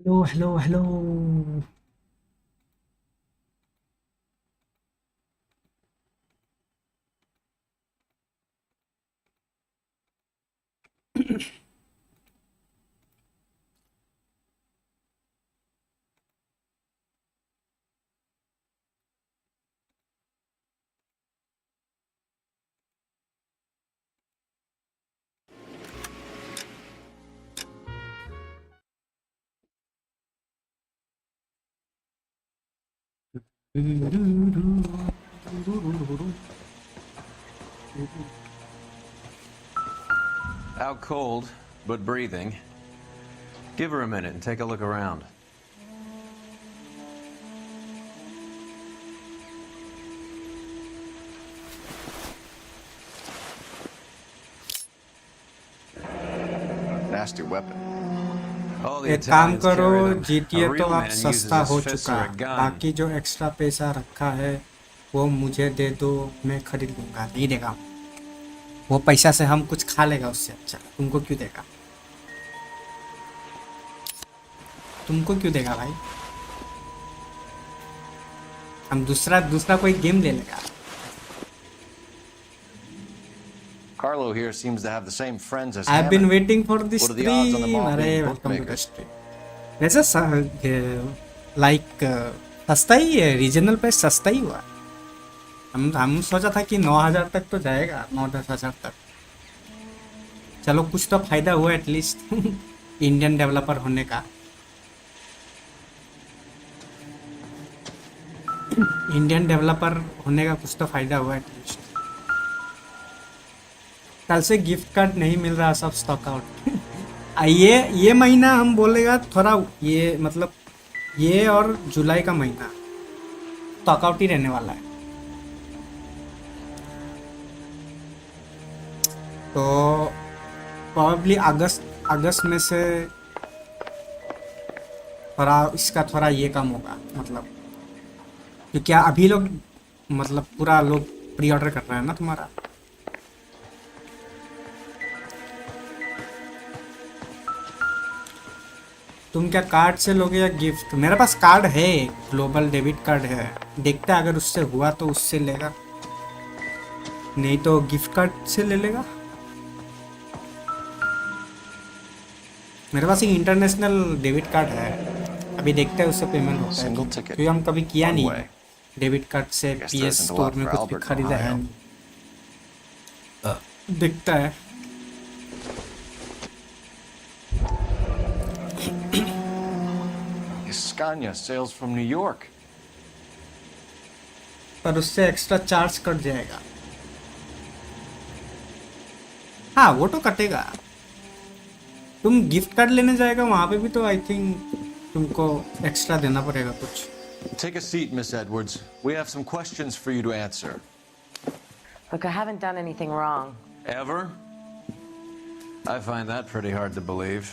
Hello hello hello. Out cold, but breathing. Give her a minute and take a look around. Nasty weapon. Oh, the एक काम Italians करो, carry them. A GTA तो real अब man uses सस्ता his हो fists चुका, or a gun. बाकी जो एक्स्ट्रा पैसा रखा है वो मुझे दे दो, मैं खरीद लूंगा। नहीं देगा वो पैसा से, हम कुछ खा लेगा उससे अच्छा। तुमको क्यों देगा? तुमको क्यों देगा भाई? हम दूसरा दूसरा कोई गेम ले लेगा। Carlo here seems to have the same friends as I have been Hammond. Waiting for this What are the odds on them stream. all अरे being welcome to the bookmakers? Stream. वैसे like सस्ता ही है, regional पे सस्ता ही हुआ। हम सोचा था कि 9,000 तक तो जाएगा, 9-10,000 तक। चलो कुछ तो फायदा हुआ एटलीस्ट इंडियन डेवलपर होने का। इंडियन डेवलपर होने का कुछ तो फायदा हुआ एटलीस्ट। कल से गिफ्ट कार्ड नहीं मिल रहा, सब स्टॉक आउट ये महीना हम बोलेगा थोड़ा, ये मतलब ये और जुलाई का महीना स्टॉक आउट ही रहने वाला है। तो प्रॉब्ली अगस्त में से थोड़ा इसका थोड़ा ये कम होगा, मतलब क्योंकि अभी लोग मतलब पूरा लोग प्री ऑर्डर कर रहे हैं ना तुम्हारा। तुम क्या कार्ड से लोगे या गिफ्ट? मेरे पास कार्ड है, ग्लोबल डेबिट कार्ड है। देखता है अगर उससे हुआ तो उससे लेगा, नहीं तो गिफ्ट कार्ड से ले लेगा। मेरे पास एक इंटरनेशनल डेबिट कार्ड है, अभी देखते हैं उससे पेमेंट होता है Single कि, ticket. क्योंकि हम कभी किया One नहीं way. है डेबिट कार्ड से। Guess there PS isn't a store lot में for कुछ भी Albert in खरीदा है Ohio. नहीं। दिखता है। Scania sails from New York. पर उससे एक्स्ट्रा चार्ज कट जाएगा। हाँ वो तो कटेगा। तुम गिफ्ट कार्ड लेने जाएगा वहां पे भी तो आई थिंक तुमको एक्स्ट्रा देना पड़ेगा कुछ। Take a seat, Miss Edwards. We have some questions for you to answer. Look, I haven't done anything wrong. Ever? I find that pretty hard to believe.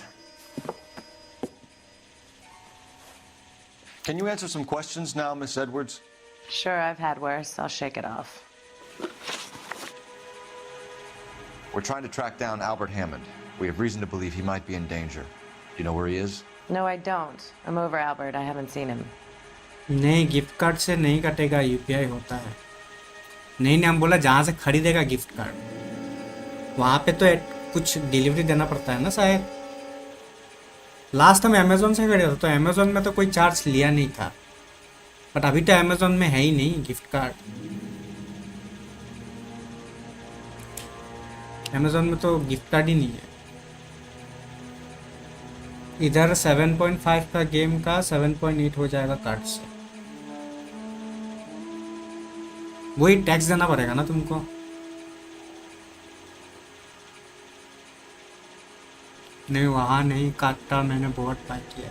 Can you answer some questions now, Miss Edwards? Sure, I've had worse. I'll shake it off. We're trying to track down Albert Hammond. We have reason to believe he might be in danger. Do you know where he is? No, I don't. I'm over Albert. I haven't seen him. नहीं, gift card से नहीं कटेगा, UPI होता है। नहीं हम बोला जहाँ से खरीदेगा गिफ्ट कार्ड वहाँ पे तो कुछ डिलीवरी देना पड़ता है ना शायद। लास्ट टाइम अमेजोन से खरीदा था तो अमेजोन में तो कोई चार्ज लिया नहीं था, बट अभी तो अमेजोन में है ही नहीं गिफ्ट कार्ड। अमेजोन में तो गिफ्ट कार्ड ही नहीं है। इधर 7.5 का गेम का 7.8 हो जाएगा कार्ड से। वही टैक्स देना पड़ेगा ना तुमको। नहीं वहाँ नहीं काटा, मैंने बहुत ट्राई किया।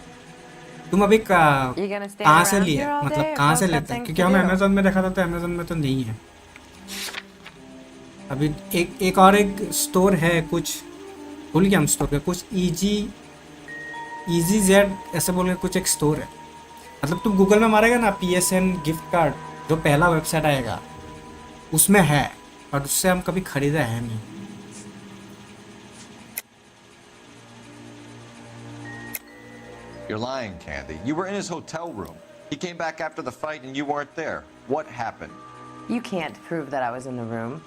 तुम अभी You gonna stand कहाँ से around लिए, here all मतलब day or कहाँ से post up लेते हैं? things क्योंकि to हम do? अमेजोन में देखा था तो अमेजोन में तो नहीं है। अभी एक और एक स्टोर है, कुछ भूल गया हम स्टोर का, कुछ इजी जेड ऐसे बोल के कुछ एक स्टोर है। मतलब तुम गूगल में मारेगा ना PSN गिफ्ट कार्ड, जो पहला वेबसाइट आएगा उसमें है, और उससे हम कभी खरीदा है नहीं। You're lying, Candy. You were in his hotel room. He came back after the fight and you weren't there. What happened? You can't prove that I was in the room.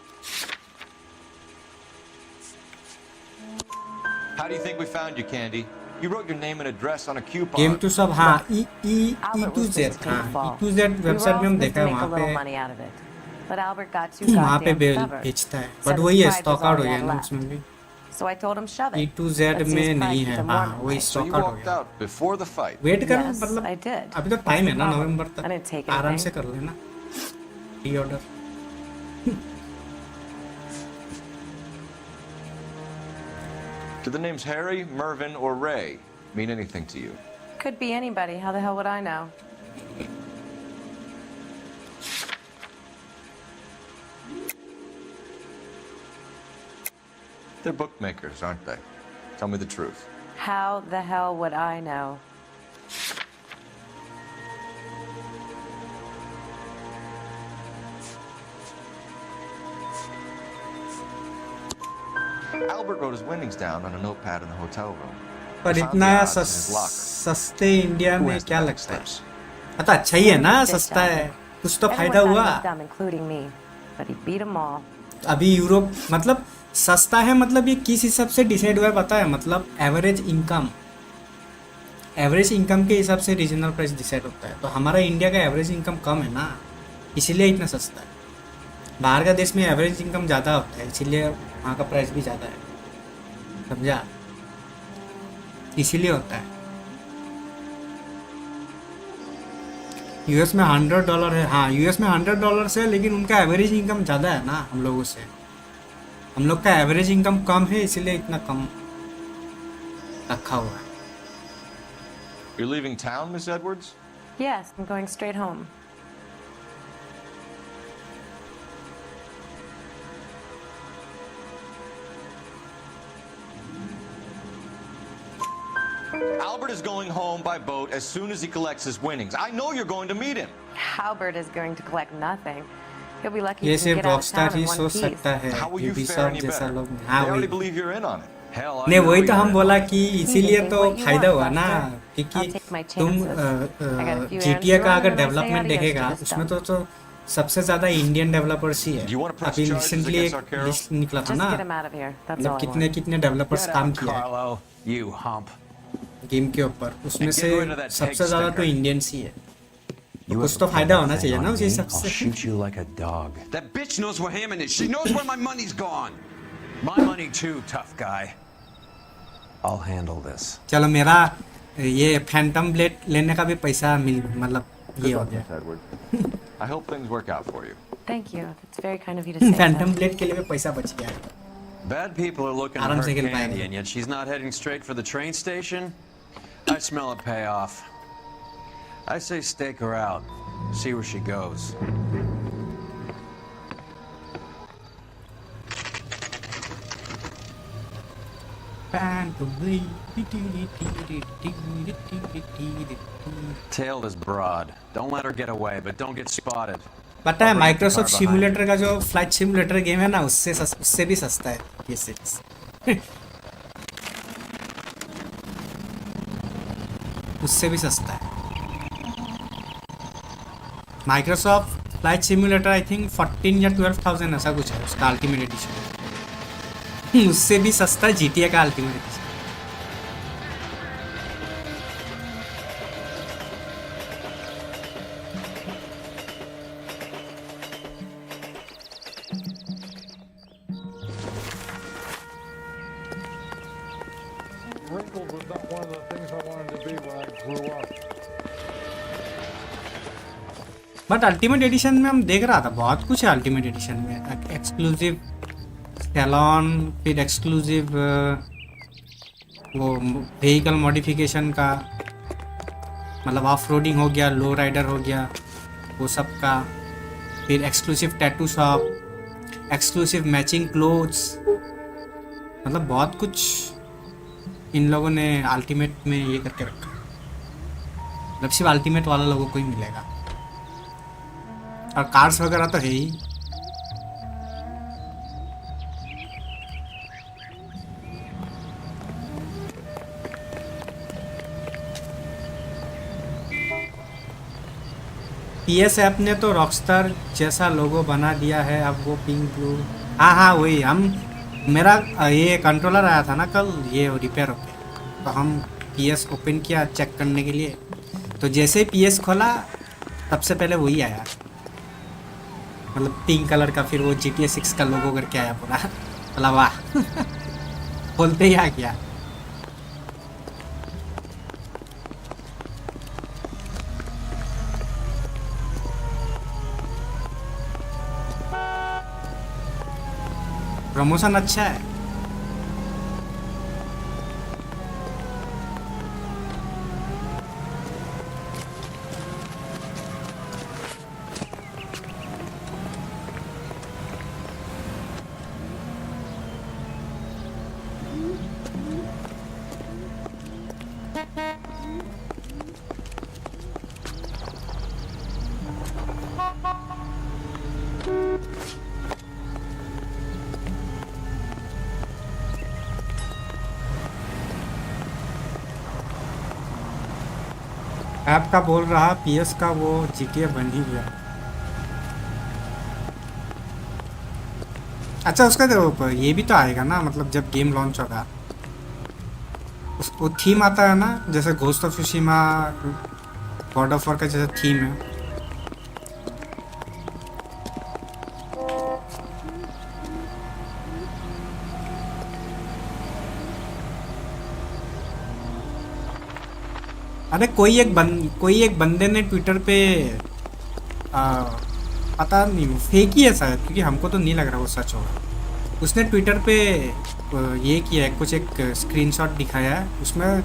How do you think we found you, Candy? You wrote your name and address on a coupon. Game two सब हाँ Albert was E2Z supposed to हाँ fall. E2Z We were website all में हम supposed देखा to है make a वहाँ little पे money out of it. But Albert got too वहाँ पे goddamn बेल clever. बेचता है Said बट his वही है prize स्टॉक was आउट हो all he गया had ना left. उसमें भी So I told him shove it. E2Z Let's see में his नहीं prize है even हाँ more वही money. So you stock out हो walked गया out before the fight. Wait कर Yes, मतलब I did. अभी तो टाइम है ना Problem. November I didn't take तक आराम anything. से कर लेना pre order Do the names Harry, Mervyn, or Ray mean anything to you? Could be anybody. How the hell would I know? They're bookmakers, aren't they? Tell me the truth. How the hell would I know? Albert wrote his winnings down on a notepad in the hotel room. पर Found the इतना odds in his locker. सस्ते India Who में has the क्या betting लगता है slips? तो अच्छा ही है ना Bitch, सस्ता है Albert. कुछ तो Everyone फायदा thought he हुआ was dumb, including me. But he beat them all. अभी यूरोप मतलब सस्ता है मतलब ये किस हिसाब से डिसाइड हुआ है पता है मतलब एवरेज इनकम के हिसाब से रीजनल प्राइस डिसाइड होता है तो हमारा इंडिया का एवरेज इनकम कम है ना इसीलिए इतना सस्ता है बाहर का देश में एवरेज इनकम ज़्यादा होता है इसीलिए वहाँ का प्राइस भी ज़्यादा है समझा इसीलिए होता है यूएस में $100 है हाँ यूएस में $100 है लेकिन उनका एवरेज इनकम ज़्यादा है ना हम लोगों से हम लोग का एवरेज इनकम कम है इसीलिए इतना कम रखा हुआ है You're leaving town, Miss Edwards? Yes, I'm going straight home. Albert is going home by boat as soon as he collects his winnings. I know you're going to meet him. Albert is going to collect nothing. He'll be lucky ये he can सिर्फ get out of Rockstar town he in one सोच piece. सकता है How will you fare Ubisoft any जैसा better? लोग They हाँ already वही believe you're in on it. Hell, I नहीं know वही तो you're हम in बोला on it. कि इसीलिए think तो what you फायदा want, हुआ ना Buster. क्योंकि I'll take my तुम chances. I got a few GTA errands का to अगर run, and I say development adios देखेगा to this उसमें stuff. तो सबसे ज़्यादा इंडियन डेवलपर्स ही है Do you wanna press अभी charges रिसेंटली against एक our Carol? लिस्ट निकला था Just ना get him out of here. That's मतलब all I कितने want. कितने डेवलपर्स Get काम out, किया है Carlo, you hump. गेम के ऊपर उसमें And get से rid of that सबसे pig ज़्यादा तो sticker. इंडियंस ही है You कुछ ever तो pull फायदा that होना thing चाहिए on ना उस me, हिसाब I'll से shoot you like a dog. That bitch knows where Hammond is. She knows where my money's gone. My money too, tough guy. I'll handle this. चलो मेरा ये फैंटम ब्लेड लेने का भी पैसा मिल मतलब ये Good हो luck, गया Miss Edwards. I hope things work out for you. Thank you. That's very kind of you to say. Phantom that. Blade के लिए भी पैसा बच गया है Bad people are looking to आराम hurt से खेल Candy, पाएगा। and yet she's not heading straight for the train station. I smell a payoff. I say stake her out. See where she goes. Phantom Tailed is broad. Don't let her get away, but don't get spotted. पता है I'll bring the Microsoft car behind simulator का जो flight simulator game है ना उससे भी सस्ता है ये सिक्स उससे भी सस्ता है Microsoft flight simulator I think 14 या 12,000 ऐसा कुछ है उसका अल्टीमेट एडिशन उससे भी सस्ता GTA का ultimate addition Wrinkled was not one of the things I wanted to be when I grew up. But ultimate addition में हम देख रहा था बहुत कुछ है अल्टीमेट एडिशन में एक्सक्लूसिव सैलॉन फिर एक्सक्लूसिव वो व्हीकल मॉडिफिकेशन का मतलब ऑफ रोडिंग हो गया लो राइडर हो गया वो सब का फिर exclusive tattoo shop exclusive matching clothes मतलब बहुत कुछ इन लोगों ने अल्टीमेट में ये करके रखा मतलब सिर्फ अल्टीमेट वाला लोगों को ही मिलेगा और कार्स वगैरह तो है ही पीएस ऐप ने तो रॉकस्टार जैसा लोगो बना दिया है, अब वो पिंक ब्लू। हाँ हाँ वही हम, मेरा ये कंट्रोलर आया था ना कल, ये रिपेयर हो गया, तो हम पीएस ओपन किया चेक करने के लिए, तो जैसे ही पीएस खोला सबसे पहले वही आया, मतलब पिंक कलर का, फिर वो GTA 6 का लोगो करके आया पूरा। मतलब वाह। खोलते ही आ गया। प्रमोशन अच्छा है। ऐप का बोल रहा, पीएस का वो GTA बन ही गया। अच्छा उसका तो ये भी तो आएगा ना, मतलब जब गेम लॉन्च होगा उसको थीम आता है ना, जैसे ghost of Tsushima, God of war का जैसा थीम है। अरे कोई एक बंदे ने ट्विटर पे पता नहीं वो फेक ही है शायद, क्योंकि हमको तो नहीं लग रहा वो सच होगा। उसने ट्विटर पे ये किया है, कुछ एक स्क्रीनशॉट दिखाया है, उसमें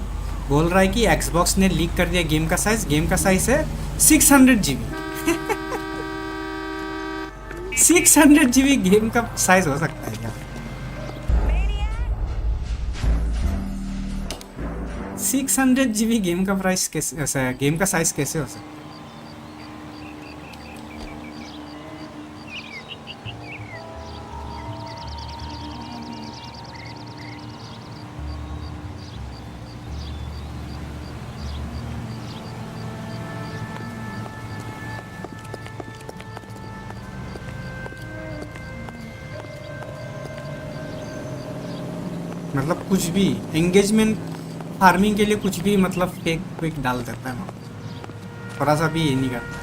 बोल रहा है कि एक्सबॉक्स ने लीक कर दिया गेम का साइज है 600 GB। 600 GB गेम का साइज हो सकता है क्या? 600 GB गेम का प्राइस कैसे, गेम का साइज कैसे हो सकता है? मतलब कुछ भी एंगेजमेंट फार्मिंग के लिए कुछ भी मतलब फेक डाल देता है, थोड़ा सा भी ये नहीं करता।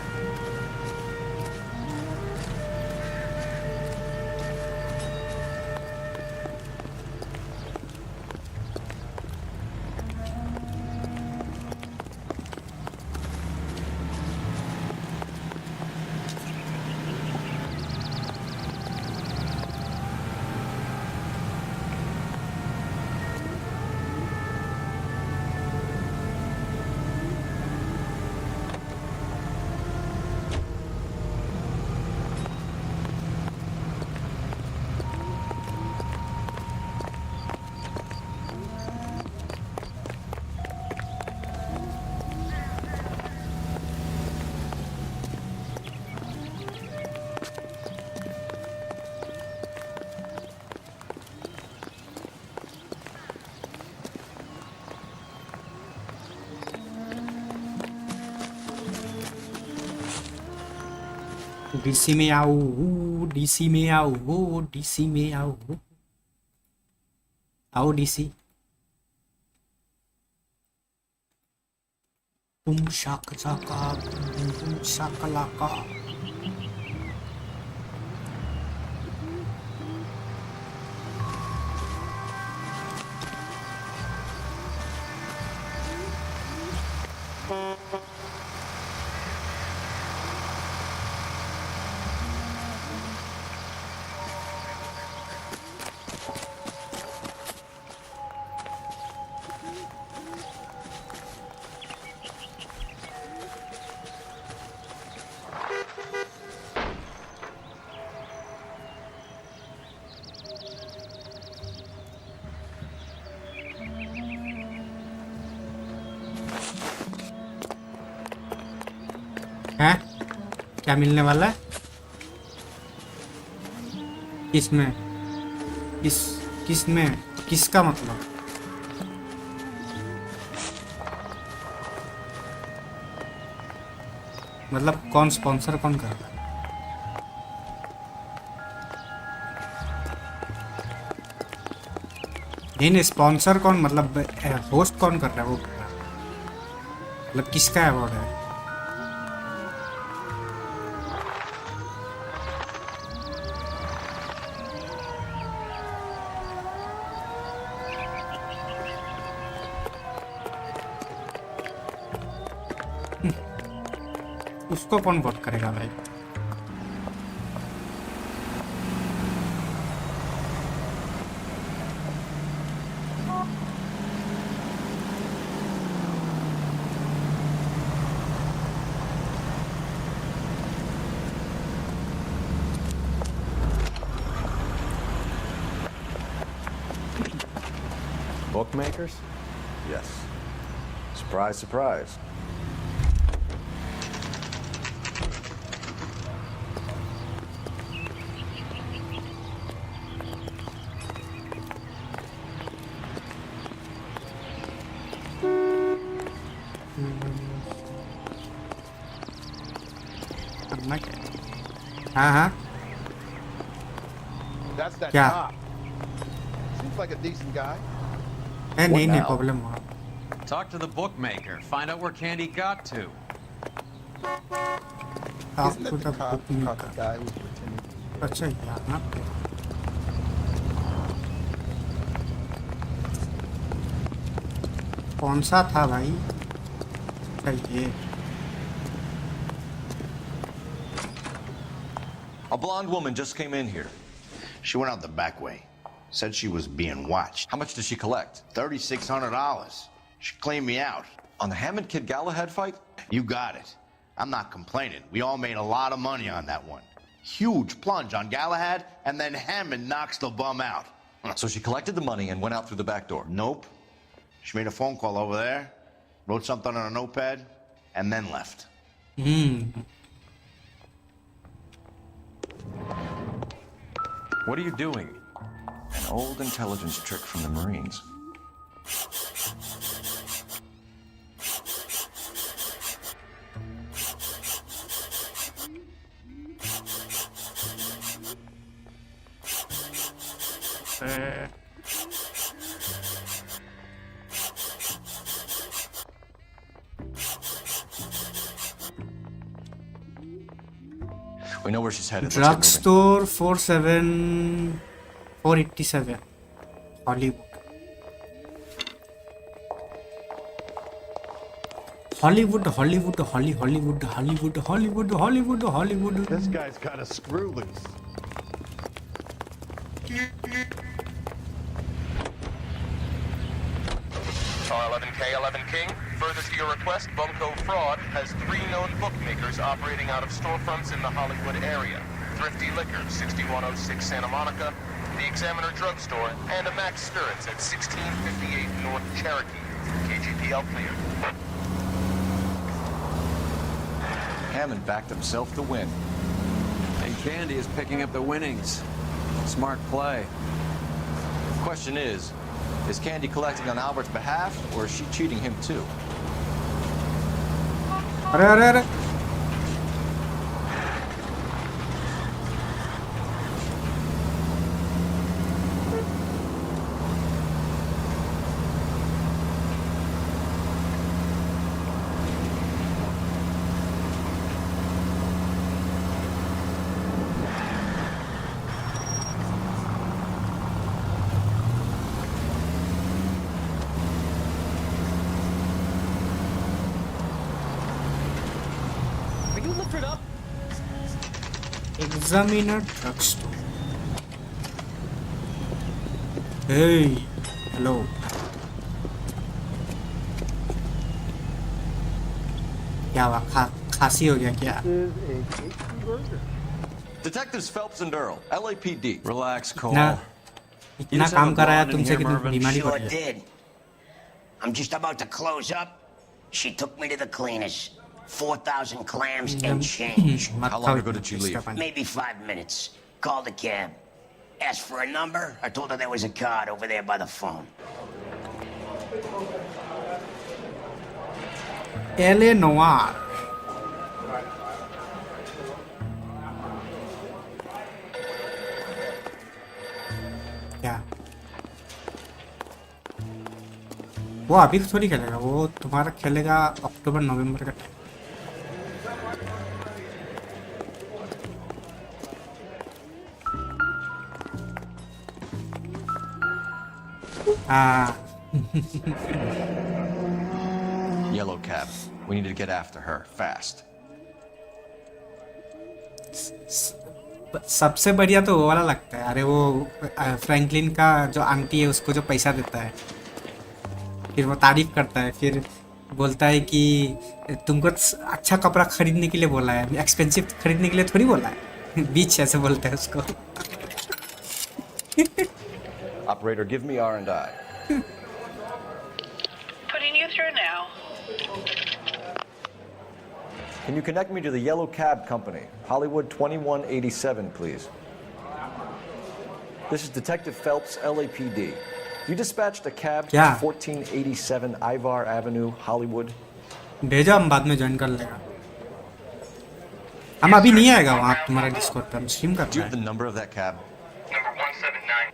डीसी में आओ, डीसी में आओ, डीसी में आओ, आओ डीसी। तुम शाक शाका, तुम शाकलाका। हैं? क्या मिलने वाला है? किसमें? किसमें? किसका मतलब? मतलब कौन स्पॉन्सर कौन कर रहा है? नहीं स्पॉन्सर कौन, मतलब होस्ट कौन कर रहा है वो कर रहा है, मतलब किसका अवार्ड है? उसको कौन वोट करेगा भाई? Bookmakers? Yes. Surprise, surprise. करना क्या? हाँ हाँ That's that क्या? cop. Seems like a decent guy. नहीं now? प्रॉब्लम हुआ। Talk to the bookmaker. Find out where Candy got to. Isn't that the cop who caught the guy who was pretending to be dead? अच्छा यहाँ पे कौन सा था भाई? अच्छा ये A blonde woman just came in here. She went out the back way. Said she was being watched. How much did she collect? $3,600. She cleaned me out. On the Hammond Kid Galahad fight? You got it. I'm not complaining. We all made a lot of money on that one. Huge plunge on Galahad, and then Hammond knocks the bum out. So she collected the money and went out through the back door. Nope. She made a phone call over there, wrote something on a notepad, and then left. What are you doing? An old intelligence trick from the Marines. We know where she's headed. Let's get moving. Drugstore 487 Hollywood. Hollywood. This guy's got a screw loose. R11K11 King, further to your request, Bumco Fraud has 3 known bookmakers operating out of storefronts in the Hollywood area. Thrifty Liquor, 6106 Santa Monica, the Examiner Drugstore, and a Max Spirits at 1658 North Cherokee. KGPL cleared. Hammond backed himself to win. And Candy is picking up the winnings. Smart play. The question is Candy collecting on Albert's behalf, or is she cheating him too? अरे Examiner Drugstore. Hey, hello. क्या हुआ? खांसी हो गया क्या? This is a tasty burger. Detectives Phelps and Earl, LAPD. Relax, Cole. इतना काम कराया तुमसे कि बीमारी पड़ Sure गई. did. I'm just about to close up. She took me to the cleaners. 4,000 clams and change. How long ago did she leave? Maybe 5 minutes. Called a cab. Asked for a number. I told her there was a card over there by the phone. L.A. Noire. वो अभी थोड़ी खेलेगा, वो तुम्हारा खेलेगा अक्टूबर नवंबर का time. हाँ Yellow cab. We need to get after her fast. सबसे बढ़िया तो वो वाला लगता है। अरे वो फ्रैंकलिन का जो आंटी है उसको जो पैसा देता है, फिर वो तारीफ करता है, फिर बोलता है कि तुमको अच्छा कपड़ा खरीदने के लिए बोला है, एक्सपेंसिव खरीदने के लिए थोड़ी बोला है। बीच ऐसे बोलता है उसको। Operator, give me R&I. Putting you through now. Can you connect me to the Yellow Cab Company, Hollywood 2187, please? This is Detective Phelps, LAPD. You dispatched a cab to 1487 Ivar Avenue, Hollywood. भेजो, हम बाद में join कर लेगा। हम अभी नहीं आएगा वहाँ तुम्हारा डिस्कॉर्ड पे, हम स्ट्रीम कर रहे हैं। Do you have the number of that cab? Number 179.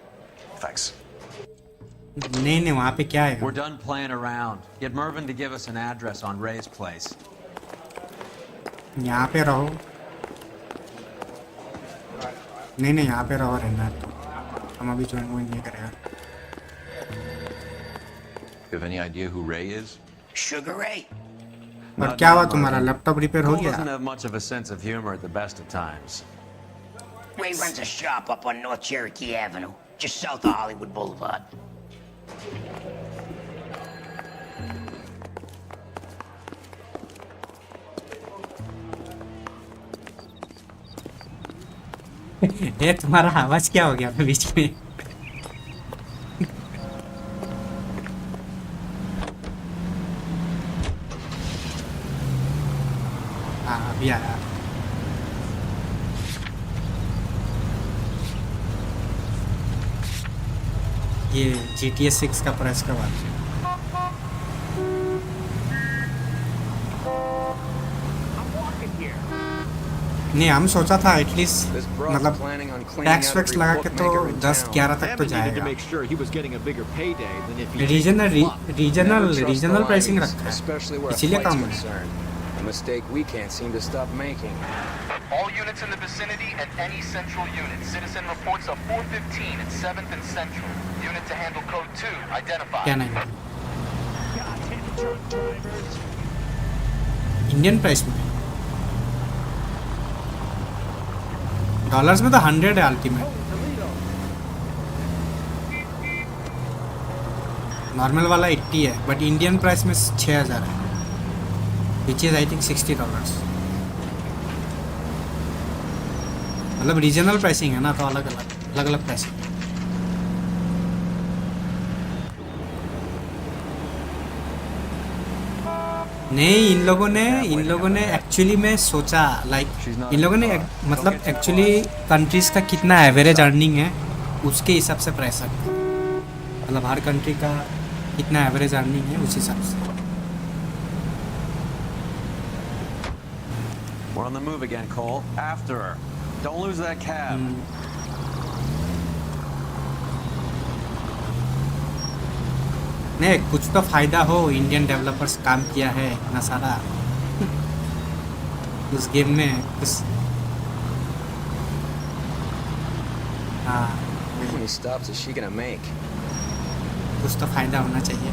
Thanks. नहीं वहाँ पे क्या है? We're done playing around. Get Mervyn to give us an address on Ray's place. यहाँ पे रहो। नहीं यहाँ पे रहो, रहना है तो हम अभी ज्वाइन नहीं करेगा। You have any idea who Ray is? Sugar Ray? और क्या हुआ तुम्हारा लैपटॉप रिपेयर हो Cole गया? doesn't have much of a sense of humor at the best of times. Ray runs a shop up on North Cherokee Avenue, just south of Hollywood Boulevard. ये तुम्हारा आवाज क्या हो गया बीच में? हाँ अभी आया। ये GTA 6 का प्राइस का बात है। नहीं हम सोचा था एटलीस्ट मतलब टैक्स वैक्स लगा के तो 10-11 तक तो जाएगा। रीजनल प्राइसिंग रखा है, इसीलिए कम है। All units in the vicinity and any central unit. Citizen reports of 415 at 7th and Central. Unit to handle code 2 identified. क्या नहीं इंडियन प्राइस में, डॉलर्स में तो 100 है अल्टीमेट। नॉर्मल वाला 80 है, बट इंडियन प्राइस में 6000 है, विच इज आई थिंक $60। मतलब रीजनल प्राइसिंग है ना, तो अलग अलग प्राइसिंग है। नहीं इन लोगों ने एक्चुअली में सोचा लाइक इन लोगों ने मतलब एक्चुअली कंट्रीज का कितना एवरेज अर्निंग है उसके हिसाब से प्राइस रखा, मतलब हर कंट्री का कितना एवरेज अर्निंग है उस हिसाब से। We're on the move again, Cole. After her. Don't lose that cab. नहीं कुछ तो फायदा हो, इंडियन डेवलपर्स काम किया है इतना सारा उस गेम में कुछ। हाँ कुछ तो फायदा होना चाहिए।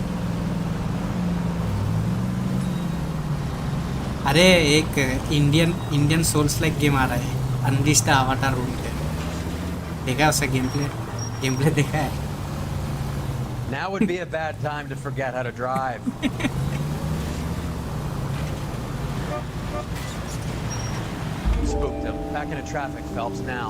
अरे एक इंडियन सोल्स लाइक गेम आ रहा है, अनलिस्ट द अवतार रूम पे, देखा है उसका गेम प्ले देखा है? Now would be a bad time to forget how to drive. Spooked him. Back into traffic, Phelps, now.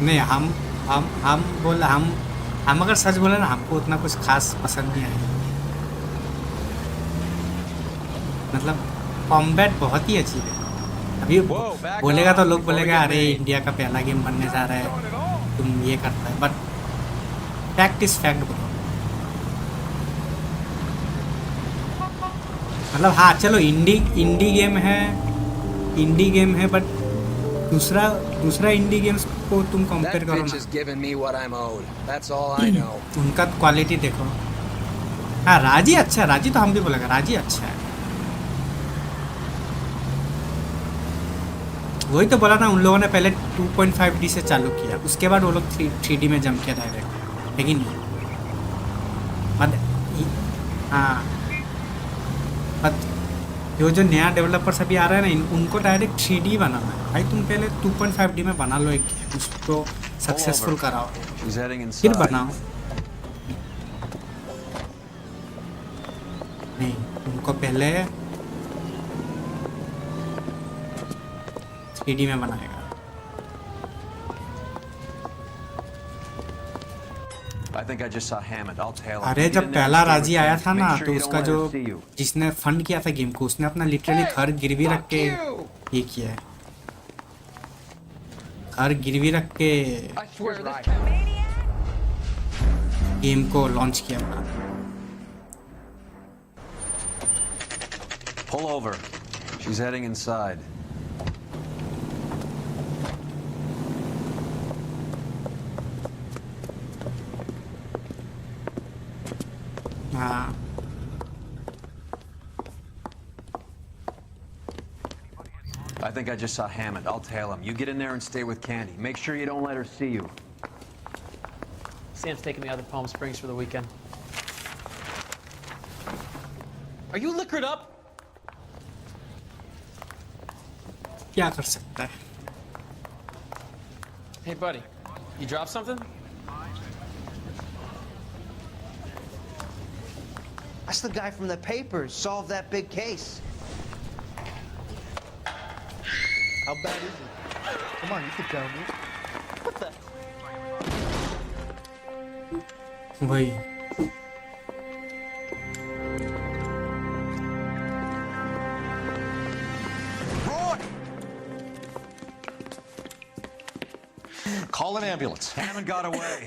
नहीं हम अगर सच बोले ना, हमको उतना कुछ खास पसंद नहीं आया। मतलब कॉम्बैट बहुत ही अजीब है। अभी बोलेगा तो लोग बोलेगा अरे इंडिया का पहला गेम बनने जा रहा है, तुम ये करता है, but fact is fact bro. मतलब हाँ चलो इंडी गेम है बट दूसरा इंडी गेम्स को तुम कंपेयर करो ना, उनका क्वालिटी देखो। हाँ राजी अच्छा है, राजी तो हम भी बोलेगा राजी अच्छा है। वही तो बोला ना, उन लोगों ने पहले 2.5D से चालू किया, उसके बाद वो लोग 3D में जम किया डायरेक्ट, लेकिन हाँ बट जो नया डेवलपर्स अभी आ रहा है ना, उनको डायरेक्ट 3D बनाना है भाई। तुम पहले 2.5D में बना लो एक गेम, उसको सक्सेसफुल कराओ फिर बनाओ। नहीं उनको पहले 3D में बनाएगा। अरे जब पहला राजी आया था ना, तो उसका जो जिसने फंड किया था गेम को, उसने अपना लिटरली घर गिरवी रख के ये किया है, घर गिरवी रख के गेम को लॉन्च किया था। Pull over. She's heading inside. हाँ I think I just saw Hammond. I'll tail him. You get in there and stay with Candy. Make sure you don't let her see you. Sam's taking me out to Palm Springs for the weekend. Are you liquored up? क्या कर सकता है? Hey buddy, you dropped something? That's the guy from the papers. Solved that big case. How bad is it? Come on, you can tell me. What the? वही Call an ambulance. Hammond got away.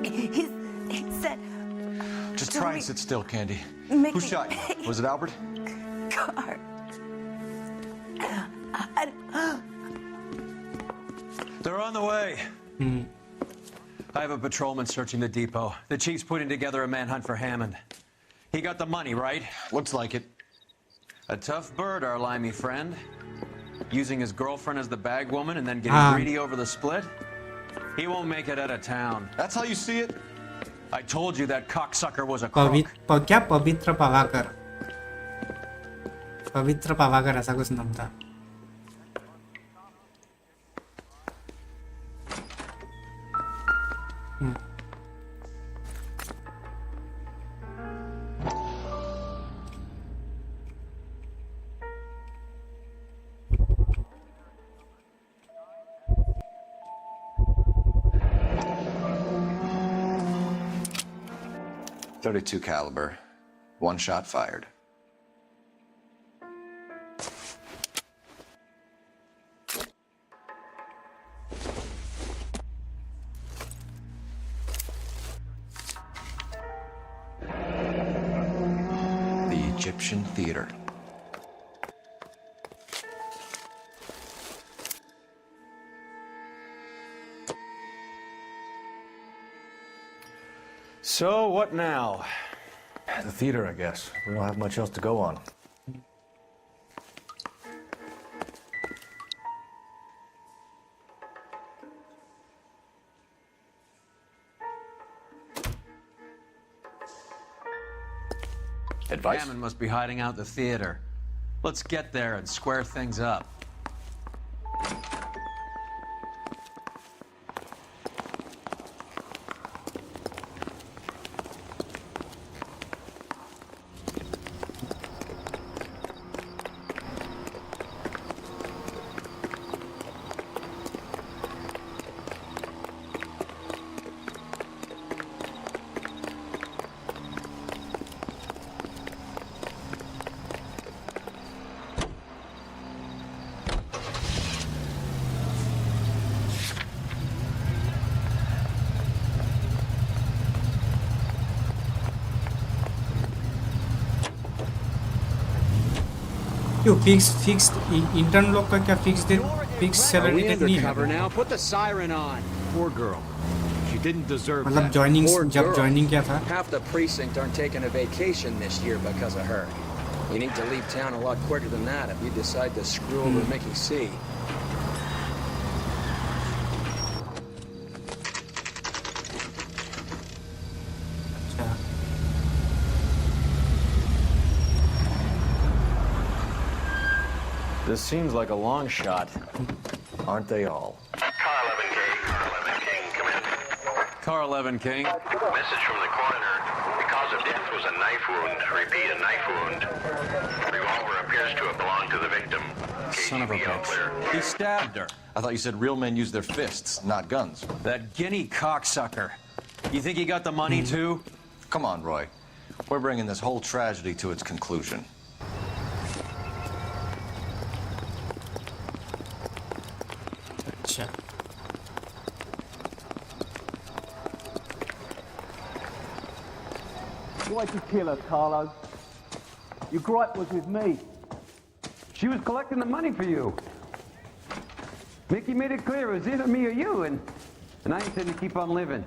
He said... Just try and sit still, Candy. Who shot you? Was it Albert? Car. They're on the way. I have a patrolman searching the depot. The chief's putting together a manhunt for Hammond. He got the money, right? Looks like it. A tough bird, our limey friend. Using his girlfriend as the bag woman and then getting greedy over the split. He won't make it out of town. That's how you see it? I told you that cocksucker was a crook. क्या पवित्र पावाकर, पवित्र पावाकर ऐसा कुछ नाम था। .32 caliber. One shot fired. The Egyptian Theater. So, what now? The theater, I guess. We don't have much else to go on. Advice? Hammond must be hiding out the theater. Let's get there and square things up. क्यों fix intern लोग का क्या fix salary date नहीं है? now. Put the siren on. Poor girl. She didn't deserve मतलब that. Joining Poor जब girl. Joining किया था Half the precinct aren't taking a vacation this year because of her. You need to leave town a lot quicker than that if you decide to screw over Mickey C. अच्छा This seems like a long shot. Aren't they all? Car 11K, Car 11 King, come in. Car 11 King. Message from the coroner. The cause of death was a knife wound. Repeat, a knife wound. Revolver appears to have belonged to the victim. Son of a KGB all bitch. clear. He stabbed her. I thought you said real men use their fists, not guns. That guinea cocksucker. You think he got the money too? Come on, Roy. We're bringing this whole tragedy to its conclusion. अच्छा Why'd you kill her, Carlo? Your gripe was with me. She was collecting the money for you. Mickey made it clear it was either me or you, and I intend to keep on living.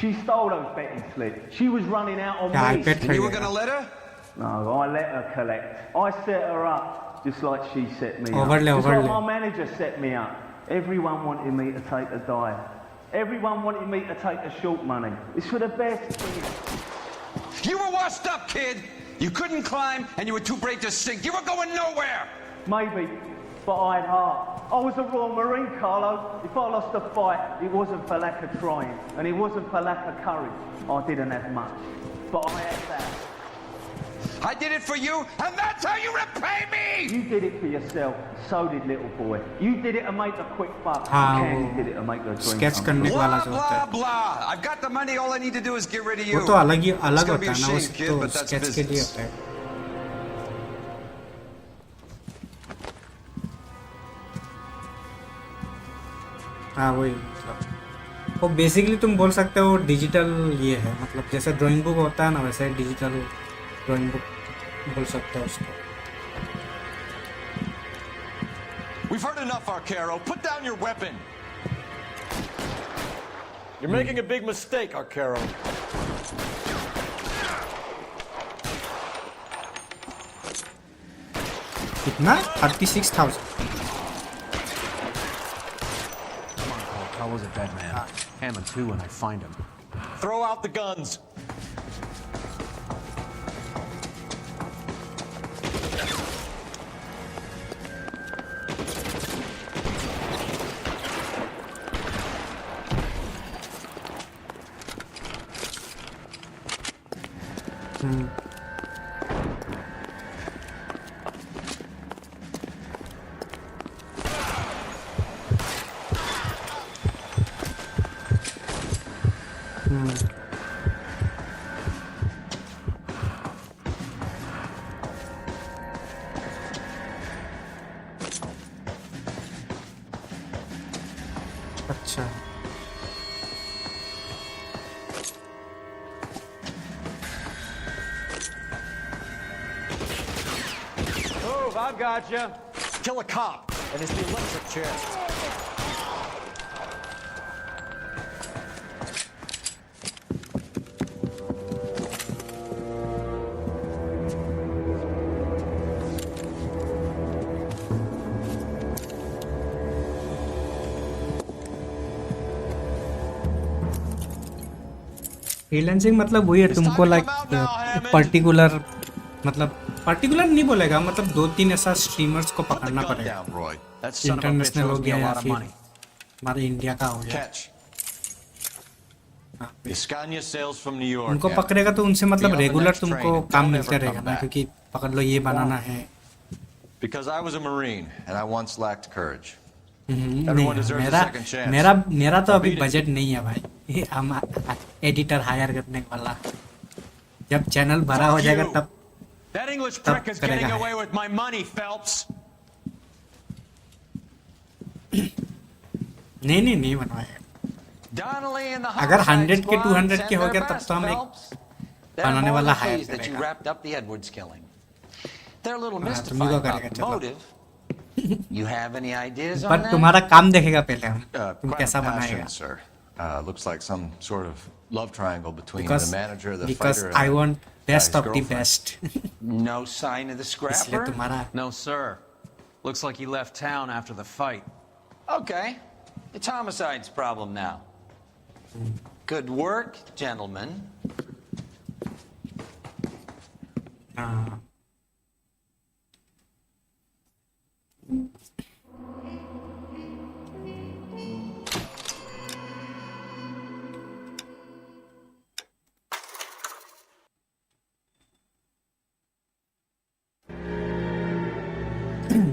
She stole those betting slips. She was running out on क्या me. iPad And you were खरीदेगा? gonna let her? No, I let her collect. I set her up just like she set me Overlay, up. Just like overlay. my manager set me up. Everyone wanted me to take the dive. Everyone wanted me to take the short money. It's for the best. You were washed up, kid. You couldn't climb, and you were too brave to sink. You were going nowhere. Maybe, but I had heart. I was a Royal Marine, Carlo. If I lost a fight, it wasn't for lack of trying, and it wasn't for lack of courage. I didn't have much, but I had that. I did it for you, and that's how you repay me! You did it for yourself. So did little boy. You did it to make a quick buck. हाँ, Candy वो did it to make a dream sketch come करने true. वाला Blah, जो होता blah, है blah. I've got the money. All I need to do is get rid of you. वो तो अलग It's होता gonna be है a ना, वो shame, kid, तो but that's sketch के लिए business. होता है। हाँ वही मतलब वो बेसिकली तुम बोल सकते हो डिजिटल ये है, मतलब जैसे ड्राइंग बुक होता है ना वैसे डिजिटल ड्राइंग बुक बोल सकते हो उसको। We've heard enough, Arcaro. Put down your weapon. You're making a big mistake, Arcaro. कितना 36,000? How was a dead man? Hammond too when I find him. Throw out the guns. अच्छा Move, I've got you. Kill a cop, and it's the electric chair. Freelancing मतलब वही है, तुमको like particular मतलब particular नहीं बोलेगा, मतलब 2-3 ऐसा स्ट्रीमर्स को पकड़ना पड़ेगा। इंटरनेशनल हो गया या फिर हमारे इंडिया का हो गया, उनको पकड़ेगा तो उनसे मतलब रेगुलर तुमको काम मिलते रहेगा ना, क्योंकि पकड़ लो ये बनाना है। Because I was a Marine and I once lacked courage. नहीं, मेरा तो अभी बजट नहीं है भाई, हम एडिटर हायर करने वाला, जब चैनल भरा हो जाएगा तब That English prick is getting away with my money, Phelps. नहीं बनवाएगा। अगर 100 के 200 के हो गया तब तो हम एक They're बनाने more वाला than higher pleased that you करेगा। wrapped up the Edwards killing. They're a little हाँ, तुम ही mystified को about करेगा the चलो। motive. You have any ideas on पर that? तुम्हारा काम देखेगा पहले हम तुम Crime कैसा of बनाएगा। passion, sir. Looks like some sort of love triangle between Because the manager, the because fighter, I and want best his of the girlfriend. best. No sign of the इसलिए scrapper? तुम्हारा No, sir. Looks like he left town after the fight. Okay. It's homicide's problem now. Good work, gentlemen. हाँ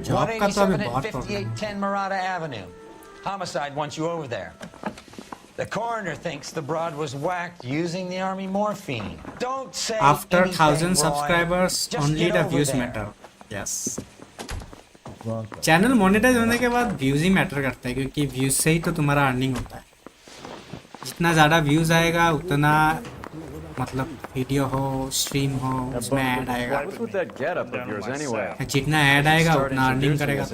job का तो अभी 187 बहुत at problem है। 5810 Murata Avenue. Homicide wants you over there. The coroner thinks the broad was whacked using the army morphine. Don't say After anything, 1000 Roy. subscribers, Just only get the over views there. matter. Yes. Channel monetise होने के बाद views ही matter करता है क्योंकि views से ही तो तुम्हारा earning होता है। जितना ज़्यादा व्यूज आएगा उतना मतलब वीडियो हो स्ट्रीम हो उसमें ऐड आएगा। What's with that getup of yours anyway? जितना ऐड आएगा उतना अर्निंग करेगा।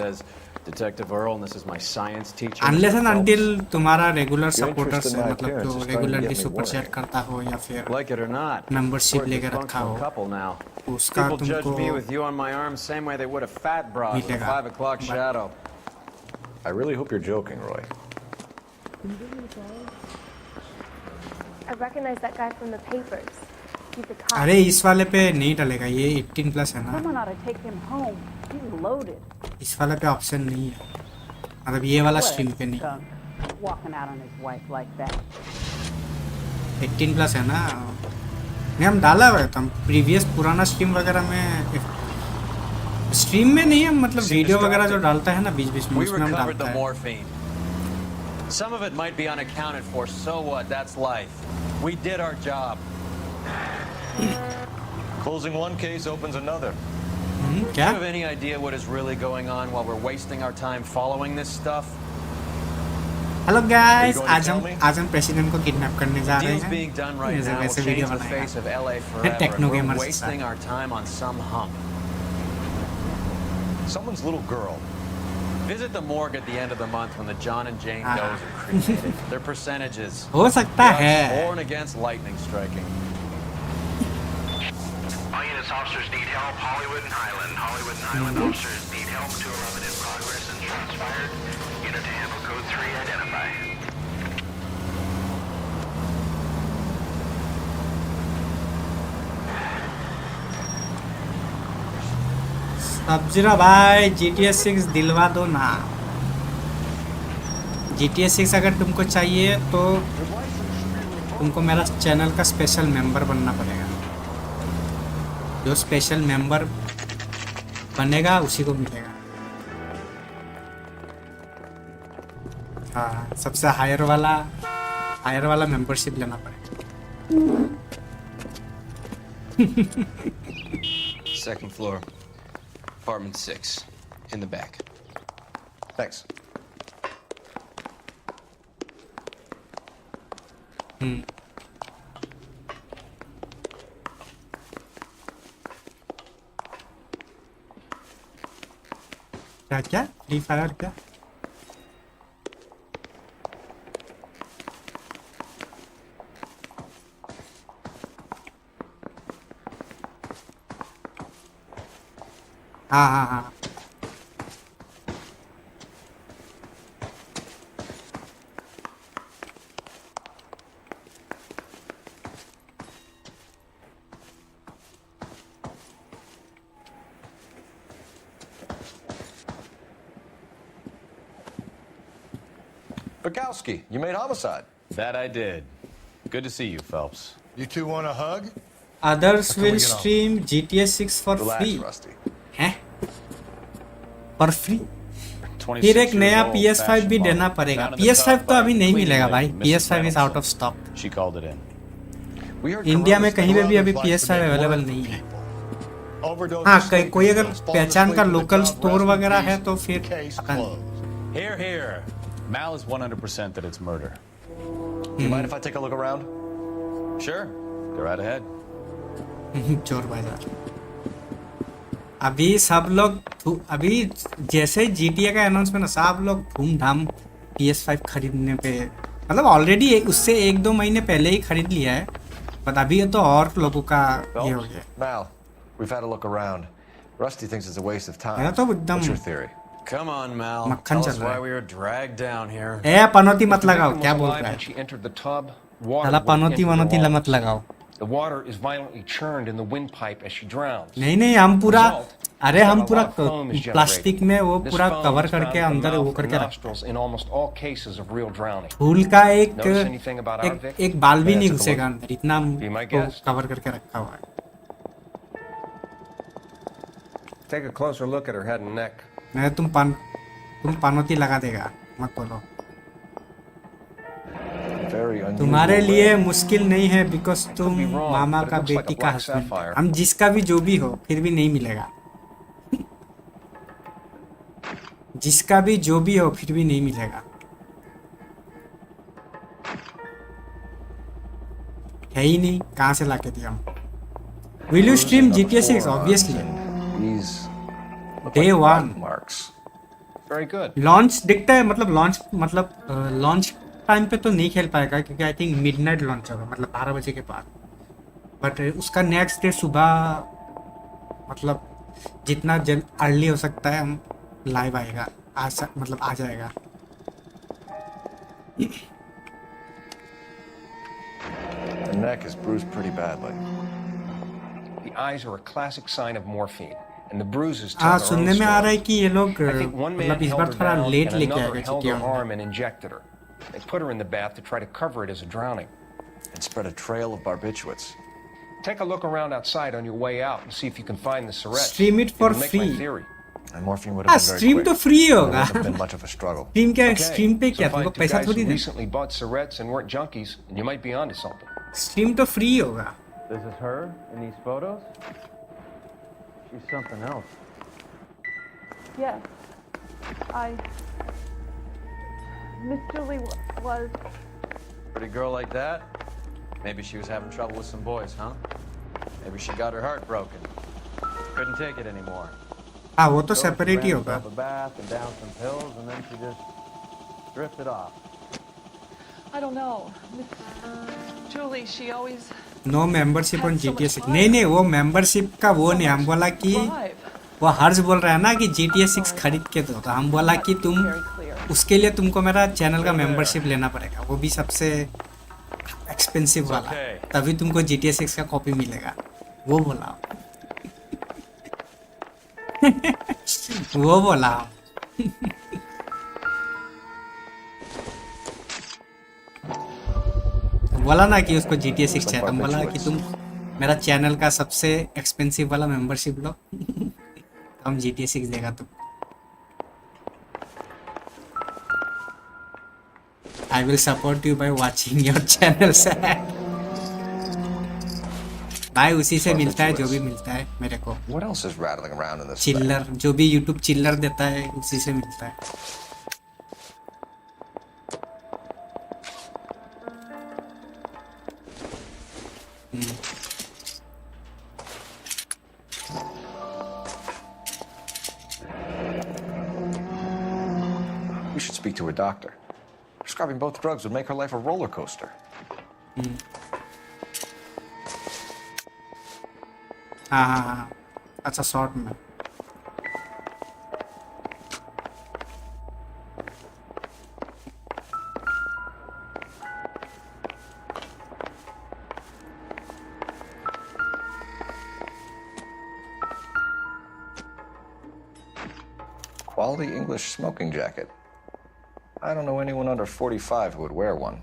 Detective Earl, and this is my science teacher. Unless and until तुम्हारा रेगुलर सपोर्टर्स है मतलब जो रेगुलरली सुपर चैट करता हो या फिर Like it or not, membership we're a लेके रखा dysfunctional हो couple now. उसका People judge तुमको me with you on my arm same way they would a fat broad with a मिलेगा। 5 o'clock shadow. I really hope you're joking, Roy. I recognize that guy from the papers. He's a cop. अरे इस वाले पे नहीं डलेगा ये 18 plus है ना। Someone ought to take him home. He's loaded. इस वाले पे ऑप्शन नहीं है मतलब ये वाला स्ट्रीम पे नहीं। Walking out on his wife like that. 18 plus है ना। नहीं हम डाला हुआ है तो हम प्रीवियस पुराना स्ट्रीम वगैरह में स्ट्रीम में नहीं है मतलब वीडियो वगैरह जो डालता है ना बीच बीच में We उसमें हम recovered डालता the है। morphine. Some of it might be unaccounted for, so what? That's life. We did our job. Closing one case opens another. Do you क्या? have any idea what is really going on while we're wasting our time following this stuff? Hello guys आज हम president को kidnap करने जा रहे Deals हैं। being done right now will वैसे change video the face of LA बनाएगा। forever. Techno and We're Gamerz wasting our time on some hump. Someone's little girl. Visit the morgue at the end of the month when the John and Jane Does are cremated. Their percentages. हो सकता है। For and against lightning striking. All units, officers need help. Hollywood and Highland. Hollywood and Highland officers need help. 211 in progress and shots fired. Unit to handle code 3 identify. सब्जीरा भाई GTA 6 दिलवा दो ना। GTA 6 अगर तुमको चाहिए तो तुमको मेरा चैनल का स्पेशल मेंबर बनना पड़ेगा। जो स्पेशल मेंबर बनेगा उसी को मिलेगा। हाँ सबसे हायर वाला मेंबरशिप लेना पड़ेगा। Second floor. Apartment 6. In the back. Thanks. क्या फ्री फायर क्या? हाँ Bukowski, you made homicide. That I did. Good to see you, Phelps. You two want a hug? Others How can we will get on? stream GTA 6 for Relax, free. Rusty. हैं? For free? 26 फिर एक नया years old, PS5 भी fashion देना model. पड़ेगा। Down in the PS5 top तो अभी five, नहीं clean मिलेगा lady, भाई। Mrs. PS5 is out Mendelsohn. of stock। She called it in. We heard India में Corona's कहीं पे भी अभी Corona's PS5 like to make available work नहीं for है। people. Overdose हाँ of sleep कोई अगर pills, fall पहचान का asleep in the local tub, store rest in वगैरह है peace. तो फिर Case पता नहीं। closed. Here, here. Mal is 100% that it's murder. Do you mind if I take a look around? Sure. Go right ahead. चोर बाजार। अभी सब लोग अभी जैसे GTA का अनाउंसमेंट है, सब लोग धूमधाम PS5 खरीदने पे, मतलब ऑलरेडी उससे 1-2 महीने पहले ही खरीद लिया है, बट अभी तो और लोगों का ये हो गया। Mal, we've had a look around. Rusty thinks it's a waste of time. मेरा तो एकदम What's your theory? Come on, Mal. मक्खन Tell चल us रहा why है। we were dragged down here. ए पनौती मत लगाओ, क्या बोल रहा है? She entered the tub. साला पनौती मत लगाओ। The water is violently churned in the windpipe as she drowns. नहीं हम पूरा, अरे हम पूरा प्लास्टिक में वो पूरा कवर करके अंदर वो करके रखा in almost all cases of real drowning. फूल का Notice anything about our victim? एक बाल भी Yeah, नहीं take a घुसेगा look. अंदर, इतना Be my वो guest. कवर करके रखा हुआ है। Take a closer look at her head and neck. नहीं तुम पनौती लगा देगा, मत बोलो। Very unusual. तुम्हारे लिए मुश्किल नहीं है बिकॉज तुम मामा का बेटी का हस्बैंड, हम जिसका भी जो भी हो फिर भी नहीं मिलेगा। जिसका भी जो भी हो फिर भी नहीं मिलेगा, है ही नहीं, कहाँ से लाके दिया हम। Will you stream GTA 6? Obviously day 1 Very good. Launch दिखता है, मतलब लॉन्च टाइम पे तो नहीं खेल पाएगा क्योंकि आई थिंक मिडनाइट लॉन्च होगा, मतलब 12 बजे के बाद। बट उसका नेक्स्ट डे सुबह, मतलब जितना जल्द अर्ली हो सकता है हम लाइव आएगा, मतलब आ जाएगा। The neck is bruised pretty badly. The eyes are a classic sign of morphine, and the bruises tell हाँ, their own सुनने में आ रहा है story. कि ये लोग I think one man मतलब इस held बार her थोड़ा down लेट and लेके another आएगा held her GTA। arm and injected her. They put her in the bath to try to cover it as a drowning. And spread a trail of barbiturates. Take a look around outside on your way out and see if you can find the syringe. Stream it for It'll make my free. theory. And morphine would have been very stream quick. तो free There होगा। wouldn't have been much of a struggle. Stream क्या Okay, stream पे so क्या find तुमको two पैसा guys थोड़ी who they. recently bought cigarettes and weren't junkies, and you might be onto something. Stream तो free होगा। This is her in these photos? She's something else. Yes. Miss Julie was... Pretty girl like that? Maybe she was having trouble with some boys, huh? Maybe she got her heart broken. Couldn't take it anymore. हाँ वो तो separate ही होगा। A bath and down some pills, and then she just drifted off. I don't know. Miss Julie, she always... no membership on GTA 6। नहीं वो membership का वो नहीं, हम बोला कि वो हर्ष बोल रहा है ना कि GTA 6 खरीद के दो, तो हम बोला कि तुम उसके लिए तुमको मेरा चैनल का मेंबरशिप लेना पड़ेगा, वो भी सबसे एक्सपेंसिव वाला, तभी तुमको GTA 6 का कॉपी मिलेगा, वो बोला। वो बोला। बोला ना कि उसको GTA 6 चाहिए, तुम बोला कि तुम मेरा चैनल का सबसे एक्सपेंसिव वाला मेंबरशिप लो, तो हम GTA 6 देगा तुम। I will support you by watching your channel sir। भाई उसी से मिलता है जो भी मिलता है मेरे को। What else is rattling around in this चिल्लर, जो भी YouTube चिल्लर देता है उसी से मिलता है। We should speak to a doctor. Prescribing both drugs would make her life a roller coaster. हाँ अच्छा शॉर्ट में। Quality English smoking jacket. I don't know anyone under 45 who would wear one.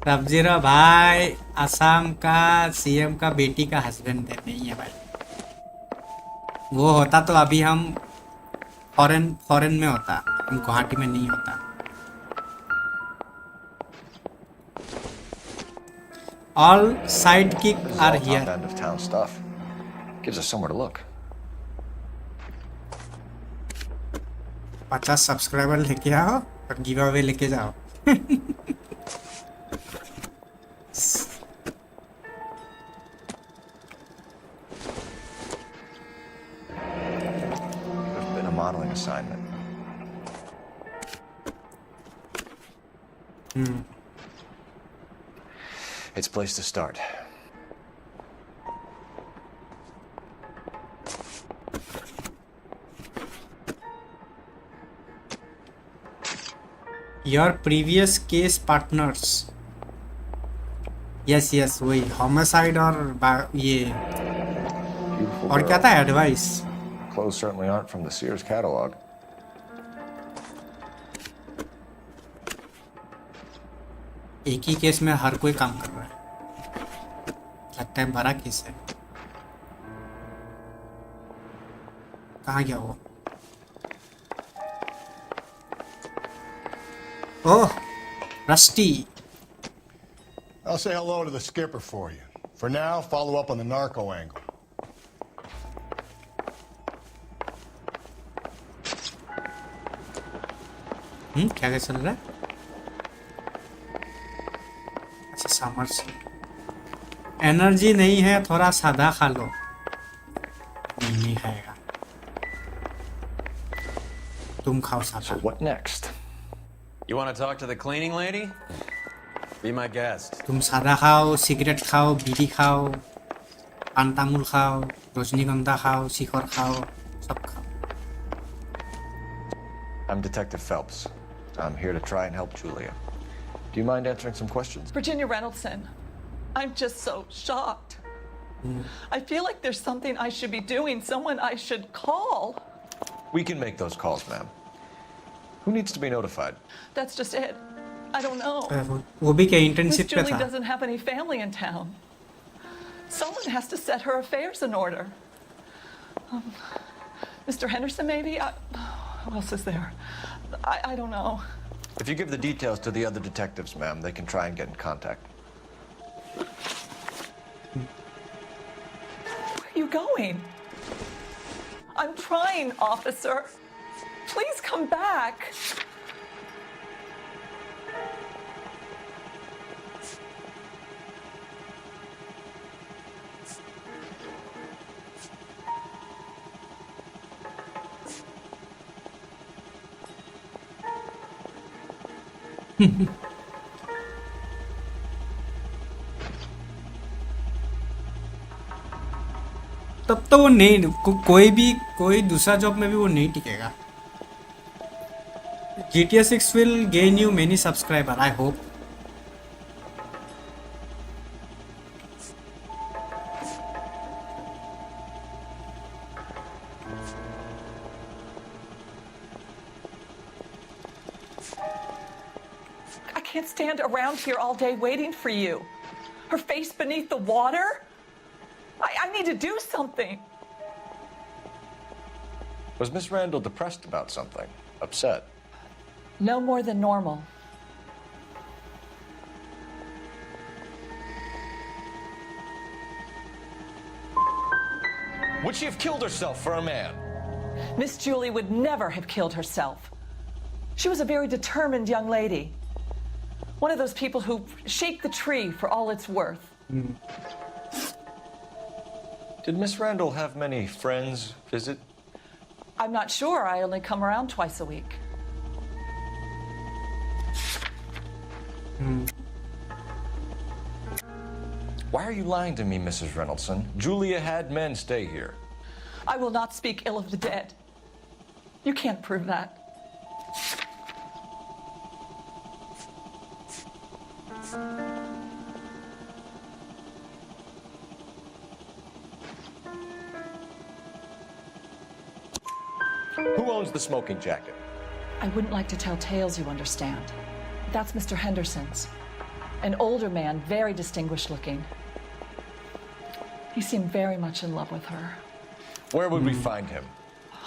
सब्जीरा भाई असम का सीएम का बेटी का husband है, नहीं है भाई। वो होता तो अभी हम फॉरेन में होता, हम गुवाहाटी में नहीं होता। All sidekick This is are all top here. end of town stuff. Gives us somewhere to look. 50 subscriber लेके आओ और गिव अवे लेके जाओ. There's been a modeling assignment. It's a place to start. Your previous case partners. Yes, वही homicide और ये Beautiful और क्या girl. था advice. Clothes certainly aren't from the Sears catalog. एक ही केस में हर कोई काम कर रहा है. लगता है बड़ा केस है. कहाँ गया वो? Oh, Rusty. I'll say hello to the skipper for you. For now, follow up on the narco angle. क्या चल रहा है? अच्छा समर से एनर्जी नहीं है, थोड़ा सादा खा लो. नहीं खाएगा. तुम खाओ सादा. So what next? You want to talk to the cleaning lady? Be my guest. तुम सादा खाओ, सिगरेट खाओ, बीड़ी खाओ, पान तामुल खाओ, रजनीगंधा खाओ, शिखर खाओ, सब खाओ. I'm Detective Phelps. I'm here to try and help Julia. Do you mind answering some questions? Virginia Reynoldson, I'm just so shocked. I feel like there's something I should be doing, someone I should call. We can make those calls, ma'am. Who needs to be notified? That's just it. I don't know. वो भी क्या Miss internship पे Julie था. doesn't have any family in town. Someone has to set her affairs in order. Mr. Henderson, maybe? Who else is there? I don't know. If you give the details to the other detectives, ma'am, they can try and get in contact. Where are you going? I'm trying, officer. Please come back. तब तो वो नहीं कोई दूसरा job में भी वो नहीं टिकेगा. GTA 6 will gain you many subscriber, I hope. I can't stand around here all day waiting for you. Her face beneath the water? I need to do something. Was Miss Randall depressed about something? Upset? No more than normal. Would she have killed herself for a man? Miss Julie would never have killed herself. She was a very determined young lady. One of those people who shake the tree for all it's worth. Did Miss Randall have many friends visit? I'm not sure. I only come around twice a week. Why are you lying to me, Mrs. Reynoldson? Julia had men stay here. I will not speak ill of the dead. You can't prove that. Who owns the smoking jacket? I wouldn't like to tell tales, you understand. That's Mr. Henderson's. An older man, very distinguished looking. He seemed very much in love with her. Where would we find him?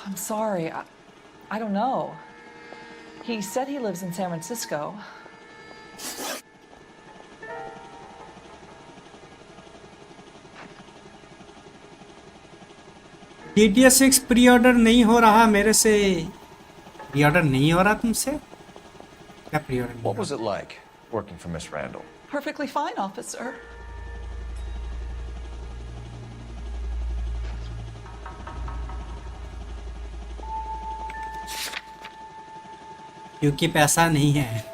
I'm sorry. I don't know. He said he lives in San Francisco. GTA 6 pre order नहीं हो रहा मेरे से। Pre order नहीं हो रहा तुमसे? क्या pre order? What was it like working for Miss Randall? Perfectly fine, officer. क्योंकि पैसा नहीं है।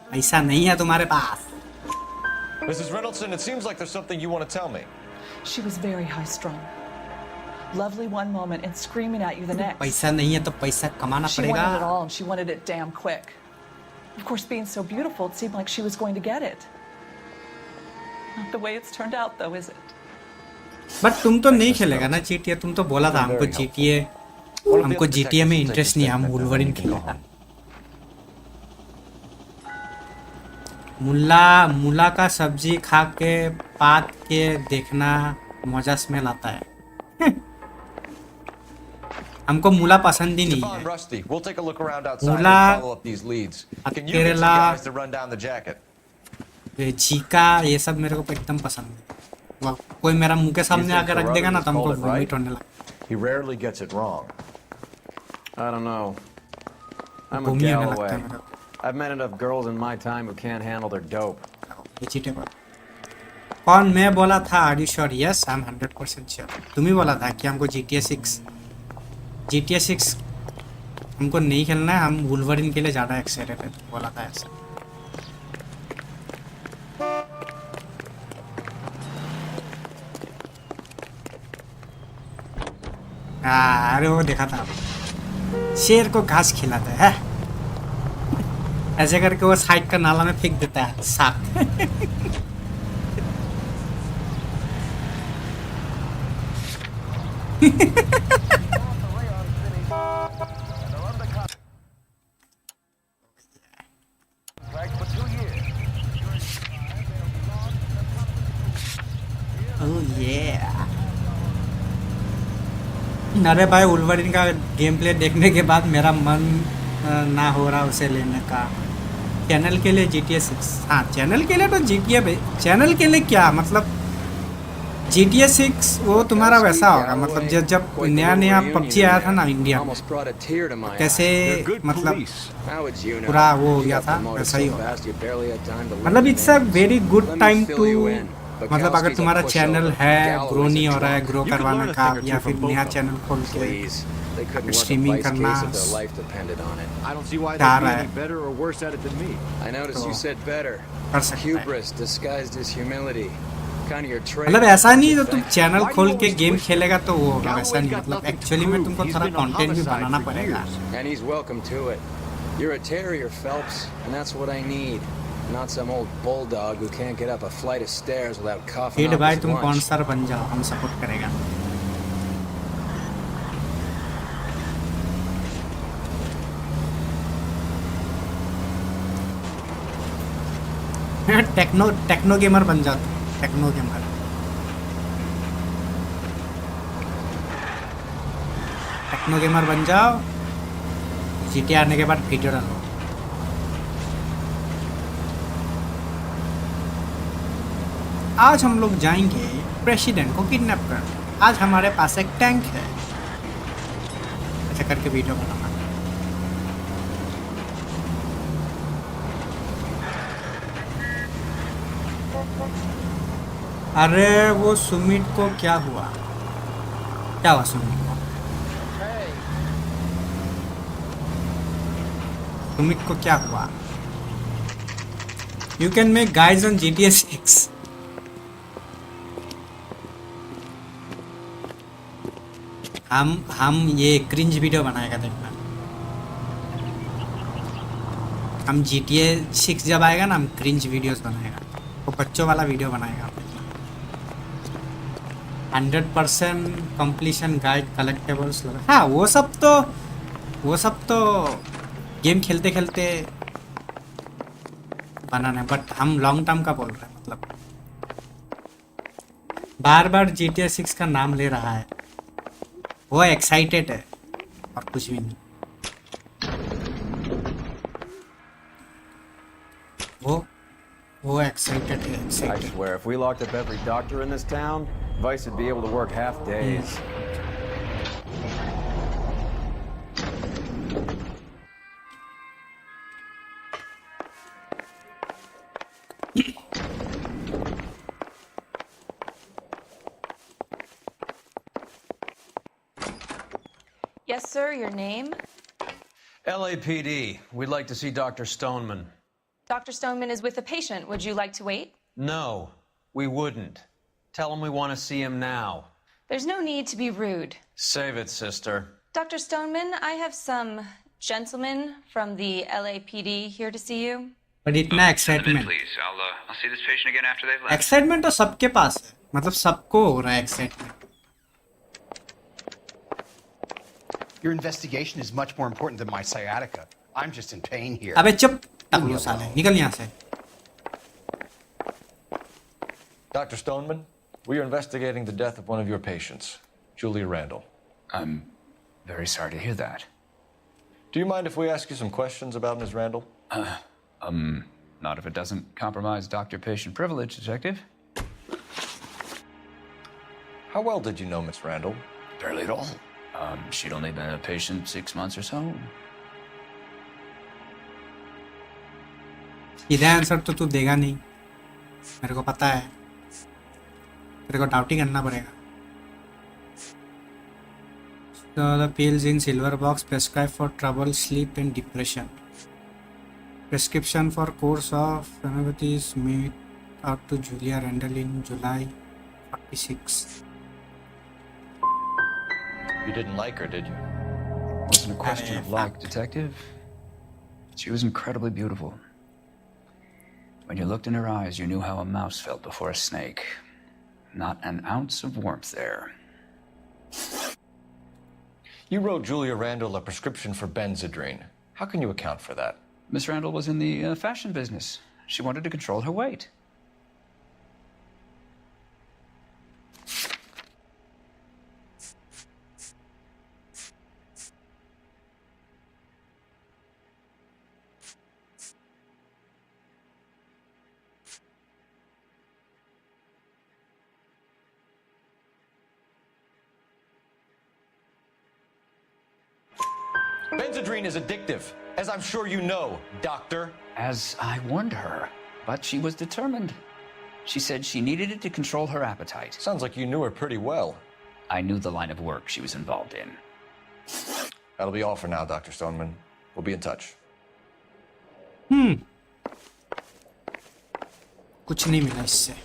पैसा नहीं है तुम्हारे पास। Mrs. Reynoldsson, it seems like there's something you want to tell me. She was very high-strung. Lovely one moment and screaming at you the next. पैसा नहीं है तो पैसा कमाना She wanted it पड़ेगा। all and she wanted it damn quick. Of course, being so beautiful, it seemed like she was going to get it. Not the way it's turned out, though, is it? But तुम तो नहीं खेलेगा ना GTA? तुम तो बोला था हमको GTA में इंटरेस्ट नहीं है, हम वुल्वरिन खेलेगा। मुल्ला का सब्जी खा के पात के देखना मजा स्मेल आता है। हमको मूला पसंद ही नहीं है। Rusty, we'll take a look around outside and Mula, follow up these leads. Can you get some Kerala, guys to run down the jacket? Chica, ये सब मेरे को एकदम पसंद है। वाह, कोई मेरा मुंह के सामने आकर रख देगा ना तो हमको वोमिट होने लगता। He rarely gets it wrong. I don't know. I'm a बूमी होने लगता है Galloway. मेरे को। I've met enough girls in my time who can't handle their dope. कौन? मैं बोला था are you sure? Yes I am 100% sure. तुम ही बोला था कि हमको GTA 6 हमको नहीं खेलना है, हम वुल्वरिन के लिए ज़्यादा एक्साइटेड है, बोला था ऐसा। अरे वो देखा था, शेर को घास खिलाता है ऐसे करके वो साइड का नाला में फेंक देता है सांप। अरे भाई वुल्वरिन का गेम प्ले देखने के बाद मेरा मन ना हो रहा उसे लेने का। चैनल के लिए GTA 6, हाँ चैनल के लिए तो GTA, चैनल के लिए क्या मतलब GTA 6 वो तुम्हारा वैसा होगा मतलब जब नया PUBG आया था ना इंडिया में, कैसे मतलब पूरा वो हो गया था वैसा ही होगा। मतलब it's a very good time to, मतलब अगर तुम्हारा चैनल है ग्रो नहीं हो रहा है, ग्रो करवाने का, या फिर नया चैनल खोल के स्ट्रीमिंग करना चाह रहा है कर सकता है। मतलब ऐसा नहीं जो तुम चैनल खोल के गेम खेलेगा तो वो होगा, वैसा नहीं। मतलब एक्चुअली में तुमको थोड़ा कंटेंट भी बनाना पड़ेगा। And he's welcome to it. You're a terrier, Phelps, and that's what I need. Not some old bulldog who can't get up a flight of stairs without coughing फिर up भाई his तुम lunch. कौन-सा बन जाओ, हम support करेगा। Techno gamer बन जाओ, टेक्नो गेमर। टेक्नो गेमर बन जाओ, GTA आने के बाद वीडियो डालो। आज हम लोग जाएंगे प्रेसिडेंट को किडनैप कर, आज हमारे पास एक टैंक है, ऐसा करके वीडियो बनाना। अरे वो सुमित को क्या हुआ? क्या हुआ सुमित को? सुमित को क्या हुआ? You can make guides on GTA 6. हम ये क्रिंज वीडियो बनाएगा देखना। हम GTA 6 जब आएगा ना, हम क्रिंज वीडियोस बनाएगा, वो बच्चों वाला वीडियो बनाएगा। 100% कंप्लीशन गाइड कलेक्टेबल्स। हाँ वो सब तो गेम खेलते खेलते बनाना है, बट हम लॉन्ग टर्म का बोल रहे हैं। मतलब बार बार GTA 6 का नाम ले रहा है, वो एक्साइटेड है और कुछ भी नहीं। वो एक्साइटेड है। I swear, if we locked up every doctor in this town, Vice would be able to work half days. Yes, sir. Your name? LAPD. We'd like to see Dr. Stoneman. Dr. Stoneman is with a patient. Would you like to wait? No, we wouldn't. Tell him we want to see him now. There's no need to be rude. Save it, sister. Dr. Stoneman, I have some gentlemen from the LAPD here to see you. But इतना excitement. Please, I'll see this patient again after they've left. Excitement तो सबके पास है. मतलब सबको हो रहा है excitement. Your investigation is much more important than my sciatica. I'm just in pain here. अबे चुप. टकलू साले. निकल यहाँ से. Dr. Stoneman, we are investigating the death of one of your patients, Julia Randall. I'm very sorry to hear that. Do you mind if we ask you some questions about Ms. Randall? Not if it doesn't compromise doctor-patient privilege, Detective. How well did you know Ms. Randall? Barely at all. She'd only been a patient 6 months or so. सीधे answer तो तू देगा नहीं. मेरे को पता है. तेरे को डाउट ही करना पड़ेगा. So the pills in silver box prescribed for trouble, sleep and depression. Prescription for course of homeopathy is made out to Julia Randall in July 46. You didn't like her, did you? Wasn't a question of like, Detective. She was incredibly beautiful. When you looked in her eyes, you knew how a mouse felt before a snake. Not an ounce of warmth there. You wrote Julia Randall a prescription for Benzedrine. How can you account for that? Miss Randall was in the fashion business. She wanted to control her weight. Benzedrine is addictive, as I'm sure you know, Doctor. As I warned her, but she was determined. She said she needed it to control her appetite. Sounds like you knew her pretty well. I knew the line of work she was involved in. That'll be all for now, Dr. Stoneman. We'll be in touch. कुछ नहीं मिला इससे.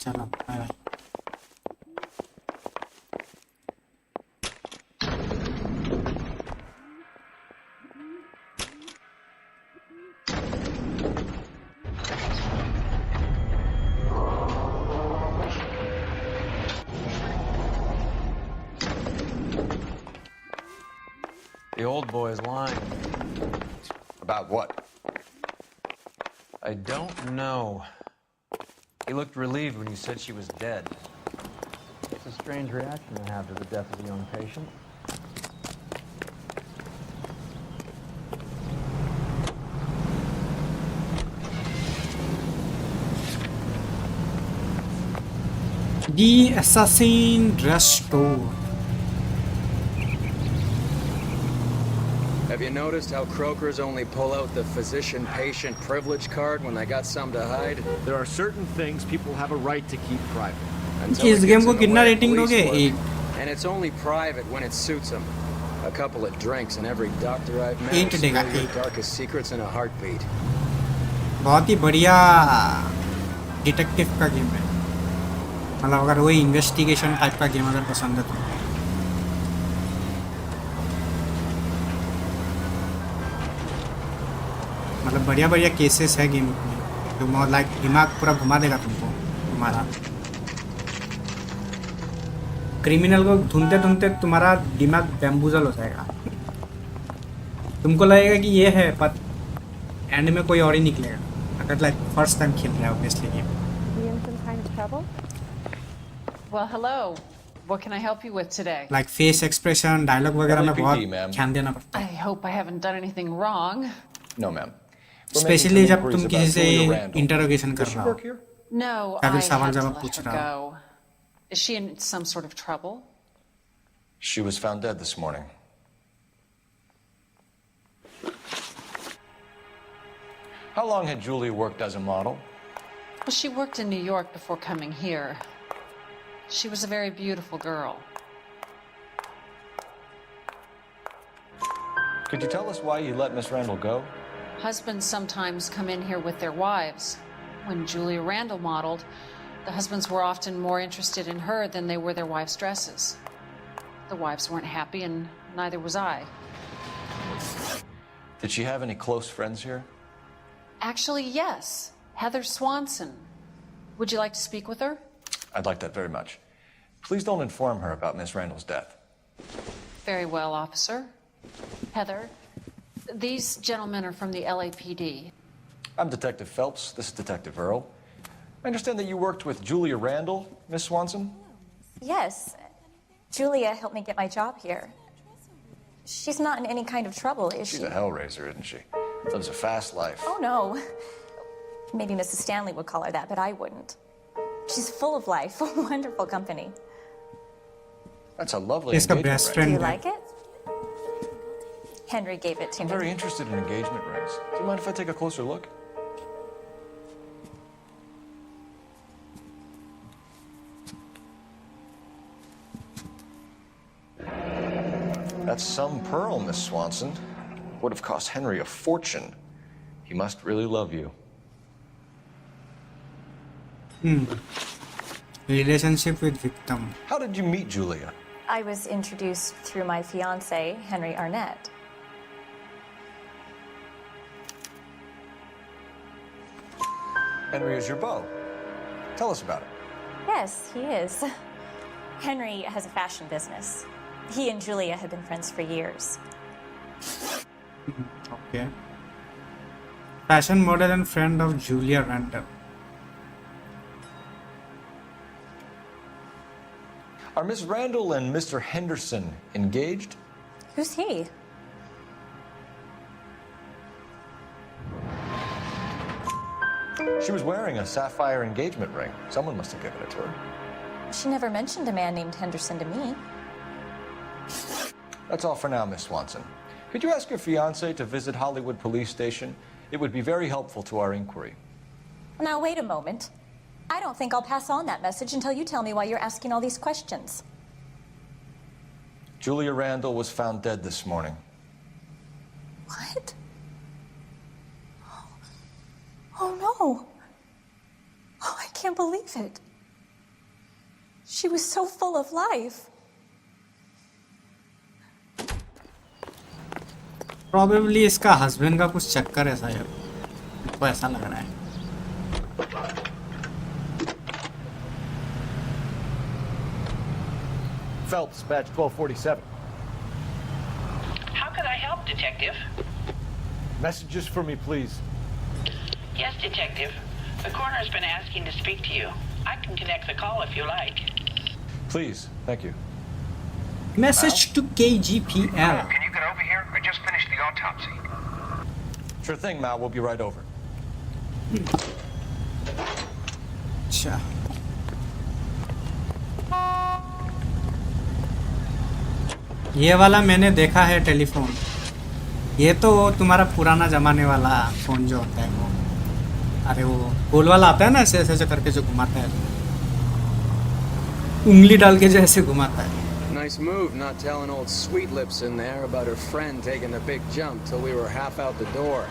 चलो bye bye. The old boy is lying. About what? I don't know. He looked relieved when you said she was dead. It's a strange reaction to have to the death of a young patient. The Assassin Restored. Have you noticed how Croakers only pull out the physician-patient privilege card when they got some to hide? There are certain things people have a right to keep private. इस game को कितना rating दोगे? 8. And it's only private when it suits them. A couple of drinks and every doctor I've met 8 will देगा, spill your 8. darkest secrets in a heartbeat. बहुत ही बढ़िया detective का game है. मतलब अगर वही इन्वेस्टिगेशन टाइप का गेम अगर पसंद है तो मतलब बढ़िया बढ़िया केसेस है गेम में जो लाइक दिमाग पूरा घुमा देगा तुमको. तुम्हारा क्रिमिनल को ढूंढते ढूंढते तुम्हारा दिमाग बैम्बूजल हो जाएगा. तुमको लगेगा कि ये है पर एंड में कोई और ही निकलेगा अगर लाइक फर्स्ट टाइम खेल रहा है obviously game. You in some kind of trouble? Well, hello. What can I help you with today? Like face expression dialogue वगैरह में बहुत ध्यान देना पड़ता है. I hope I haven't done anything wrong. No, ma'am. Specially जब तुम किसी से इंटरोगेशन कर रहा हो. No, या I फिर सवाल had to जवाब let पूछ her रहा हो. go. Is she in some sort of trouble? She was found dead this morning. How long had Julia worked as a model? Well, she worked in New York before coming here. She was a very beautiful girl. Could you tell us why you let Miss Randall go? Husbands sometimes come in here with their wives. When Julia Randall modeled, the husbands were often more interested in her than they were their wives' dresses. The wives weren't happy, and neither was I. Did she have any close friends here? Actually, yes. Heather Swanson. Would you like to speak with her? I'd like that very much. Please don't inform her about Miss Randall's death. Very well, officer. Heather, these gentlemen are from the LAPD. I'm Detective Phelps. This is Detective Earl. I understand that you worked with Julia Randall, Miss Swanson? Yes. Julia helped me get my job here. She's not in any kind of trouble, is she? She's a hellraiser, isn't she? Lives a fast life. Oh, no. Maybe Mrs. Stanley would call her that, but I wouldn't. She's full of life, a wonderful company. That's a lovely इसका engagement best ring. friend Do you है. like it? Henry gave it to I'm me. very interested in engagement rings. Do you mind if I take a closer look? That's some pearl, Miss Swanson. Would have cost Henry a fortune. He must really love you. Relationship with victim. How did you meet Julia? I was introduced through my fiance, Henry Arnett. Henry is your beau. Tell us about it. Yes, he is. Henry has a fashion business. He and Julia have been friends for years. Okay. Fashion model and friend of Julia Randall. Are Miss Randall and Mr. Henderson engaged? Who's he? She was wearing a sapphire engagement ring. Someone must have given it to her. She never mentioned a man named Henderson to me. That's all for now, Miss Swanson. Could you ask your fiancé to visit Hollywood Police Station? It would be very helpful to our inquiry. Now, wait a moment. I don't think I'll pass on that message until you tell me why you're asking all these questions. Julia Randall was found dead this morning. What? Oh, no. Oh, I can't believe it. She was so full of life. Probably इसका husband का कुछ चक्कर है शायद. तो ऐसा लग रहा है. Phelps, badge 1247. How could I help, Detective? Messages for me, please. Yes, Detective. The coroner's been asking to speak to you. I can connect the call if you like. Please, thank you. Message to KGPL. Can you get over here? I just finished the autopsy. Sure thing, Mal. We'll be right over. अच्छा. ये वाला मैंने देखा है telephone. ये तो तुम्हारा पुराना जमाने वाला फोन जो होता है वो. अरे वो गोल वाला आता है ना, ऐसे ऐसे करके जो घुमाता है, उंगली डाल के जो ऐसे घुमाता है. Nice move not telling old Sweet Lips in there about her friend taking the big jump till we were half out the door.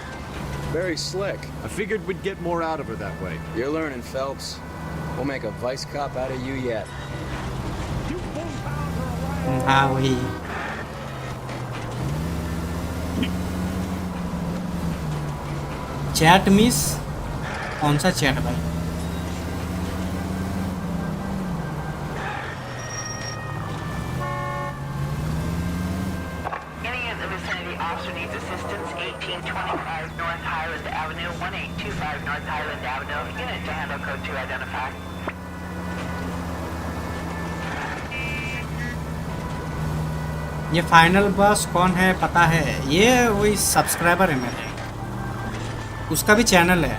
Very slick. I figured we'd get more out of her that way. You're learning, Phelps. We'll make a vice cop out of you yet. हाँ वही. Chat miss. कौन सा chat भाई? Any in the vicinity officer needs assistance, 1825 North Highland Avenue, 1825 North Highland Avenue. Unit to handle code 2 identify. ये final boss कौन है पता है? ये वही सब्सक्राइबर है मेरे. उसका भी चैनल है.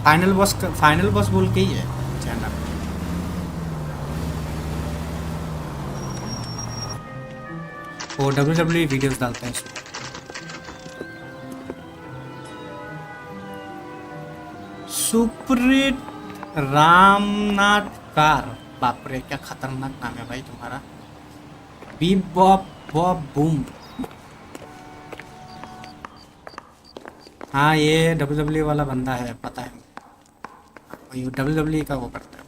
फाइनल बॉस बोल के ही है चैनल. वो WWE वीडियोस डालते हैं इसमें. सुप्रीत रामनाथ कार, बाप रे क्या खतरनाक नाम है भाई तुम्हारा। Beep बॉप बॉप boom. हाँ ये WWE वाला बंदा है, पता है, ये WWE का वो करता है।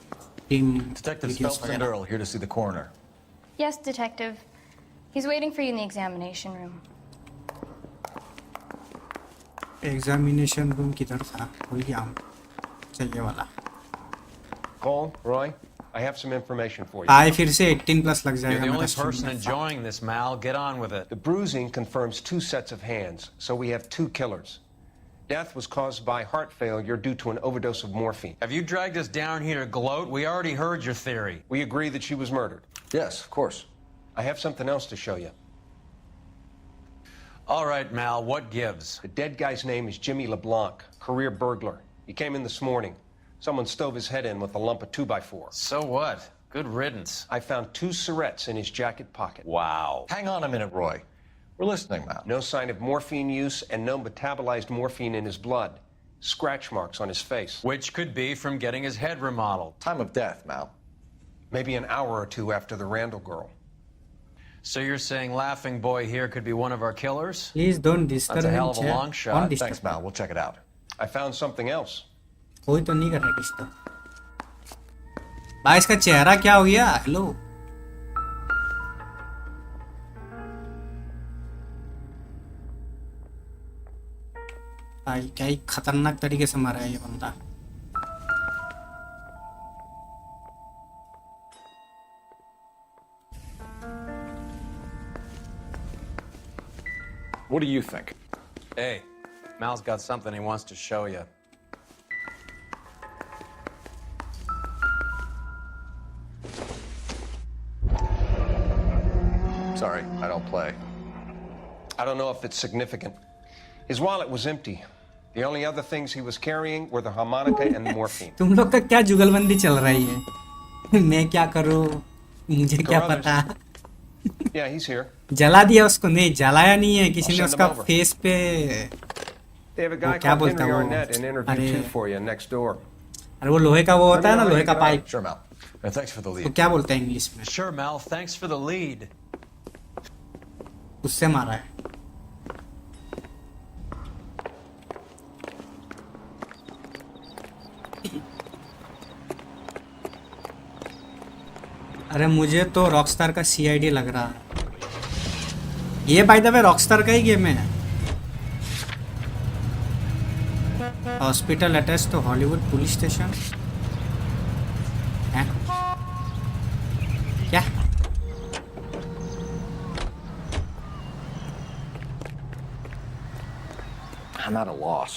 Team Detectives Phelps and Earl here to see the coroner. Yes, Detective. He's waiting for you in the examination room. Examination room किधर था, भूल गया हूँ। चाहिए वाला। Cole, Roy, I have some information for you. आए फिर से 18+ लग जाएगा। You're the only person enjoying this, Mal. Get on with it. The bruising confirms 2 sets of hands, so we have 2 killers. Death was caused by heart failure due to an overdose of morphine. Have you dragged us down here to gloat? We already heard your theory. We agree that she was murdered. Yes, of course. I have something else to show you. All right, Mal, what gives? The dead guy's name is Jimmy LeBlanc, career burglar. He came in this morning. Someone stove his head in with a lump of 2x4. So what? Good riddance. I found 2 Syrettes in his jacket pocket. Wow. Hang on a minute, Roy. We're listening now. No sign of morphine use and no metabolized morphine in his blood. Scratch marks on his face. Which could be from getting his head remodeled. Time of death, Mal. Maybe an hour or 2 after the Randall girl. So you're saying Laughing Boy here could be one of our killers? Please don't disturb That's a hell of a him, long Don't shot. disturb. Thanks, Mal. We'll check it out. I found something else. कोई तो नहीं कर रहा disturb. भाई इसका चेहरा क्या हो गया? हेलो। भाई क्या ही खतरनाक तरीके से मारा है ये बंदा। What do you think? Hey, Mal's got something he wants to show you. Sorry, I don't play. I don't know if it's significant. His wallet was empty. The only other things he was carrying were the harmonica and the morphine. तुम लोग का क्या जुगलबंदी चल रही है? मैं क्या करूं? मुझे क्या पता? Yeah, he's here. जला दिया उसको? नहीं जलाया नहीं है, किसी ने उसका फेस पे They have a guy क्या called बोलता Henry है वो? Arnett in interview 2 for you next door. अरे वो लोहे का वो होता है ना, लोहे का pipe. Sure, Mal. And thanks for the तो lead. क्या बोलते हैं इंग्लिश में? Sure, Mal, thanks for the lead. उससे मारा है। अरे मुझे तो रॉकस्टार का CID लग रहा है। ये बाय द वे रॉकस्टार का ही गेम है। Hospital attach to Hollywood police station. क्या? I'm at a loss.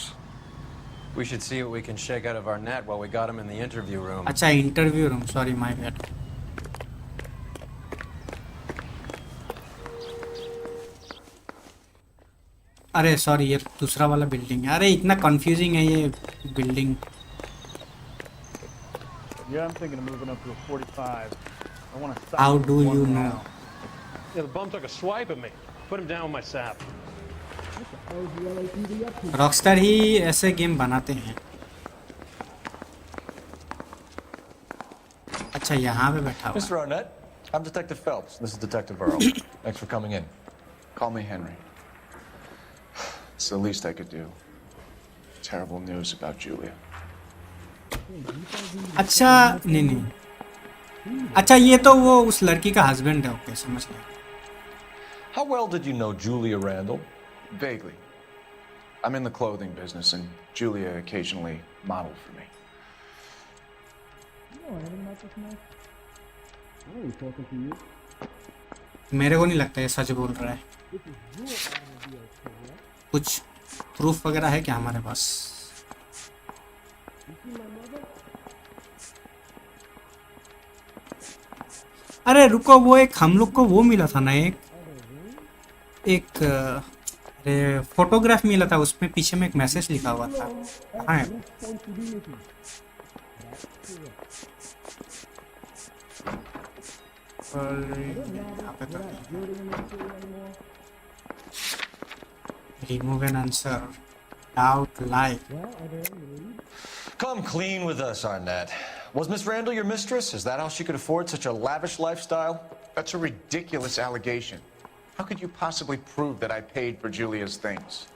We should see what we can shake out of our net while we got him in the interview room. अच्छा interview room, sorry my bad. अरे sorry ये दूसरा वाला building है। अरे इतना confusing है ये building. Yeah, I'm thinking of moving up to a 45. I want to. How do you know? Yeah, the bum took a swipe at me. Put him down with my sap. Rockstar ही ऐसे game बनाते हैं। अच्छा यहाँ पे बैठा हुआ। Mr. Arnett, I'm Detective Phelps. This is Detective Earl. Thanks for coming in. Call me Henry. It's the least I could do. Terrible news about Julia. अच्छा नहीं अच्छा ये तो वो उस लड़की का हस्बैंड है। ओके समझ गया। How well did you know Julia Randall? Vaguely. I'm in the clothing business, and Julia occasionally modeled for me. मेरे को नहीं लगता ये सच बोल रहा है। कुछ प्रूफ वगैरह है क्या हमारे पास? अरे रुको, वो एक हम लोग को वो मिला था ना, एक अरे फोटोग्राफ मिला था, उसमें पीछे में एक मैसेज लिखा हुआ था। कहाँ है? Remove an answer. Doubt lie. Come clean with us, Arnett. Was Miss Randall your mistress? Is that how she could afford such a lavish lifestyle? That's a ridiculous allegation. How could you possibly prove that I paid for Julia's things?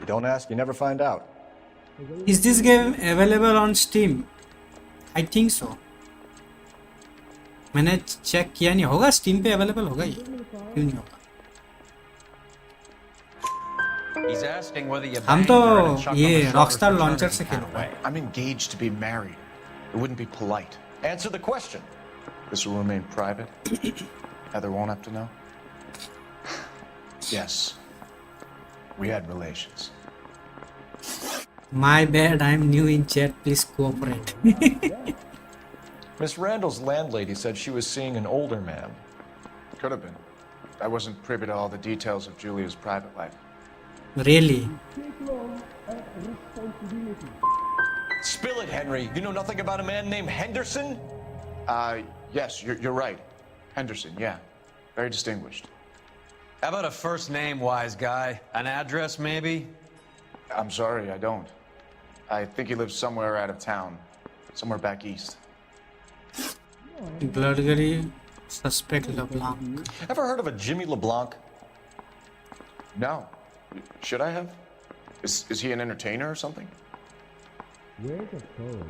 You don't ask, you never find out. Is this game available on Steam? I think so. मैंने check किया नहीं, होगा Steam पे available होगा ये, क्यों नहीं होगा? He's asking whether you हम banged तो her and chucked on the ये shoulders Rockstar for launcher turning से खेल रहा है. I'm engaged to be married. It wouldn't be polite. Answer the question. This will remain private. Heather won't have to know. Yes. We had relations. My bad, I'm new in chat, please cooperate. Miss Randall's landlady said she was seeing an older man. Could have been. I wasn't privy to all the details of Julia's private life. Really? Spill it, Henry. You know nothing about a man named Henderson? Yes, you're right. Henderson, yeah. Very distinguished. How about a first name, wise guy? An address, maybe? I'm sorry, I don't. I think he lives somewhere out of town. Somewhere back east. Bloodgary suspect LeBlanc. Ever heard of a Jimmy LeBlanc? No. Should I have? Is he an entertainer or something? Where's the phone?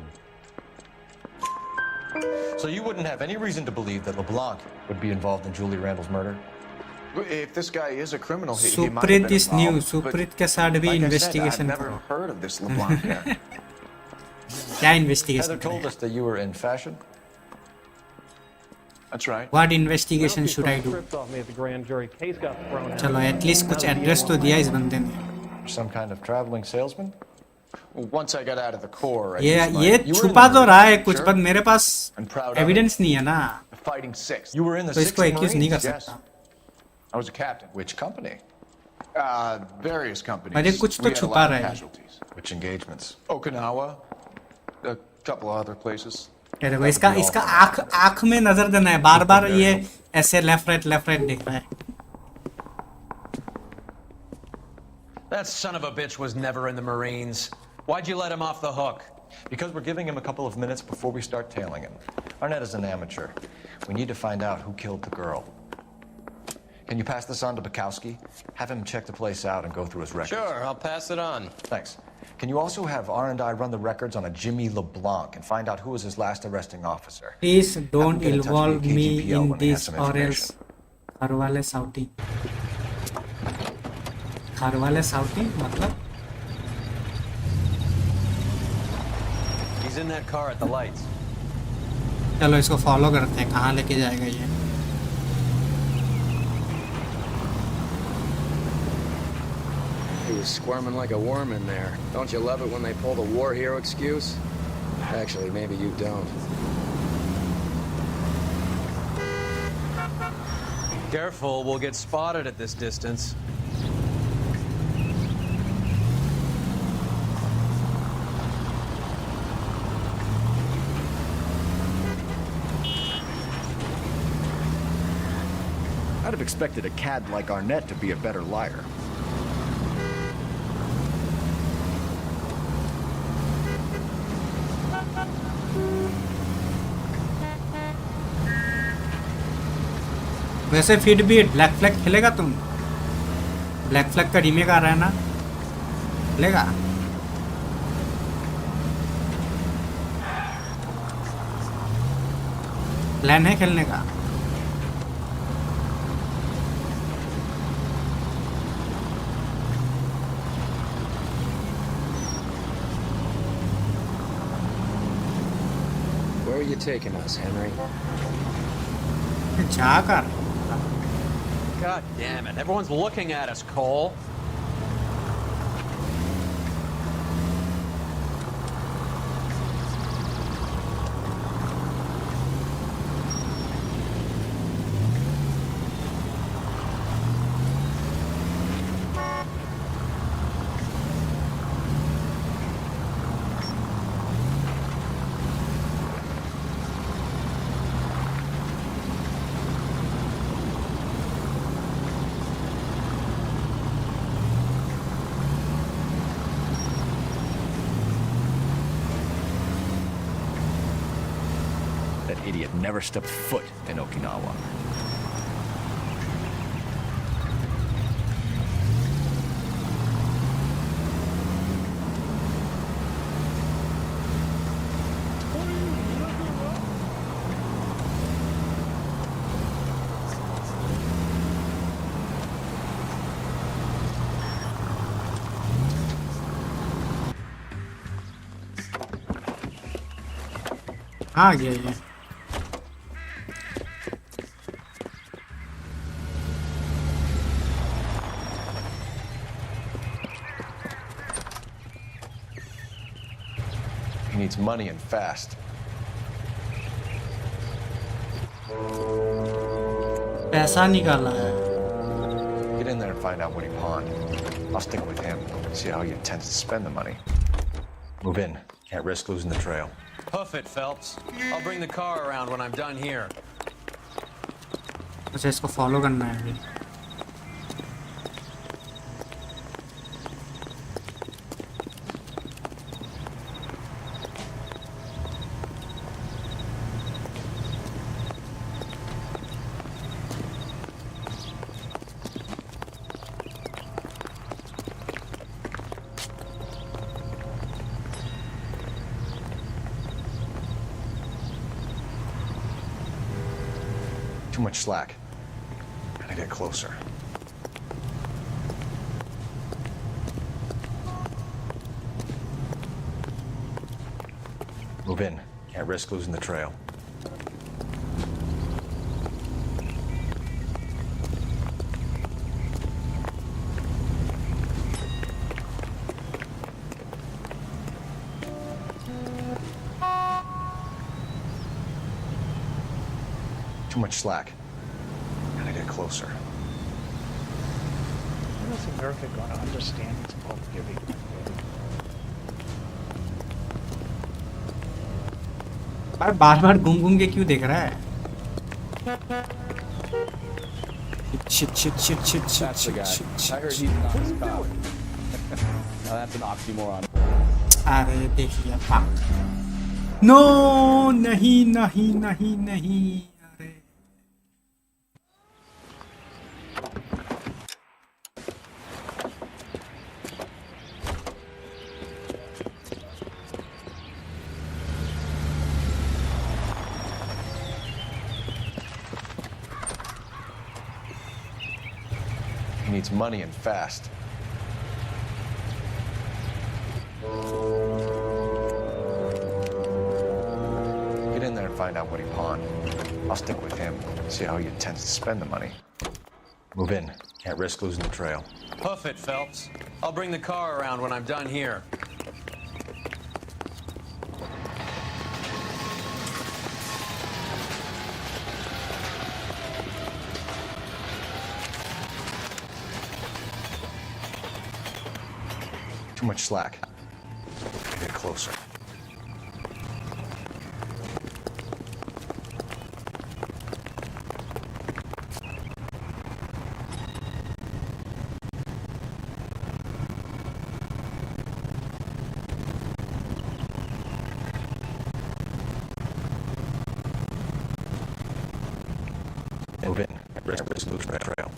So you wouldn't have any reason to believe that LeBlanc would be involved in Julie Randall's murder? If this guy is a criminal, he might have Suprit been is new. involved, Suprit के साथ भी like investigation I said, I've करो. never heard of this LeBlanc guy. क्या investigation Heather told us that you were in fashion. That's right. What investigation should I do? चलो at least कुछ address तो दिया इस बंदे ने. Some kind of traveling salesman? Well, once I got out of the Corps, I ये used my- ये You were in छुपा the तो रहा है Marines, कुछ, sure? पर मेरे पास And proud of evidence it. नहीं है ना. The Fighting Sixth. You were in the तो इसको 6th accuse नहीं कर Yes. सकता. I was a captain. Which company? Various companies. पर ये कुछ We तो had a छुपा lot of रहा है. casualties. Which engagements? Okinawa, a couple of other places. अरे वो इसका आँख में नजर देना है, बार बार ये ऐसे लेफ्ट राइट देख रहा है. That son of a bitch was never in the Marines. Why'd you let him off the hook? Because we're giving him a couple of minutes before we start tailing him. Arnett is an amateur. We need to find out who killed the girl. Can you pass this on to Bukowski? Have him check the place out and go through his records. Sure, I'll pass it on. Thanks. Can you also have R&I run the records on a Jimmy LeBlanc and find out who was his last arresting officer? Please Have don't him get in touch involve with the me KGPL in when they have this some or information. else. Kharwale shouting. Kharwale shouting मतलब? He's in that car at the lights. चलो इसको follow करते हैं, कहाँ लेके जाएगा ये. He was squirming like a worm in there. Don't you love it when they pull the war hero excuse? Actually, maybe you don't. Careful, we'll get spotted at this distance. I'd have expected a cad like Arnett to be a better liar. वैसे फिर भी black flag खेलेगा तुम? Black flag का remake आ रहा है ना, खेलेगा? प्लान है खेलने का? Where are you taking us, Henry? जाकर God damn it, everyone's looking at us, Cole. idiot never stepped foot in Okinawa. आ गया ये। He needs money and fast. पैसा निकाला है। Get in there and find out what he pawned. I'll stick with him. See how he intends to spend the money. Move in. Can't risk losing the trail. Hoof it, Phelps. I'll bring the car around when I'm done here. अच्छा इसको follow करना है अभी। Too much slack. Gotta get closer. Move in. Can't risk losing the trail. Too much slack. Gotta get closer. When is America going to understand it's about giving? बार बार घूम घूम के क्यों देख रहा है? Shit, shit, shit, shit, shit, That's the shit, guy. shit, I shit, heard shit. he's not his power. Now that's an oxymoron. अरे देख लिया fuck. No, नहीं नहीं नहीं नहीं अरे He needs money and fast. Get in there and find out what he pawned. I'll stick with him. See how he intends to spend the money. Move in. Can't risk losing the trail. Hoof it, Phelps. I'll bring the car around when I'm done here. Too much slack. Gotta get closer. Move in. Risk losing the trail.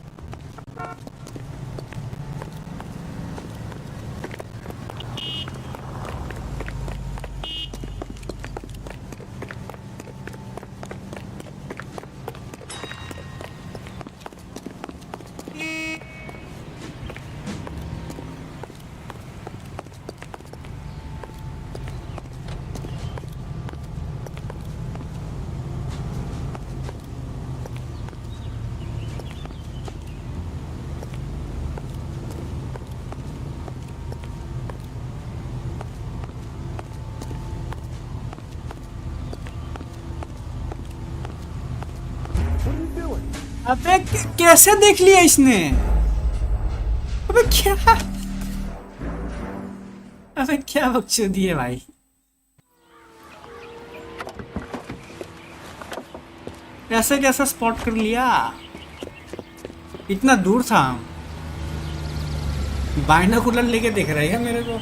अबे कैसे देख लिया इसने? अबे क्या? अबे क्या बकचोदी है भाई? कैसे कैसे स्पॉट कर लिया? इतना दूर था। बाइनोकुलर लेके देख रहा है मेरे को।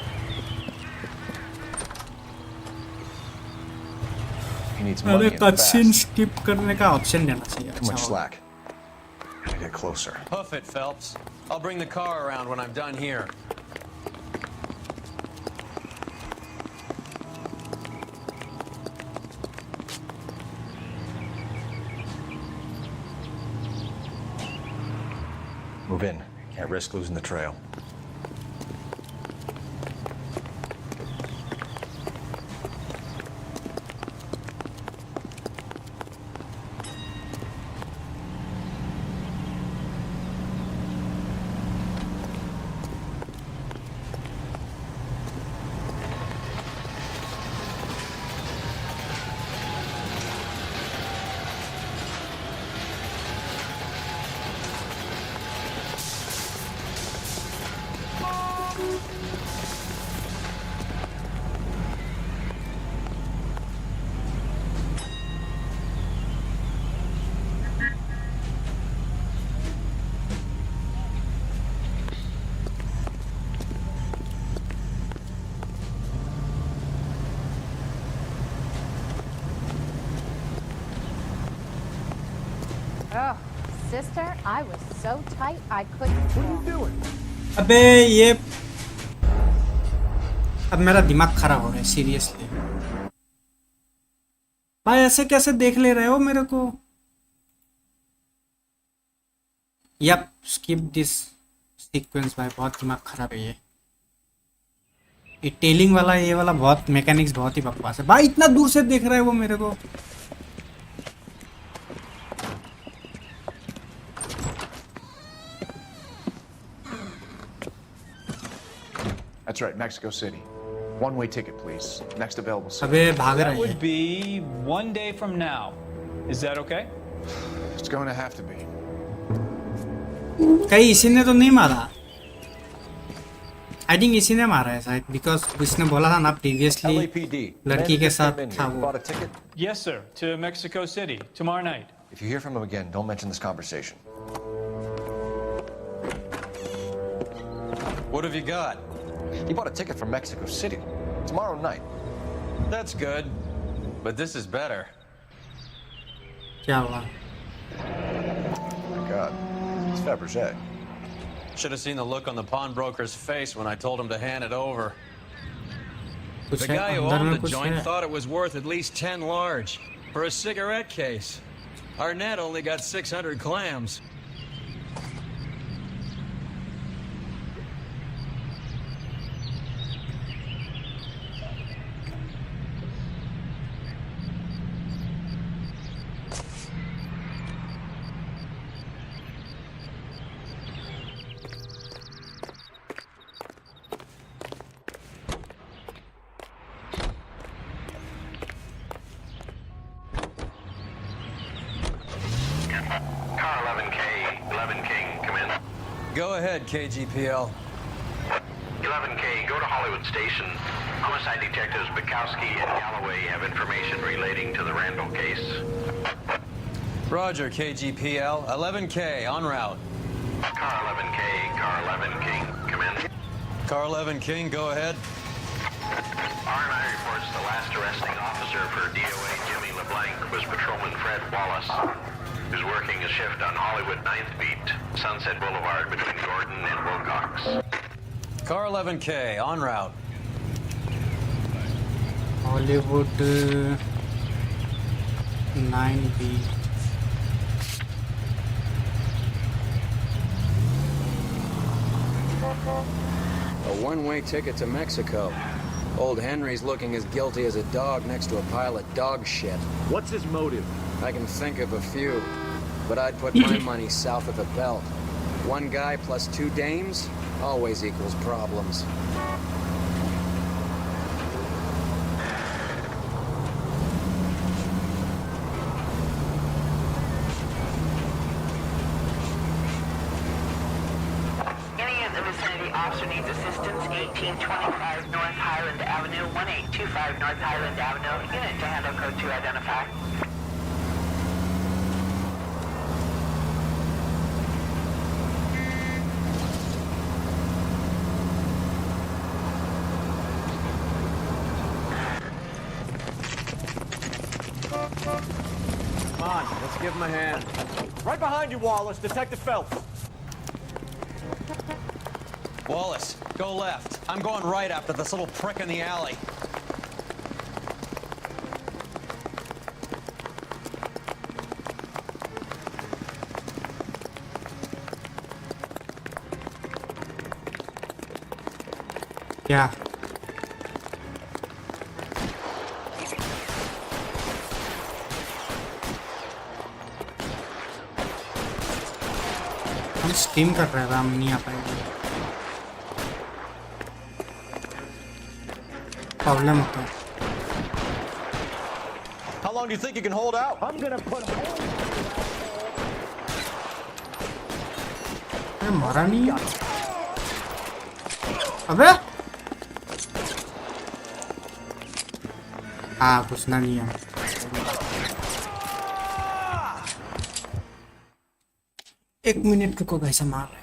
He he needs अरे money and cutscene fast. Skip करने का ऑप्शन देना चाहिए. Too much अच्छा, slack. Gotta get closer. Hoof it, Phelps. I'll bring the car around when I'm done here. Move in. Can't risk losing the trail. Oh, sister, I was so tight I couldn't. What are you doing? अबे ये अब मेरा दिमाग खराब हो रहा है seriously. भाई ऐसे कैसे देख ले रहे हो मेरे को? यप, स्किप दिस सीक्वेंस भाई. बहुत दिमाग खराब है ये. टेलिंग वाला ये वाला बहुत मैकेनिक्स बहुत ही बकवास है भाई. इतना दूर से देख रहा है वो मेरे को. That's right, Mexico City. One-way ticket, please. Next available seat. अबे भाग रहा That है. would be 1 day from now. Is that okay? It's going to have to be. कहीं इसी ने तो नहीं मारा. आई थिंक इसी ने मारा है शायद, बिकॉज उसने बोला था ना प्रीवियसली लड़की के साथ था वो. Bought a ticket? Yes, sir. To Mexico City tomorrow night. If you hear from him again, don't mention this conversation. What have you got? He bought a ticket for Mexico City tomorrow night. That's good. But this is better. क्या हुआ? Oh my God, it's Fabergé. Should have seen the look on the pawnbroker's face when I told him to hand it over. कुछ The है guy who अंदर owned में the कुछ joint है. thought it was worth at least 10 large for a cigarette case. Arnett only got 600 clams. Car 11K, 11 King, come in. Go ahead, KGPL. 11K, go to Hollywood Station. Homicide detectives Bukowski and Galloway have information relating to the Randall case. Roger, KGPL. 11K, en route. Car 11K, Car 11 King, come in. Car 11 King, go ahead. R&I reports the last arresting officer for DOA Jimmy LeBlanc was Patrolman Fred Wallace, who's working a shift on Hollywood 9th Beat, Sunset Boulevard between Gordon and Wilcox. Car 11K, en route. Hollywood 9B. A one-way ticket to Mexico. Old Henry's looking as guilty as a dog next to a pile of dog shit. What's his motive? I can think of a few, but I'd put my money south of the belt. One guy plus two dames always equals problems. Any of the vicinity officer needs assistance, 1825 North Highland Avenue, 1825 North Highland Avenue. Unit to handle code 2 identify. Give him a hand. Right behind you, Wallace. Detective Phelps. Wallace, go left. I'm going right after this little prick in the alley. क्या हम stream कर रहे हैं, हम नहीं आ पाएंगे, problem होता है। How long do you think you can hold out? I'm gonna put मारा नहीं अबे हाँ घुसना नहीं है। एक मिनट रुको, कैसे मार रहे हैं।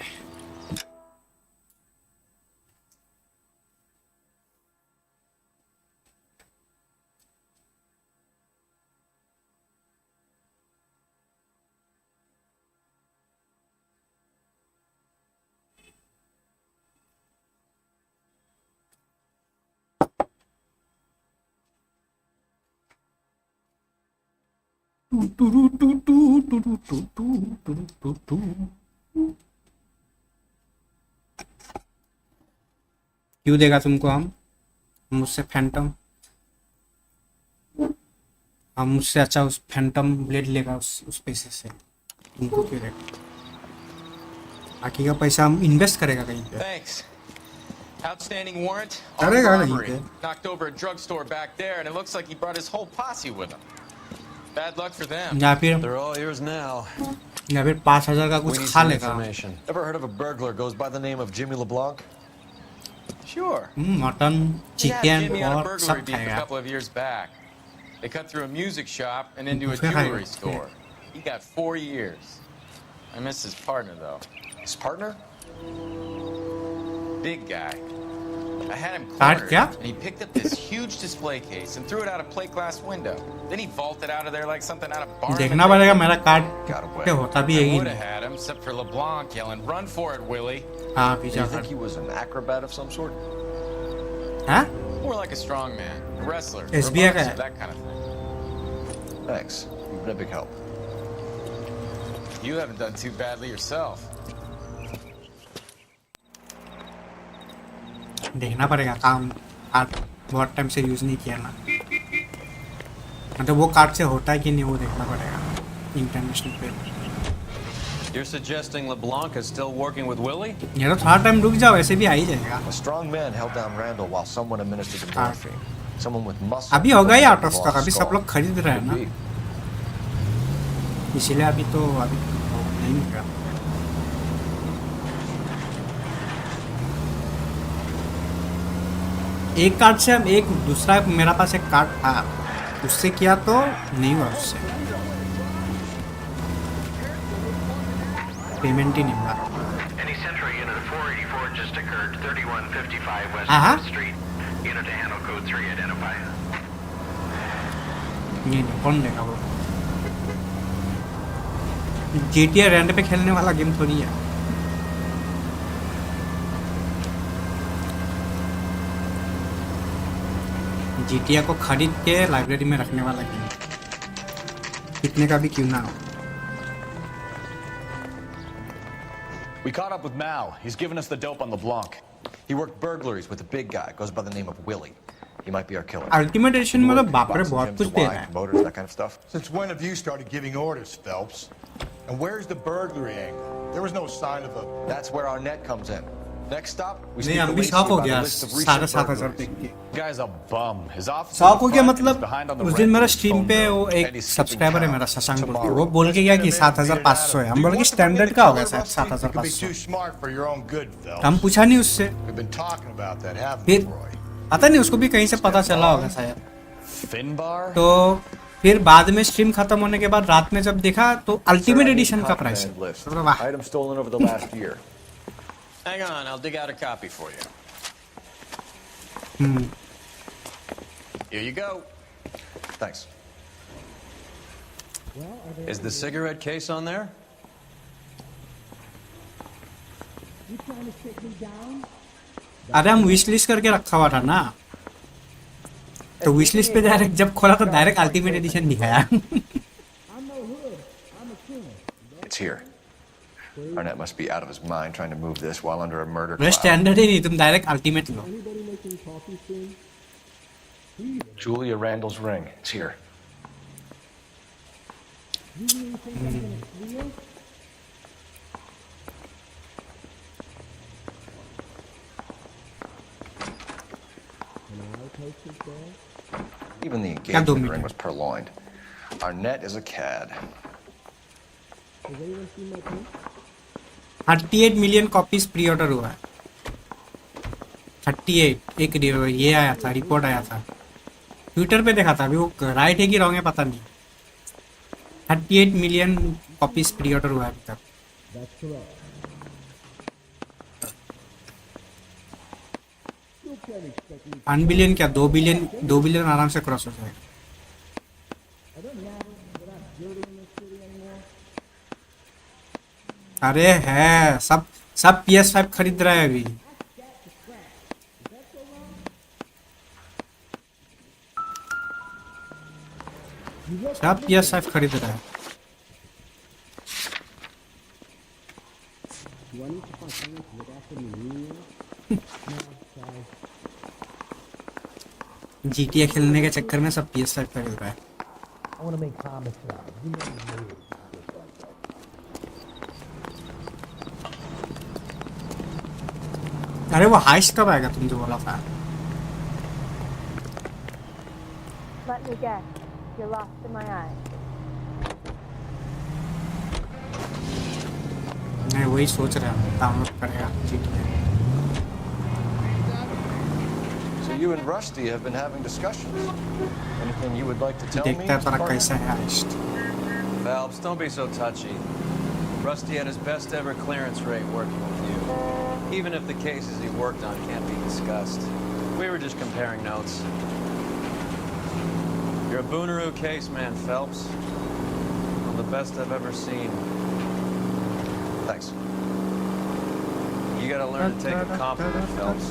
क्यों देगा तुमको? हम मुझसे फैंटम, हम मुझसे अच्छा उस फैंटम ब्लेड लेगा उस पैसे से, तुमको क्यों देगा? बाकी का पैसा हम इन्वेस्ट करेगा कहीं पे। Thanks. Outstanding warrant. करेगा कहीं पे। Knocked over a drugstore back there, and it looks like he brought his whole posse with him. Bad luck for them. या फिर They're all yours now. या फिर 5,000 का We कुछ need खा some लेगा। information. Ever heard of a burglar goes by the name of Jimmy LeBlanc? Sure. Mutton, Yeah, chicken Jimmy had a और burglary सब beef a खाएगा। couple of years back. They cut through a music shop and into a Buffet jewelry खाएगा। store. He got 4 years. I miss his partner though. His partner? Big guy. I had him Card cornered, क्या? and he picked up this huge display case and threw it out a plate glass window. Then he vaulted out of there like something out of Barnum. देखना पड़ेगा मेरा card पे होता भी है I कि would have नहीं। had him, except for LeBlanc yelling, "Run for it, Willie!" हाँ Do पीछा you think he was an acrobat of some sort? हाँ More like a strong man, a wrestler, SBI or a का boxer, है। that kind of thing. Thanks. You've been a big help. You haven't done too badly yourself. देखना पड़ेगा काम, card बहुत time से use नहीं किया ना, मतलब वो कार्ड से होता है कि नहीं वो देखना पड़ेगा इंटरनेशनल पे। You're suggesting LeBlanc is still working with Willie? ये तो थोड़ा टाइम रुक जाओ, ऐसे भी आ ही जाएगा। A strong man held down Randall while someone administered the morphine. Someone with muscle. अभी होगा ही आउट ऑफ स्टॉक, अभी सब लोग खरीद रहे हैं ना, इसीलिए अभी नहीं मिलेगा। एक कार्ड से हम एक दूसरा, मेरा पास एक कार्ड था, उससे किया तो नहीं हुआ, उससे पेमेंट ही नहीं हुआ। Any Central unit of 484 just occurred, 3155 West Uh-huh. 4th Street. Unit to handle code 3 identify. नहीं कौन लेगा वो? GTA रेंट पे खेलने वाला गेम थोड़ी है। GTA को खरीद के लाइब्रेरी में रखने वाला गेम, कितने का भी क्यों ना हो। We caught up with Mao. He's given us the dope on LeBlanc. He worked burglaries with a big guy. Goes by the name of Willie. He might be our killer. Ultimate addition में तो बाप रे बहुत कुछ दे रहा है। Motors, that kind of stuff. Since when have you started giving orders, Phelps? And where's the burglary angle? There was no sign of a... That's where our net comes in. Next stop, we नहीं speak हम to भी Lacey shock हो about a गया list of 7,500 recent देख के। Guy's a bum. His office. Shock हो गया, मतलब उस दिन मेरा स्ट्रीम पे वो एक सब्सक्राइबर है मेरा शशांक बोल के, वो बोल के गया कि 7,500 है। हम बोल के स्टैंडर्ड का होगा शायद 7,500। हम पूछा नहीं उससे, फिर पता नहीं उसको भी कहीं से पता चला होगा शायद। तो फिर बाद में स्ट्रीम खत्म होने के बाद रात में जब देखा तो अल्टीमेट एडिशन का प्राइस है। Items stolen over the last year. Hang on, I'll dig out a copy for you. Here you go. Thanks. Is the cigarette case on there? अरे हम विश लिस्ट करके रखा हुआ था ना, तो विश लिस्ट पे डायरेक्ट जब खोला तो डायरेक्ट अल्टीमेट एडिशन दिखाया। It's here. Arnett must be out of his mind trying to move this while under a murder way cloud. Standard ही नहीं, तुम डायरेक्ट अल्टीमेट लो। Julia Randall's ring. It's here. Even the engagement ring was purloined. Arnett is a cad. 38 million copies pre order हुआ है। 38 एक ये आया था, रिपोर्ट आया था, ट्विटर पे देखा था, अभी वो राइट है कि रॉन्ग है पता नहीं। 38 मिलियन कॉपीज प्री ऑर्डर हुआ है अभी तक। 1 बिलियन क्या 2 बिलियन, 2 बिलियन आराम से क्रॉस हो जाएगा। अरे है सब PS5 खरीद रहा है अभी। सब PS5 खरीद रहा है। GTA खेलने के चक्कर में सब PS5 खरीद रहा है। अरे वो हाइस्ट कब आएगा तुम जो बोला था? Let me guess. You're lost in my eyes. मैं वही सोच रहा हूँ डाउनलोड करेगा GTA। So you and Rusty have been having discussions. Anything you would like to tell me? देखता है पर कैसा है heist. Phelps, don't be so touchy. Rusty had his best ever clearance rate working with you. Even if the cases he worked on can't be discussed. We were just comparing notes. You're a Booneroo case man, Phelps. One of the best I've ever seen. Thanks. You gotta learn to take a compliment, Phelps.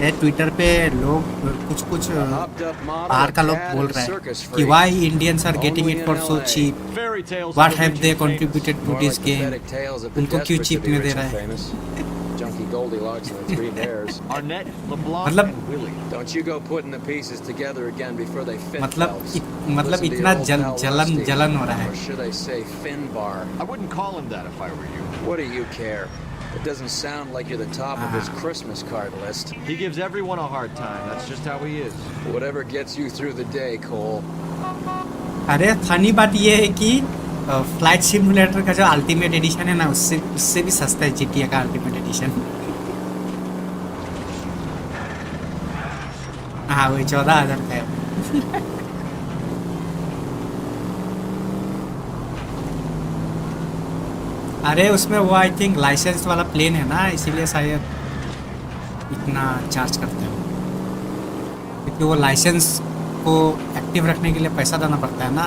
ये Twitter पे लोग कुछ बाहर का लोग बोल रहे हैं कि why Indians are getting it for so cheap? What have they contributed to this game? उनको क्यों cheap में दे रहा है? मतलब इतना जलन हो रहा है। I wouldn't call him that if I were you. What do you care? It doesn't sound like you're the top of his Christmas card list. He gives everyone a hard time. That's just how he is. Whatever gets you through the day, Cole. अरे funny बात ये है कि flight simulator का जो ultimate addition है ना, उससे भी सस्ता है GTA का अल्टीमेट एडिशन। हाँ वही 14,000 का है। अरे उसमें वो आई थिंक लाइसेंस वाला प्लेन है ना, इसीलिए शायद इतना चार्ज करते हैं, क्योंकि वो लाइसेंस को एक्टिव रखने के लिए पैसा देना पड़ता है ना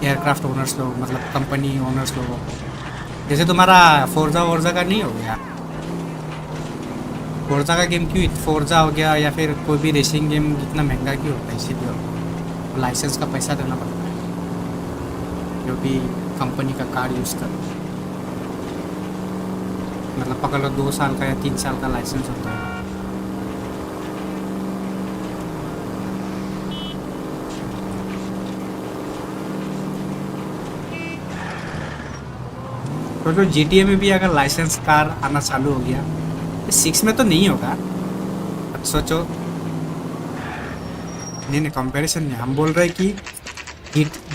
एयरक्राफ्ट ओनर्स लोग, मतलब कंपनी ओनर्स लोगों को। जैसे तुम्हारा फोर्जा का नहीं हो गया, फोर्जा का गेम क्यों फोर्जा हो गया, या फिर कोई भी रेसिंग गेम इतना महंगा क्यों होता है? इसीलिए लाइसेंस का पैसा देना पड़ता है, जो भी कंपनी का कार्ड यूज़ कर, मतलब पकड़ लो 2 साल का या 3 साल का लाइसेंस होता है। तो जो GTA में भी अगर लाइसेंस कार आना चालू हो गया, 6 में तो नहीं होगा। अब सोचो, नहीं कंपैरिजन नहीं, हम बोल रहे हैं कि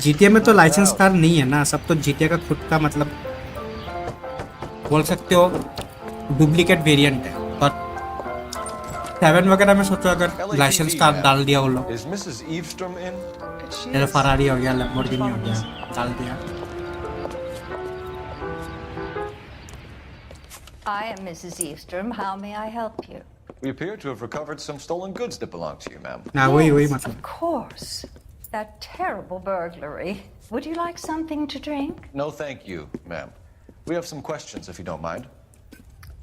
GTA में तो लाइसेंस कार नहीं है ना, सब तो GTA का खुद का, मतलब बोल सकते हो डुप्लीकेट वेरिएंट है। और 7 वगैरह में सोचो अगर लाइसेंस कार डाल दिया वो लोग, जैसे फरारी हो गया, लैम्बोर्गिनी हो गया, डाल दिया। I am Mrs. Eastrom. How may I help you? We appear to have recovered some stolen goods that belong to you, ma'am. ना वही मतलब। Of course. That terrible burglary. Would you like something to drink? No, thank you, ma'am. We have some questions, if you don't mind.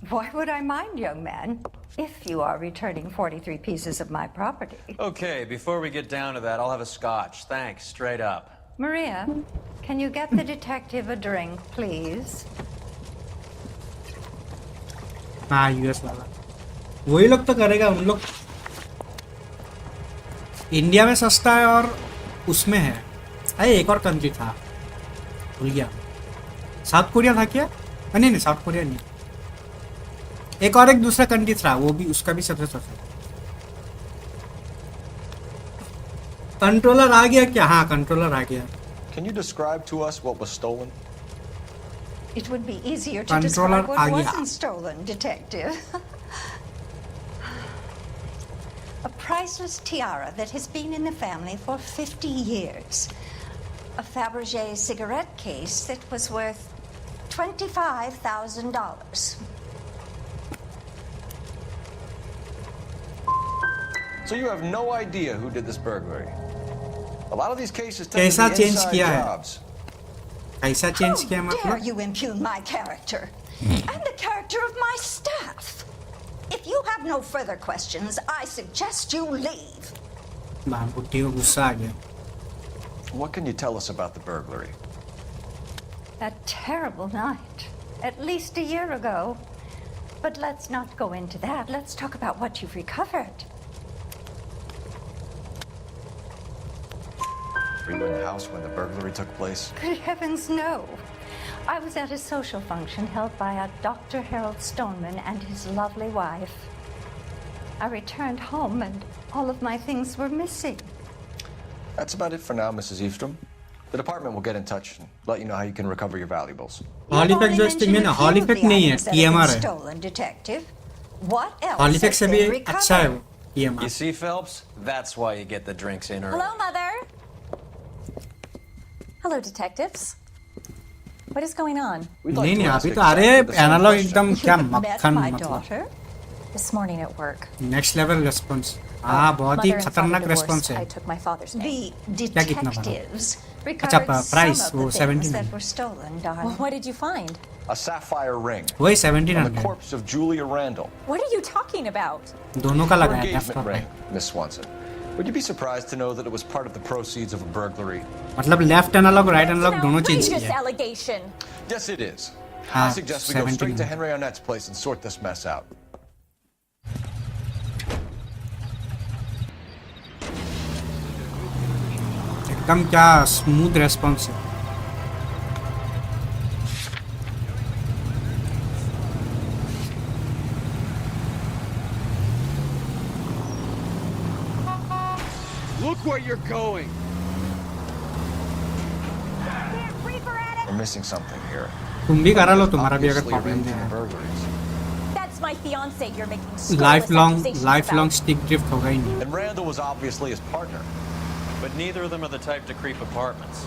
Why would I mind, young man, if you are returning 43 pieces of my property? Okay, before we get down to that, I'll have a scotch. Thanks, straight up. Maria, can you get the detective a drink, please? हाँ US वाला वही लोग तो करेगा उन लोग India में सस्ता है और उसमें है अरे एक और कंट्री था भूल गया साउथ कोरिया था क्या नहीं नहीं साउथ कोरिया नहीं एक और एक दूसरा कंट्री था वो भी उसका भी सबसे सस्ता कंट्रोलर आ गया क्या हाँ कंट्रोलर आ गया Can you describe to us what was stolen? It would be easier to describe what wasn't stolen, Detective. A priceless tiara that has been in the family for 50 years. A Fabergé cigarette case that was worth $25,000. So you have no idea who did this burglary? A lot of these cases tend to be inside jobs. How dare you impugn my character and the character of my staff? If you have no further questions, I suggest you leave. What can you tell us about the burglary? That terrible night, at least a year ago. But let's not go into that. Let's talk about what you've recovered. Were you in the house when the burglary took place? Good heavens, no. I was at a social function held by a Dr. Harold Stoneman and his lovely wife. I returned home and all of my things were missing. That's about it for now, Mrs. Eastrom. The department will get in touch and let you know how you can recover your valuables. हॉलीफैक्स जो sting में ना हॉलीफैक्स नहीं है TMR है Stolen, Detective. What else? हॉलीफैक्स से भी अच्छा है वो TMR You see, Phelps? That's why you get the drinks in early. Hello, Mother. Hello, detectives. What is going on? नहीं नहीं अभी तो अरे एनालॉग एकदम क्या मक्खन मतलब This morning at work. Next level response हाँ बहुत ही खतरनाक रिस्पांस है I took my father's name. The क्या कितना detectives अच्छा recovered प्राइस some of वो the things 17 that were stolen, darling. Well, what did you find? A sapphire ring. वही And the 1700 corpse of Julia Randall. What are you talking about? दोनों का Her लगा है engagement laptop ring, में Miss Swanson. Would you be surprised to know that it was part of the proceeds of a burglary? मतलब left analogue right analogue दोनों change Outrageous किया है allegation. Yes, it is. I हाँ suggest we go 17 straight to Henry Arnett's place and sort this mess out. एकदम क्या smooth response है Look where you're going. We're missing something here. तुम भी करा लो तुम्हारा भी अगर Obviously प्रॉब्लम arranging है the burglaries. That's my fiance you're making scurrilous life accusations long about. Stick drift होगा ही नहीं And Randall was obviously his partner. But neither of them are the type to creep apartments.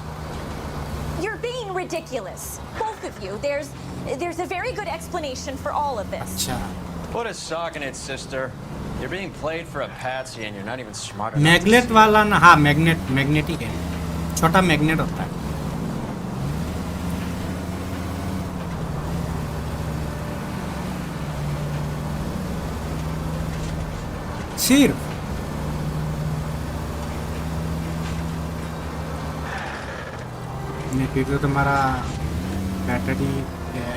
You're being ridiculous. Both of you. There's a very good explanation for all of this. अच्छा Put a sock in it, sister. You're being played for a patsy and you're not even smart enough. Magnet वाला ना हाँ magnetic है छोटा magnet होता है सिर्फ नहीं तो तुम्हारा बैटरी है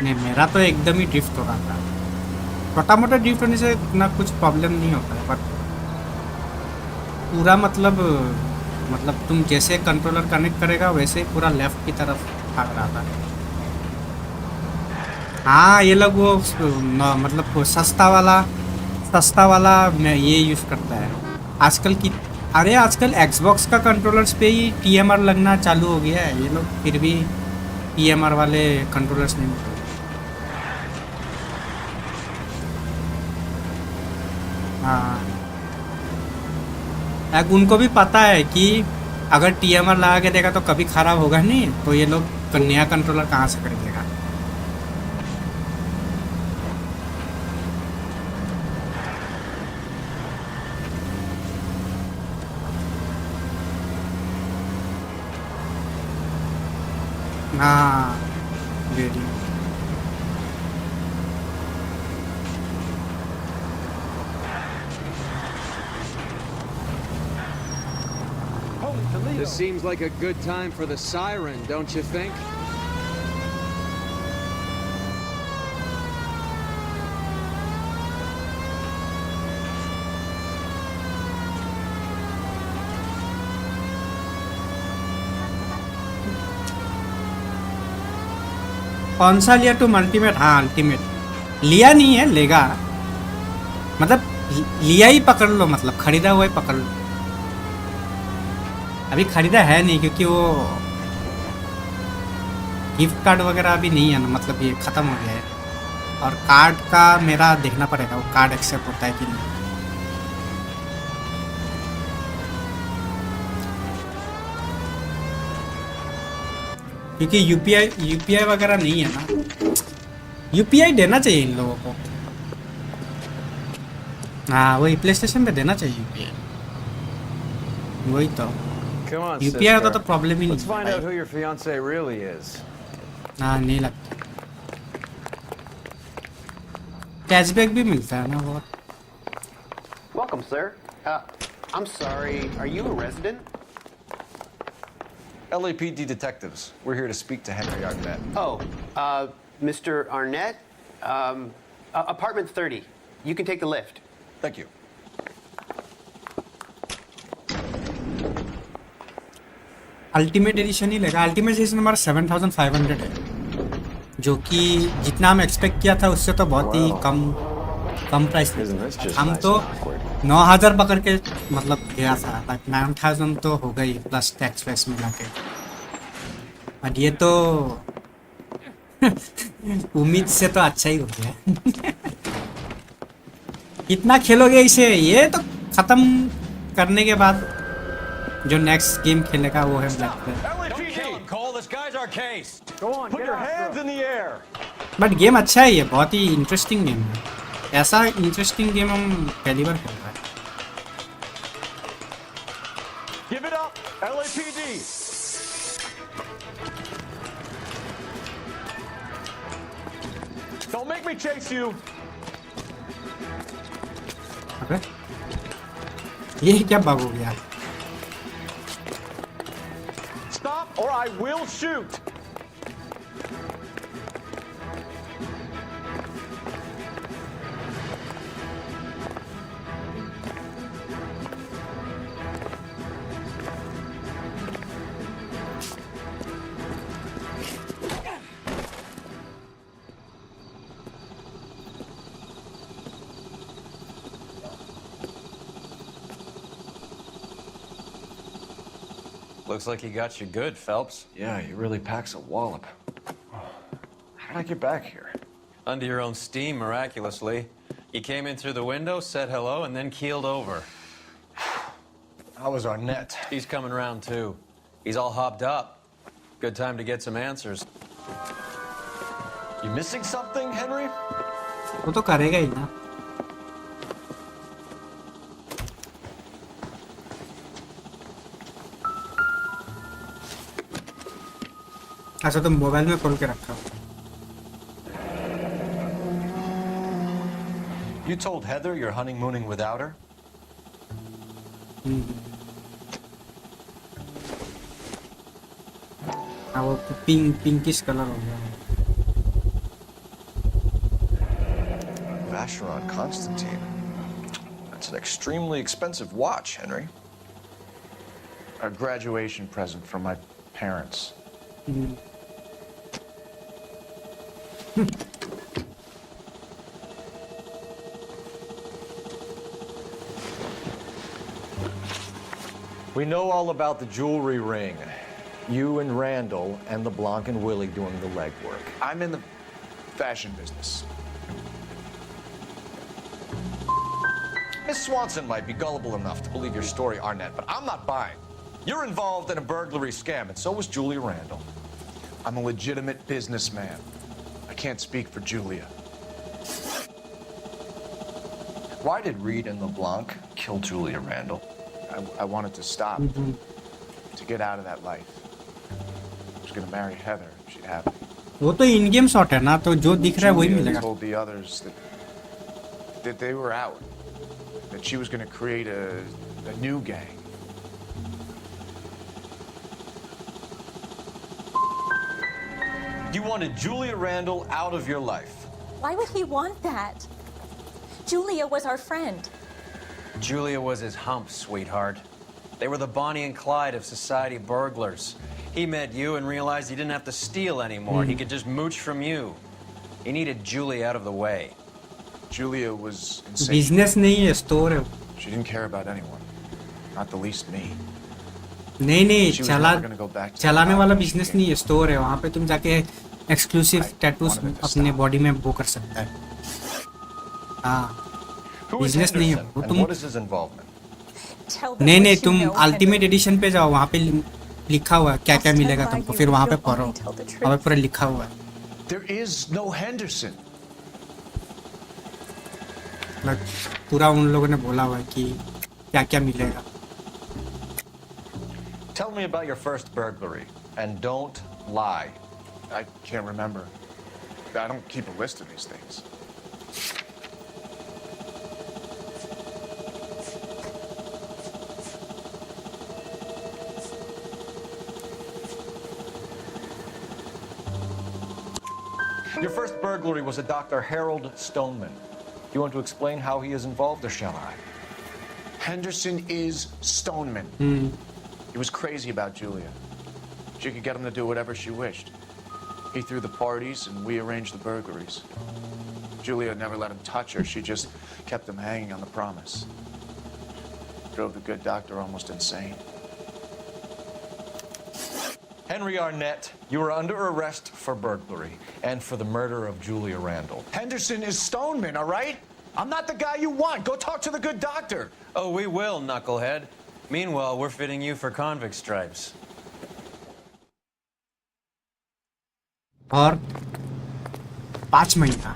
नहीं मेरा तो एकदम ही ड्रिफ्ट हो रहा था छोटा मोटा ड्रिफ्ट होने से इतना कुछ प्रॉब्लम नहीं होता है बट पूरा मतलब तुम जैसे कंट्रोलर कनेक्ट करेगा वैसे पूरा लेफ्ट की तरफ भाग रहा था हाँ ये लोग वो मतलब वो सस्ता वाला मैं ये यूज़ करता है आजकल की अरे आजकल एक्सबॉक्स का कंट्रोलर्स पे ही टीएमआर लगना चालू हो गया है ये लोग फिर भी टीएमआर वाले कंट्रोलर्स नहीं मिलते हाँ उनको भी पता है कि अगर TMR लगा के देगा तो कभी खराब होगा नहीं, तो ये लोग नया कंट्रोलर कहाँ से खरीदेगा? हाँ very This seems like a good time for the siren, don't you think? कौन सा लिया टू अल्टीमेट? हाँ अल्टीमेट लिया नहीं है, लेगा मतलब लिया ही पकड़ लो, मतलब खरीदा हुआ ही पकड़ लो। अभी खरीदा है नहीं क्योंकि वो गिफ्ट कार्ड वगैरह अभी नहीं है ना, मतलब ये ख़त्म हो गया है। और कार्ड का मेरा देखना पड़ेगा वो कार्ड एक्सेप्ट होता है कि नहीं। क्योंकि यूपीआई वगैरह नहीं है ना, यूपीआई देना चाहिए इन लोगों को। हाँ वही प्ले स्टेशन पे देना चाहिए यूपीआई, वही तो यूपीआई होता तो प्रॉब्लम ही नहीं। हाँ नहीं लगता, कैशबैक भी मिलता है ना बहुत। Welcome, sir. I'm sorry, are you a resident? LAPD detectives. We're here to speak to Henry Arnett. Oh, Mr. Arnett? Apartment 30. You can take the lift. Thank you. Ultimate edition ही लेगा। Ultimate addition हमारा 7500 है, जो कि जितना हम expect किया था उससे तो बहुत ही कम प्राइस। हम तो 9000 पकड़ के मतलब गया था, लाइक 9000 तो हो गई प्लस टैक्स वैक्स मिला के। और ये तो उम्मीद से तो अच्छा ही हो गया। कितना खेलोगे इसे? ये तो खत्म करने के बाद जो नेक्स्ट गेम खेलेगा वो है ब्लैक प्लेयर। बट गेम अच्छा है, ये बहुत ही इंटरेस्टिंग गेम है। ऐसा इंटरेस्टिंग गेम हम पहली बार खेल रहे हैं। Give it up, LAPD. Don't make me chase you. अबे ये क्या बग हो गया? Stop or I will shoot. Looks like he got you good, Phelps. Yeah, he really packs a wallop. How did I get back here? Under your own steam, miraculously. You came in through the window, said hello, and then keeled over. How was Arnett? He's coming around, too. He's all hopped up. Good time to get some answers. You missing something, Henry? वो तो करेगा ही ना। अच्छा तो mobile में खोल के रखा। You told Heather you're honeymooning without her? हाँ वो पिंकिश कलर हो गया। Vacheron Constantine. That's an extremely expensive watch, Henry. A graduation present from my parents. We know all about the jewelry ring. You and Randall and LeBlanc and Willie doing the legwork. I'm in the fashion business. Miss Swanson might be gullible enough to believe your story, Arnett, but I'm not buying. You're involved in a burglary scam, and so was Julia Randall. I'm a legitimate businessman. I can't speak for Julia. Why did Reed and LeBlanc kill Julia Randall? I wanted to stop. To get out of that life. I was gonna marry Heather if she'd have me. वो तो इन game shot है ना, तो जो दिख रहा है वही मिलेगा. Told the others that they were out. That she was gonna create a new gang. You wanted Julia Randall out of your life. Why would he want that? Julia was our friend. Julia was his hump, sweetheart. They were the Bonnie and Clyde of society burglars. He met you and realized he didn't have to steal anymore. He could just mooch from you. He needed Julia out of the way. Julia was insane. Business नहीं है, store है. She didn't care about anyone, not the least me. नहीं चलाने वाला business नहीं है, store है. वहाँ पे तुम जाके एक्सक्लूसिव टैटूज अपने बॉडी में वो कर सकता है. हाँ, बिजनेस नहीं है वो. तुम नहीं तुम अल्टीमेट एडिशन पे जाओ, वहाँ पे लिखा हुआ है क्या क्या मिलेगा तुमको, फिर वहाँ पे पढ़ो, वहाँ पे पूरा लिखा हुआ है. There is no Henderson. पूरा उन लोगों ने बोला हुआ है कि क्या क्या मिलेगा. Tell me about your first burglary, and don't lie. I can't remember. I don't keep a list of these things. Your first burglary was a Dr. Harold Stoneman. You want to explain how he is involved, or shall I? Henderson is Stoneman. He was crazy about Julia. She could get him to do whatever she wished. He threw the parties, and we arranged the burglaries. Julia never let him touch her. She just kept him hanging on the promise. Drove the good doctor almost insane. Henry Arnett, you are under arrest for burglary and for the murder of Julia Randall. Henderson is Stoneman, all right? I'm not the guy you want. Go talk to the good doctor. Oh, we will, knucklehead. Meanwhile, we're fitting you for convict stripes. और 5 महीना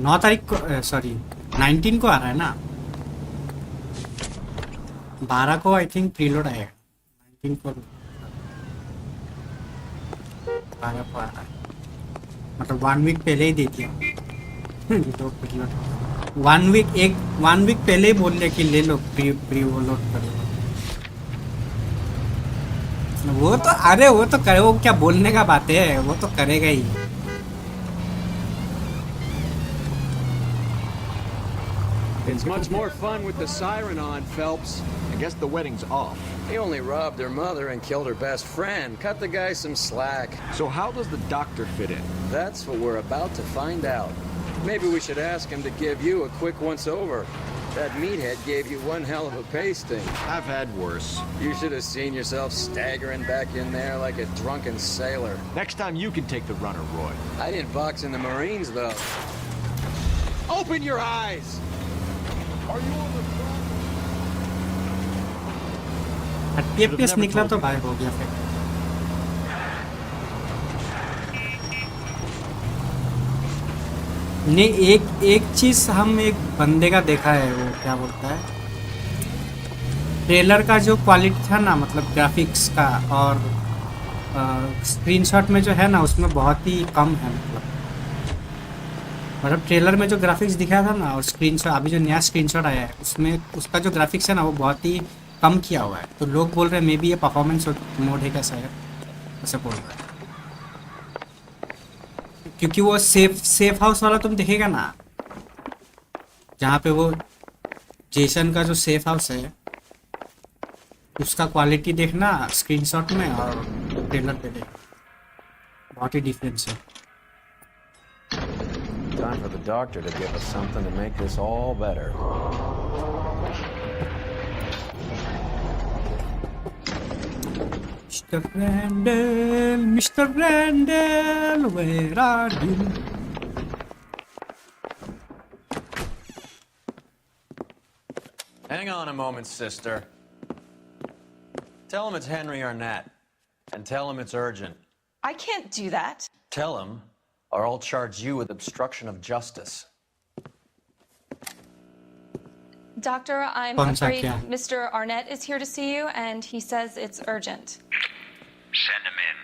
9 तारीख को, sorry 19 को आ रहा है ना, 12 को I think preload आएगा, 19 को 12 को आ रहा है, मतलब 1 वीक पहले ही दे दिया. तो प्रीलोड 1 वीक पहले ही बोल लिया कि ले लो, प्री वो लोड कर लो. वो तो अरे वो तो करे, वो क्या बोलने का बात है, वो तो करेगा ही. It's much more fun with the siren on, Phelps. I guess the wedding's off. He only robbed her mother and killed her best friend. Cut the guy some slack. So how does the doctor fit in? That's what we're about to find out. Maybe we should ask him to give you a quick once-over. That meathead gave you one hell of a pasting. I've had worse. You should have seen yourself staggering back in there like a drunken sailor. Next time you can take the runner, Roy. I didn't box in the Marines, though. Open your eyes! Are you on the phone? FPS निकला तो भाई हो गया फिर. नहीं एक चीज हम एक बंदे का देखा है, वो क्या बोलता है, ट्रेलर का जो क्वालिटी था ना, मतलब ग्राफिक्स का और स्क्रीनशॉट में जो है ना, उसमें बहुत ही कम है. मतलब ट्रेलर में जो ग्राफिक्स दिखा था ना और स्क्रीनशॉट, अभी जो नया स्क्रीनशॉट आया है उसमें उसका जो ग्राफिक्स है ना वो बहुत ही कम किया हुआ है. तो लोग बोल रहे हैं मे बी ये परफॉर्मेंस मोड है कैसा है, ऐसा बोल रहे हैं. क्योंकि वो सेफ हाउस वाला तुम देखेगा ना, जहाँ पे वो जेसन का जो सेफ हाउस है उसका क्वालिटी देखना स्क्रीनशॉट में और ट्रेलर पे देख, बहुत ही डिफरेंस है. Time for the doctor to give us something to make this all better. Mr. Randall, where are you? Hang on a moment, sister. Tell him it's Henry Arnett. And tell him it's urgent. I can't do that. Tell him, or I'll charge you with obstruction of justice. Doctor, I'm afraid Mr. Arnett is here to see you, and he says it's urgent. Send him in.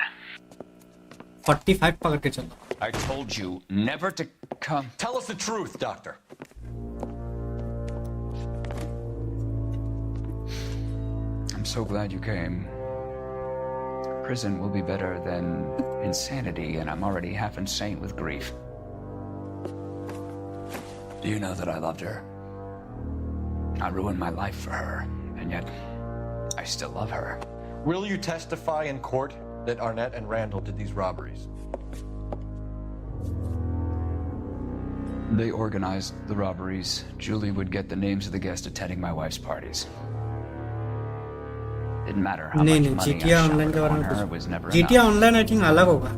45 पकड़ के चलो. I told you never to come. Tell us the truth, Doctor. I'm so glad you came. Prison will be better than insanity, and I'm already half insane with grief. Do you know that I loved her? I ruined my life for her, and yet I still love her. Will you testify in court that Arnett and Randall did these robberies? They organized the robberies. Julie would get the names of the guests attending my wife's parties. Didn't matter how much money I showered on her, it was never enough. GTA Online I think अलग होगा.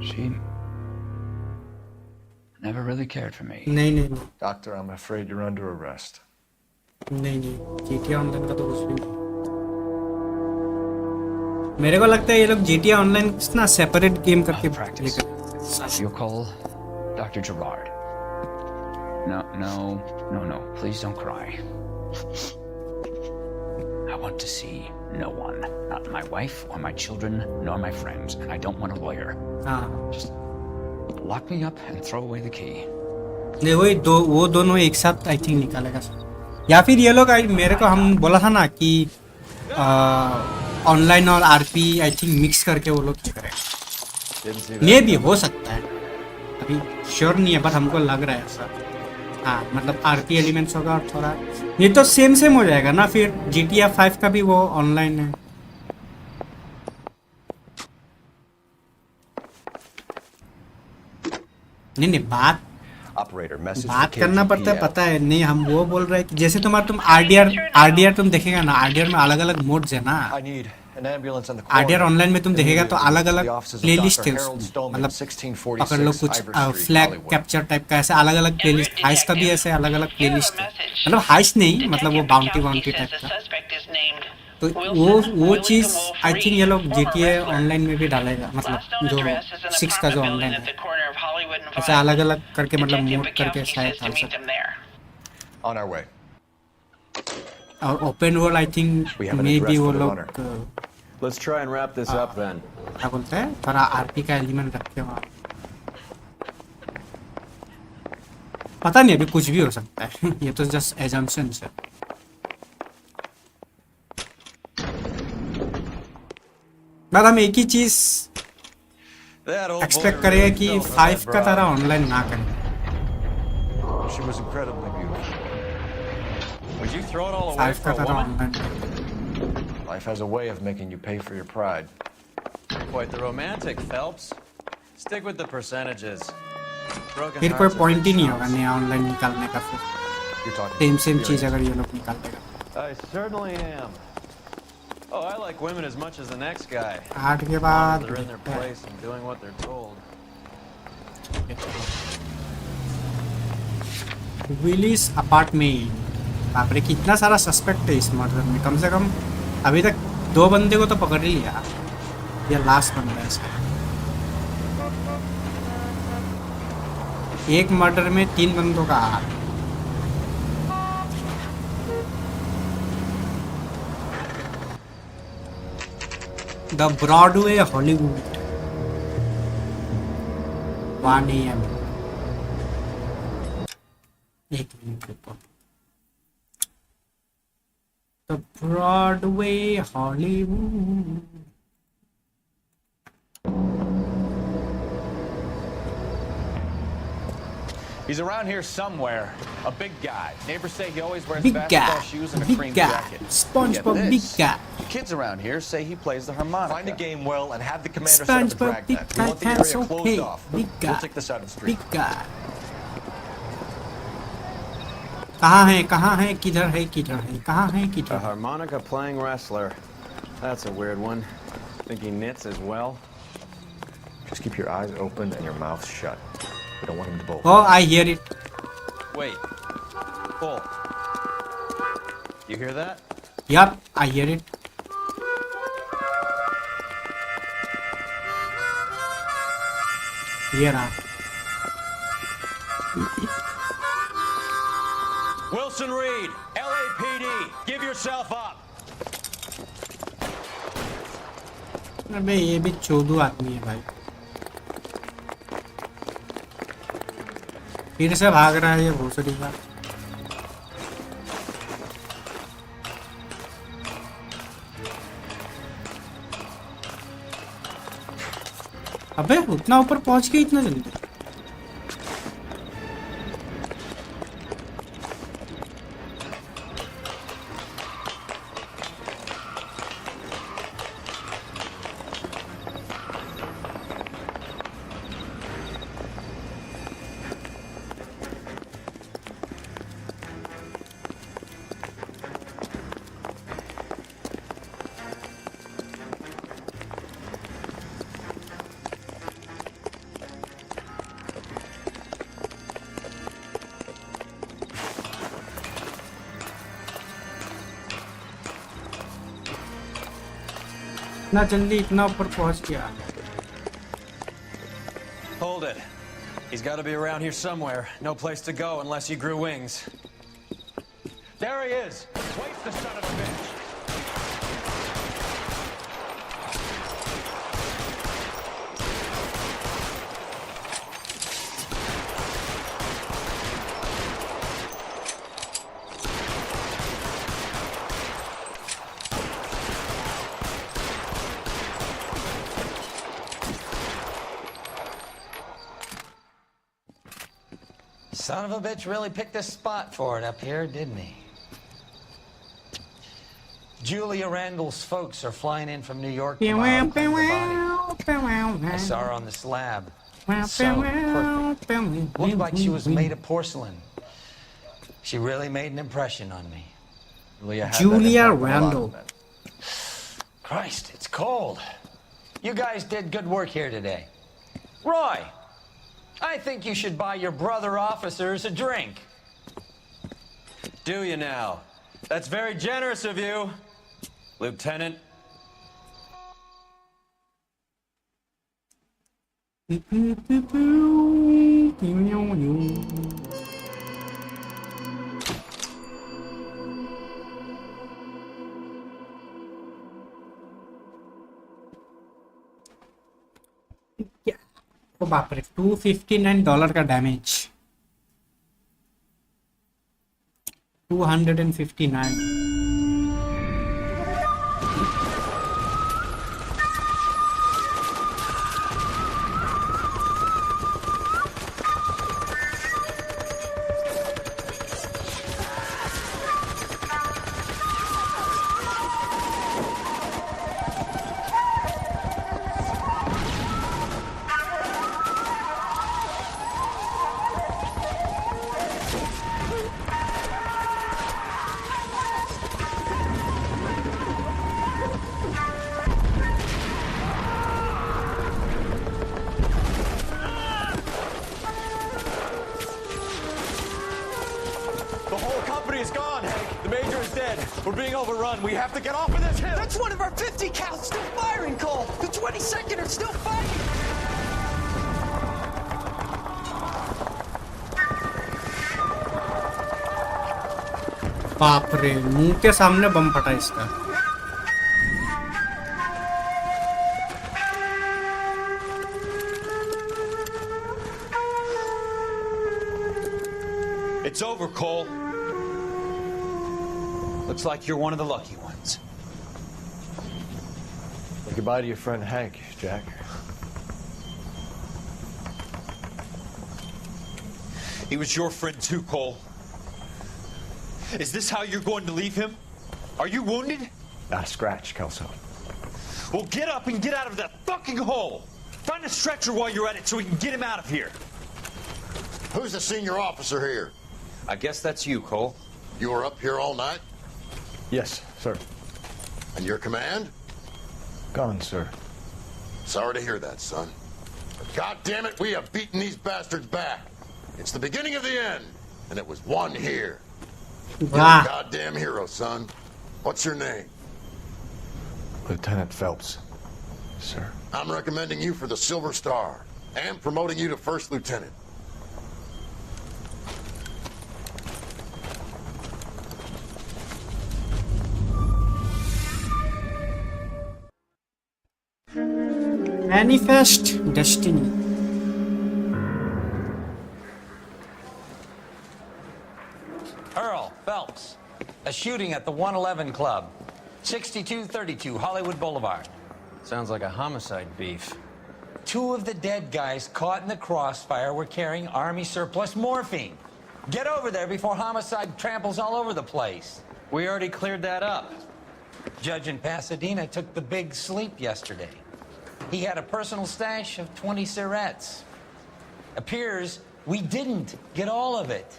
She never really cared for me. नहीं. Doctor, I'm afraid you're under arrest. नहीं. GTA Online का तो कुछ भी नहीं. मेरे को लगता है ये लोग GTA Online ना सेपरेट गेम करके लेकर. You'll call Dr. Gerard. No. Please don't cry. I want to see no one. Not my wife or my children nor my friends. And I don't want a lawyer. Just lock me up and throw away the key. नहीं वो दोनों एक साथ I think निकालेगा. या फिर ये लोग मेरे को हम बोला था ना कि ऑनलाइन और आरपी आई थिंक मिक्स करके वो लोग करें. मे भी हो सकता है, अभी श्योर नहीं है, बट हमको लग रहा है ऐसा. हाँ मतलब आरपी एलिमेंट्स होगा और थोड़ा ये तो सेम हो जाएगा ना. फिर GTA 5 का भी वो ऑनलाइन है. नहीं बात करना पड़ता है, पता है. नहीं हम वो बोल रहे हैं कि जैसे तुम आरडीआर तुम देखेगा ना, आरडीआर में अलग अलग मोड्स है ना. आरडीआर ऑनलाइन में तुम देखेगा तो अलग अलग प्लेलिस्ट है उसमें. मतलब पकड़ लो कुछ फ्लैग कैप्चर टाइप का ऐसे अलग अलग प्लेलिस्ट. हाइस का भी ऐसे अलग अलग प्लेलिस्ट है. मतलब हाइस नहीं, मतलब वो बाउंटी टाइप का. तो वो चीज आई थिंक ये लोग GTA ऑनलाइन में भी डालेगा. मतलब जो 6 का जो ऑनलाइन है ऐसे अलग अलग करके मतलब मोड करके शायद डाल सकते. और open world I think may be वो लोग Let's try and wrap this up then. क्या बोलते हैं, थोड़ा आरपी का एलिमेंट रखे वहाँ. पता नहीं, अभी कुछ भी हो सकता है. ये तो जस्ट एजम्पशंस है. बाद हम एक ही चीज एक्सपेक्ट करेंगे कि 5 का तरह ऑनलाइन ना करें. She was incredibly beautiful. Would you throw it all away for a woman? Life has a way of making you pay for your pride. Quite the romantic, Phelps. Stick with the percentages. फिर कोई point ही नहीं होगा नया online निकालने का. फिर same चीज अगर ये लोग निकाल देगा. I certainly am. Oh, I like women as much as the next guy. 8 के बाद they're in their place and doing what they're told. Willie's apartment. बाप रे कितना सारा सस्पेक्ट है इस मर्डर में. कम से कम अभी तक 2 बंदे को तो पकड़ ही लिया. ये लास्ट बंदा है इसका. एक मर्डर में 3 बंदों का हाथ. The Broadway Hollywood 1 AM. एक मिनट रुको. The Broadway Hollywood. He's around here somewhere. A big guy. Neighbors say he always wears Big basketball guy. shoes and a Big cream guy. jacket. SpongeBob Get big this. guy. Kids around here say he plays the harmonica. Find a game well and have the commander set up a SpongeBob dragnet. big We guy want the pants area okay. closed off. Big We'll guy. take this out of the street. Big guy. कहाँ है कहाँ है किधर है किधर है कहाँ है A किधर. harmonica playing wrestler. That's a weird one. Think he knits as well? Just keep your eyes open and your mouth shut. We don't want him to bolt. Oh, I hear it. Wait. Cole. You hear that? Yup, I hear it. Here. Wilson Reed, LAPD, give yourself up. अबे ये भी चोदू आदमी है भाई। फिर से भाग रहा है ये भोसड़ी का। अबे उतना ऊपर पहुंच के इतना जल्दी। इतना जल्दी इतना ऊपर पहुंच गया। Hold it. He's got to be around here somewhere. No place to go unless he grew wings. There he is. Waste the son of a bitch. Son of a bitch really picked a spot for it up here, didn't he? Julia Randall's folks are flying in from New York tomorrow to claim the body. I saw her on the slab. So perfect. Looked like she was made of porcelain. She really made an impression on me. Julia Randall. Christ, it's cold. You guys did good work here today. Roy, I think you should buy your brother officers a drink. Do you now? That's very generous of you, Lieutenant. ओ बाप रे $259 का damage 259 We're being overrun. We have to get off of this hill. That's one of our 50 cals still firing, Cole. The 22nd are still fighting. बाप रे मुंह के सामने बम फटा इसका। It's over, Cole. Looks like you're one of the lucky ones. Say goodbye to your friend Hank, Jack. He was your friend too, Cole. Is this how you're going to leave him? Are you wounded? Not a scratch, Kelso. Well, get up and get out of that fucking hole. Find a stretcher while you're at it so we can get him out of here. Who's the senior officer here? I guess that's you, Cole. You were up here all night? Yes, sir. And your command? Gone, sir. Sorry to hear that, son. But God damn it, we have beaten these bastards back. It's the beginning of the end, and it was won here. You're Ah. a goddamn hero, son. What's your name? Lieutenant Phelps, sir. I'm recommending you for the Silver Star and promoting you to first lieutenant. Manifest Destiny. Earl Phelps, a shooting at the 111 Club, 6232 Hollywood Boulevard. Sounds like a homicide beef. 2 of the dead guys caught in the crossfire were carrying Army surplus morphine. Get over there before homicide tramples all over the place. We already cleared that up. Judge in Pasadena took the big sleep yesterday. He had a personal stash of 20 cigarettes. Appears we didn't get all of it.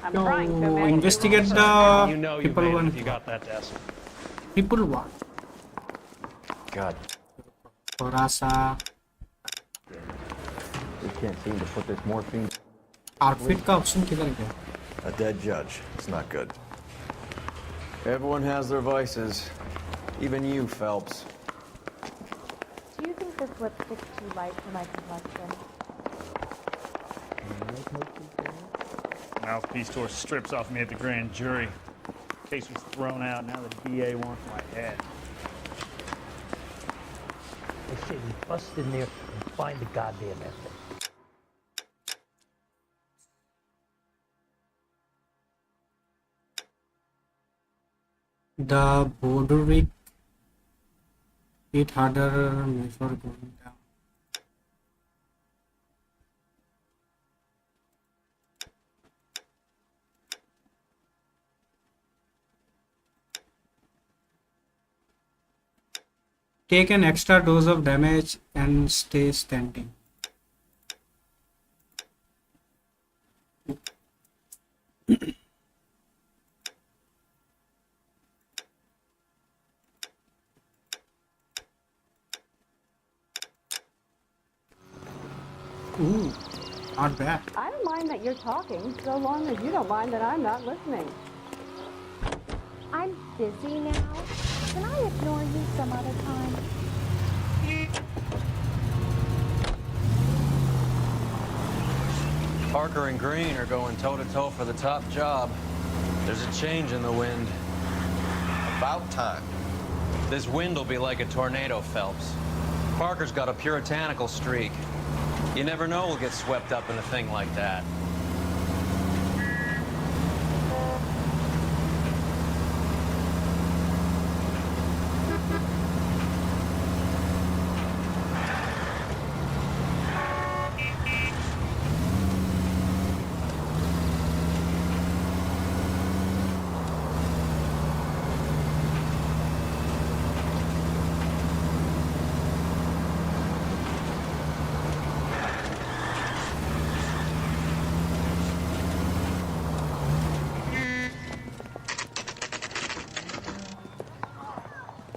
I'm trying to imagine. Investigate the You know you people made it one. if you got that desk. People one. God, Rasa We can't seem to put this morphine. outfit का option किधर गया? a dead judge. It's not good. Everyone has their vices. Even you, Phelps. Do you think this lipstick's too light for my complexion? Mouthpiece tore strips off me at the grand jury. Case was thrown out. Now the DA wants my head. I say we bust in there and find the goddamn ethic. The Borderic hit harder before going down. Take an extra dose of damage and stay standing. Ooh, not bad. I don't mind that you're talking, so long as you don't mind that I'm not listening. I'm busy now. Can I ignore you some other time? Parker and Green are going toe-to-toe for the top job. There's a change in the wind. About time. This wind will be like a tornado, Phelps. Parker's got a puritanical streak. You never know we'll get swept up in a thing like that.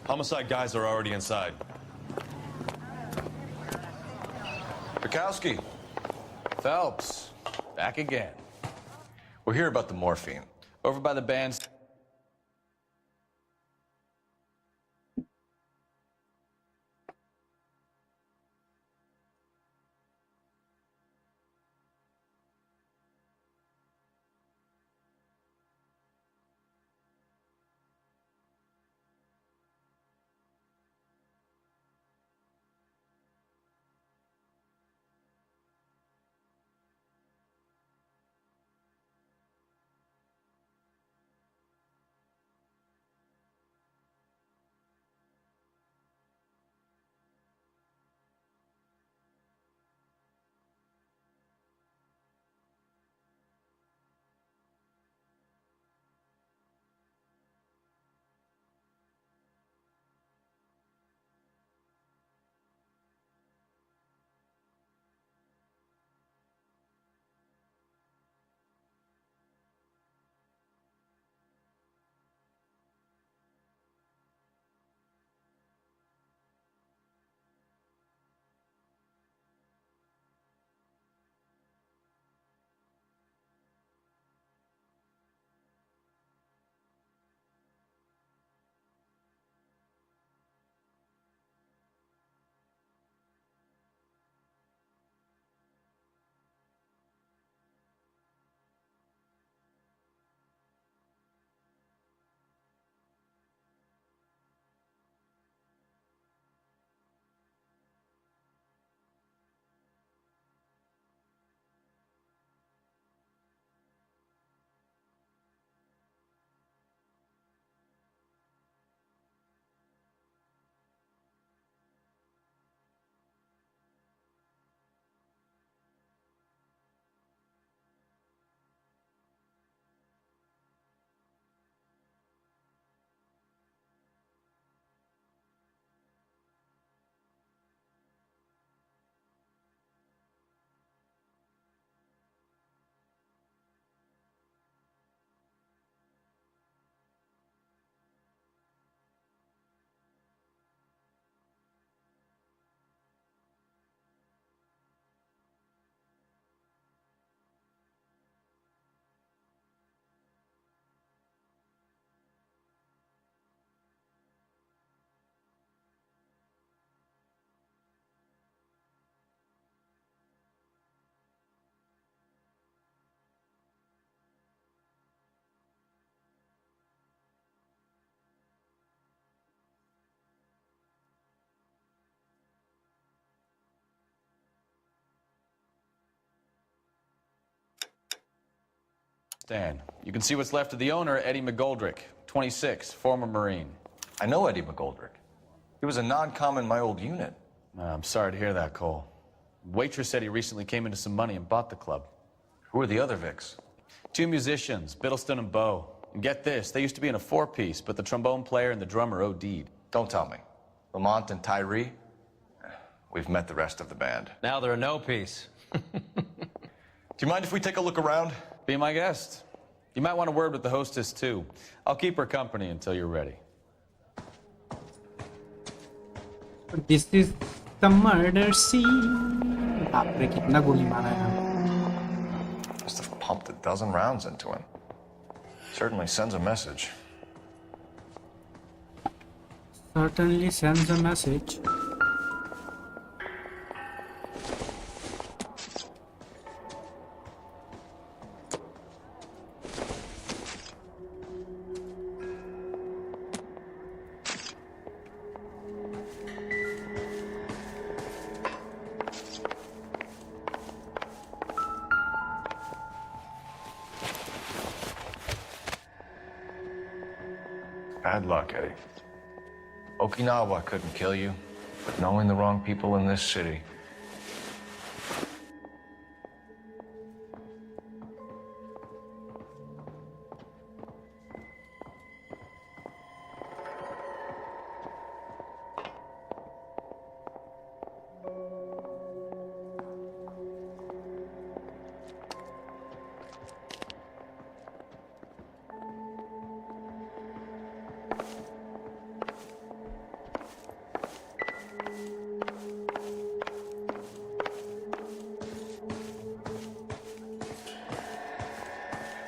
Homicide guys are already inside. Bukowski. Phelps, back again. We're here about the morphine. Over by the band's. Stan, you can see what's left of the owner, Eddie McGoldrick, 26, former Marine. I know Eddie McGoldrick. He was a non-com in my old unit. I'm sorry to hear that, Cole. Waitress said he recently came into some money and bought the club. Who are the other Vics? 2 musicians, Biddleston and Bo. And get this, they used to be in a 4-piece, but the trombone player and the drummer OD'd. Don't tell me. Lamont and Tyree? We've met the rest of the band. Now they're a no-piece. Do you mind if we take a look around? Be my guest. You might want a word with the hostess, too. I'll keep her company until you're ready. This is the murder scene. बाप रे कितना गोली मारा है. Must have pumped a dozen rounds into him. Certainly sends a message. Certainly sends a message. Bad luck, Eddie. Okinawa couldn't kill you, but knowing the wrong people in this city.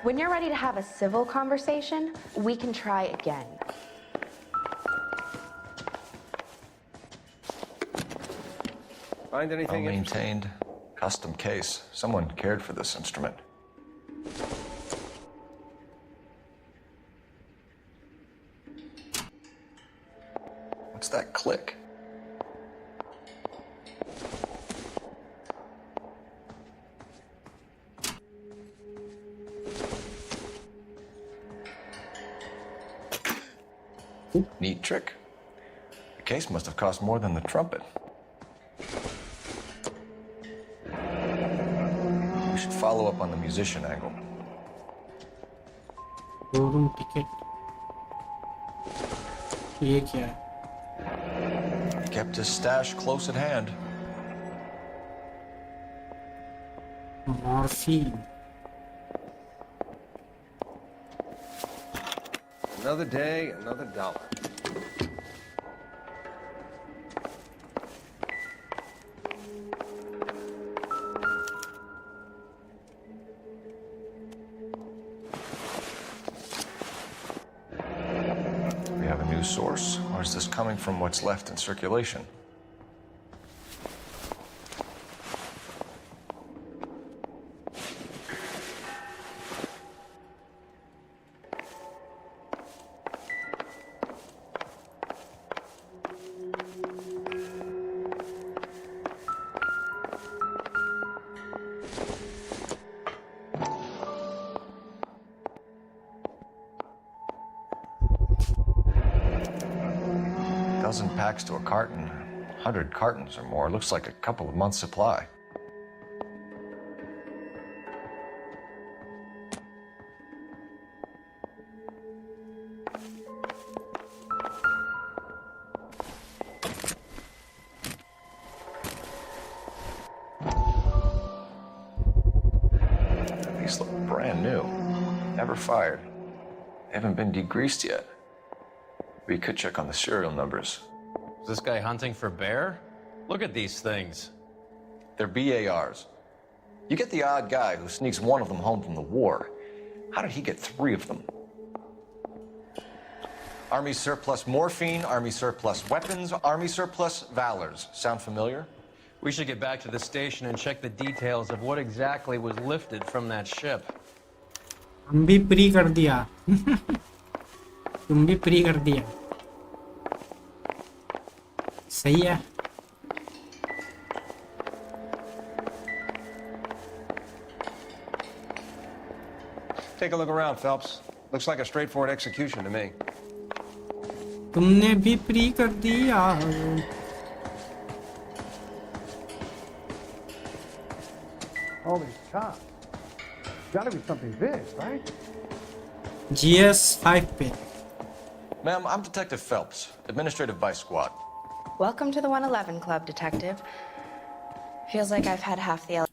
When you're ready to have a civil conversation, we can try again. Find anything? Well-maintained, custom case. Someone cared for this instrument. What's that click? Neat trick. The case must have cost more than the trumpet. We should follow up on the musician angle. Showroom ticket. ये क्या है? He kept his stash close at hand. Morphine. Another day, another dollar. We have a new source, or is this coming from what's left in circulation? Dozen packs to a carton, 100 cartons or more. Looks like a couple of months' supply. These look brand new. Never fired. They haven't been degreased yet. We could check on the serial numbers. Is this guy hunting for bear? Look at these things. They're BARs. You get the odd guy who sneaks one of them home from the war. How did he get 3 of them? Army surplus morphine, Army surplus weapons, Army surplus valors. Sound familiar? We should get back to the station and check the details of what exactly was lifted from that ship. हम भी pre कर दिया. तुम भी pre कर दिया. सही है. Take a look around, Phelps. Looks like a straightforward execution to me. तुमने भी फ्री कर दिया। Holy cow. Gotta be something big, right? GS5 पे। Ma'am, I'm Detective Phelps, Administrative Vice Squad. Welcome to the 111 Club, Detective. Feels like I've had half the L.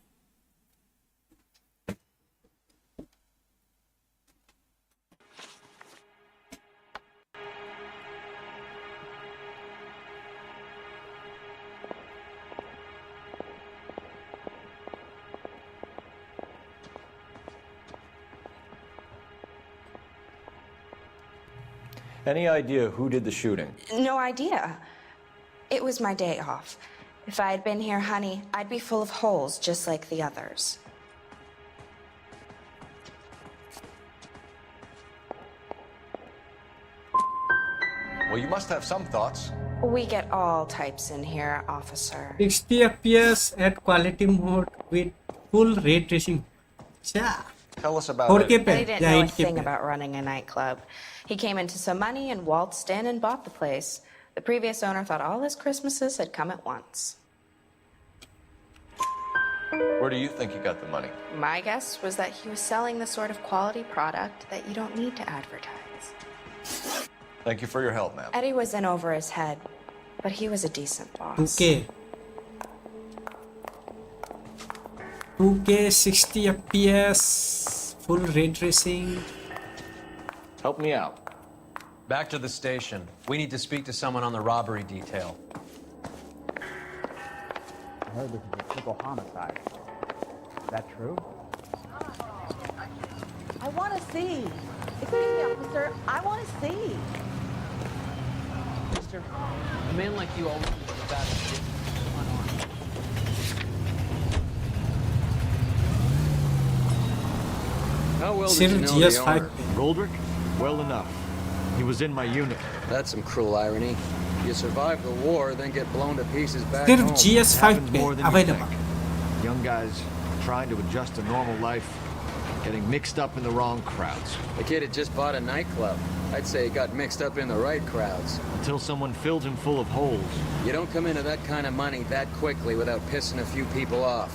Any idea who did the shooting? No idea. It was my day off. If I had been here, honey, I'd be full of holes just like the others. Well, you must have some thoughts. We get all types in here, officer. 60 FPS at quality mode with full ray tracing. Yeah. Tell us about 4K it. पे He didn't या know a 8K thing पे? about running a nightclub. He came into some money and waltzed in and bought the place. The previous owner thought all his Christmases had come at once. Where do you think you got the money? My guess was that he was selling the sort of quality product that you don't need to advertise. Thank you for your help, ma'am. Eddie was in over his head, but he was a decent boss. 2K 60 FPS full ray tracing. Help me out. Back to the station. We need to speak to someone on the robbery detail. I heard this is a triple homicide. Is that true? I want to see. Excuse me, officer. I want to see. Mister, a man like you always needs the bad shit unarmed. How well did Still you know the GS5 owner? Goldrick? Well enough. He was in my unit. That's some cruel irony. You survive the war, then get blown to pieces back सिर्फ home. GS5 Happens पे more than you available. think. Young guys trying to adjust to normal life, getting mixed up in the wrong crowds. The kid had just bought a nightclub. I'd say he got mixed up in the right crowds. Until someone filled him full of holes. You don't come into that kind of money that quickly without pissing a few people off.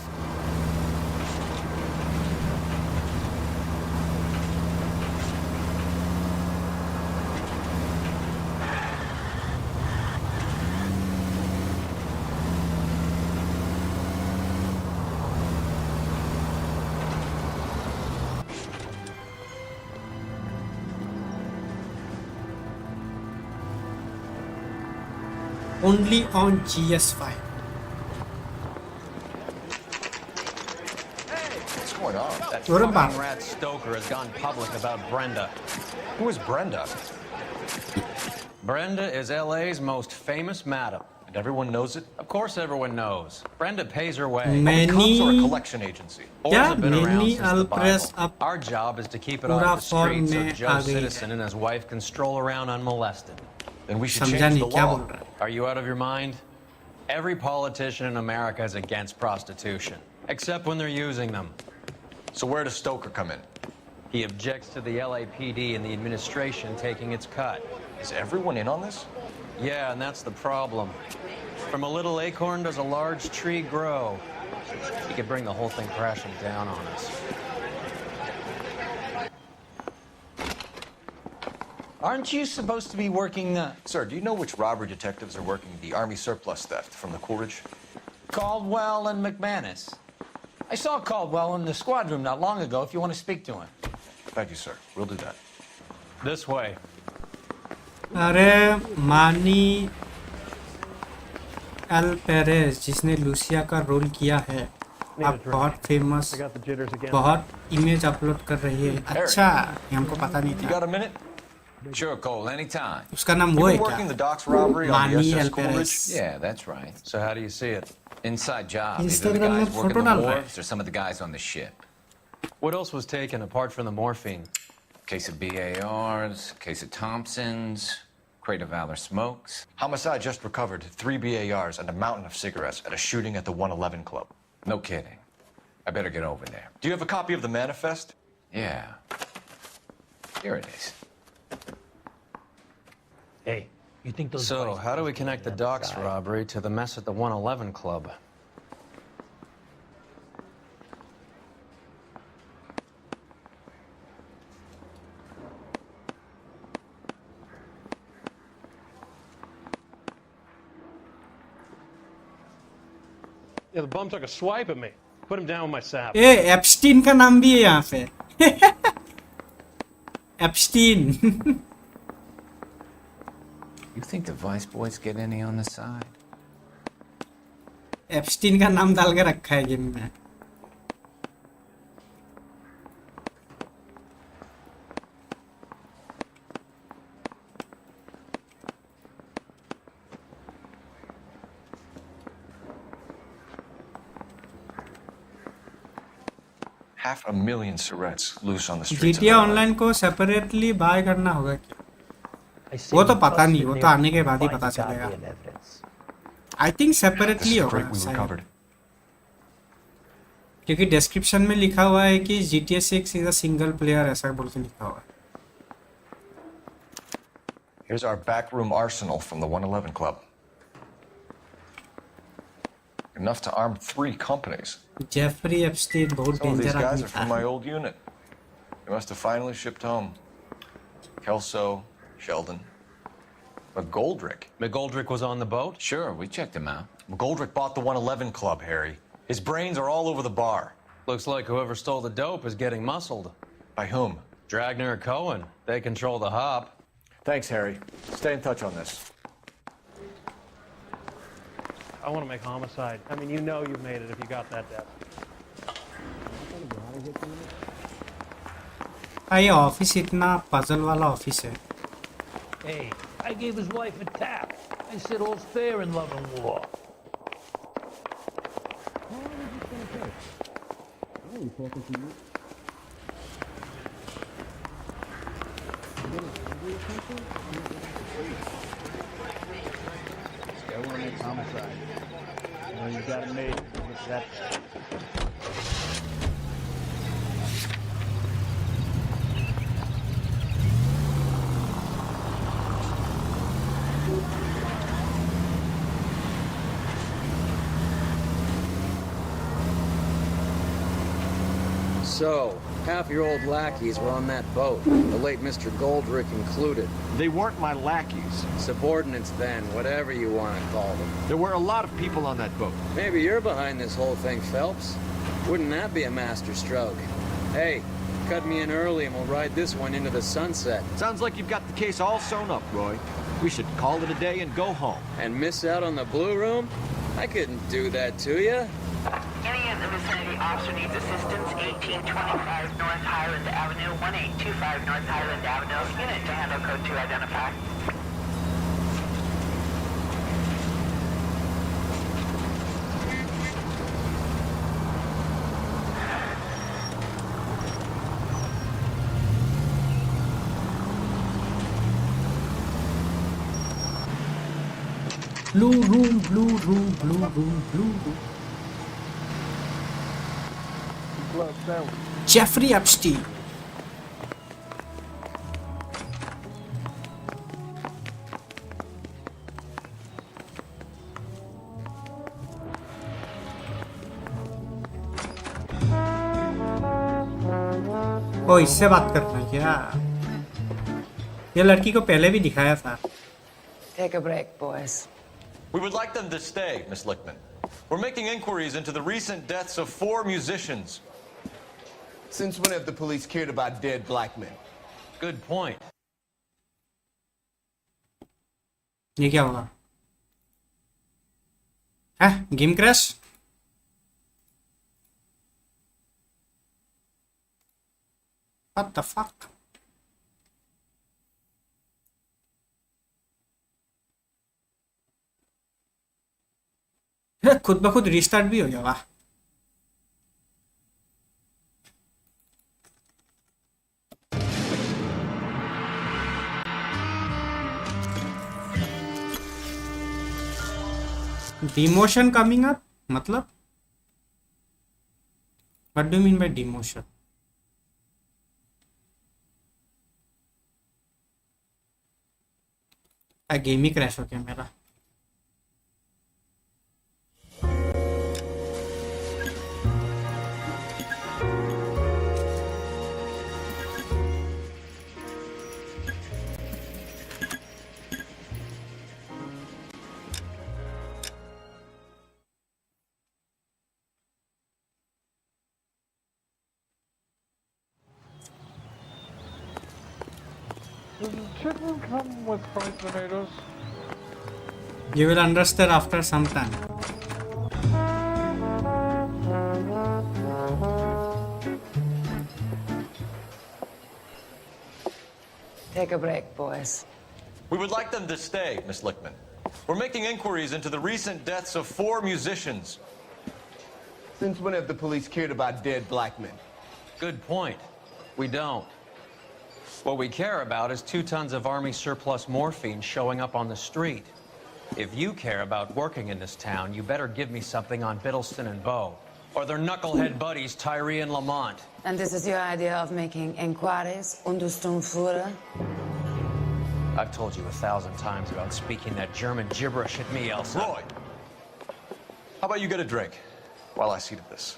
Only on GS5. What's going on? That What about- fucking rat Stoker has gone public about Brenda. Who is Brenda? Brenda is LA's most famous madam. And everyone knows it? Of course everyone knows. Brenda pays her way. Cops or a Many collection agency? Whores क्या have been around many since the I'll press Bible. up Our job is to keep it पूरा off the form streets so में Joe आ गई Citizen and his wife can stroll around unmolested. Then we should समझा change the नहीं क्या law. बोल रहा है Are you out of your mind? Every politician in America is against prostitution, except when they're using them. So where does Stoker come in? He objects to the LAPD and the administration taking its cut. Is everyone in on this? Yeah, and that's the problem. From a little acorn does a large tree grow. He could bring the whole thing crashing down on us. Aren't you supposed to be working Sir, do you know which robbery detectives are working the Army surplus theft from the Coolidge? Caldwell and McManus? I saw Caldwell in the squad room not long ago if you want to speak to him. Thank you, sir. We'll do that. This way. अरे मानी L Perez जिसने Lucia का role किया है अब बहुत famous बहुत image upload कर रही है अच्छा ये हमको पता नहीं You था got a minute? Sure, Cole, anytime. उसका नाम वो You है been क्या working the docks robbery on the मानी SS L Coolidge? Perez Yeah, that's right. So how do you see it? Inside job. Either the Instagram में guys photo working डाल the रहा है wharves or some of the guys on the ship. What else was taken apart from the morphine? Case of BARs, case of Thompsons, crate of Valor smokes. Homicide just recovered 3 BARs and a mountain of cigarettes at a shooting at the 111 Club. No kidding. I better get over there. Do you have a copy of the manifest? Yeah. Here it is. Hey, you think those So, Vice how do we boys connect the get on docks side? robbery to the mess at the 111 Club? Yeah, the bum took a swipe at me. Put him down with my sap. A Epstein का नाम भी है यहाँ पे Epstein You think the Vice boys get any on the side? Epstein का नाम डाल के रखा है गेम में Half a million Surrettes loose on the streets of GTA LA. Online को सेपरेटली बाय करना होगा क्या I say वो तो we पता bust नहीं in वो there तो आने के and बाद ही find पता the चलेगा goddamn evidence. I think This separately is होगा great we शायद। recovered. क्योंकि डिस्क्रिप्शन में लिखा हुआ है कि GTA 6 is a single player ऐसा बोल के लिखा हुआ है। Here's our backroom arsenal from the 111 Club. Enough to arm 3 companies. Jeffrey Epstein बहुत Some of these danger guys आदमी are था। from my old unit. They must have finally shipped home. Kelso, Sheldon. McGoldrick. McGoldrick was on the boat? Sure, we checked him out. McGoldrick bought the 111 Club, Harry. His brains are all over the bar. Looks like whoever stole the dope is getting muscled. By whom? Dragner or Cohen. They control the hop. Thanks, Harry. Stay in touch on this. I want to make homicide. I mean, you know you've made it if you got that death. ये office इतना puzzle वाला office है। Hey, I gave his wife a tap. I said all's fair in love and war. I want to make homicide. Well, you got it made. Look at that. So, half your old lackeys were on that boat, the late Mr. Goldrick included. They weren't my lackeys. Subordinates then, whatever you want to call them. There were a lot of people on that boat. Maybe you're behind this whole thing, Phelps. Wouldn't that be a master stroke? Hey, cut me in early and we'll ride this one into the sunset. Sounds like you've got the case all sewn up, Roy. We should call it a day and go home. And miss out on the blue room? I couldn't do that to you. Any of the vicinity officer needs assistance, 1825 North Highland Avenue, 1825 North Highland Avenue. Unit to handle code 2 identify. Blue room, blue room, blue room, blue room. Jeffrey Epstein. ओ इससे बात करना है क्या? ये लड़की को पहले भी दिखाया था। Take a break, boys. We would like them to stay, Miss Lichtman. We're making inquiries into the recent deaths of 4 musicians. Since when have the police cared about dead black men? Good point. ये क्या होगा? हैं? Game crash? What the fuck? खुद ब खुद restart भी हो गया वाह डिमोशन कमिंग अप मतलब what do you mean by demotion game he crash हो गया मेरा। Does the chicken come with fried tomatoes? You will understand after some time. Take a break, boys. We would like them to stay, Miss Lickman. We're making inquiries into the recent deaths of 4 musicians. Since when have the police cared about dead black men? Good point. We don't. What we care about is 2 tons of Army surplus morphine showing up on the street. If you care about working in this town, you better give me something on Biddleston and Bow, or their knucklehead buddies Tyree and Lamont. And this is your idea of making inquiries, Untersturmführer? I've told you 1,000 times about speaking that German gibberish at me, Elsa. Roy, how about you get a drink while I see to this?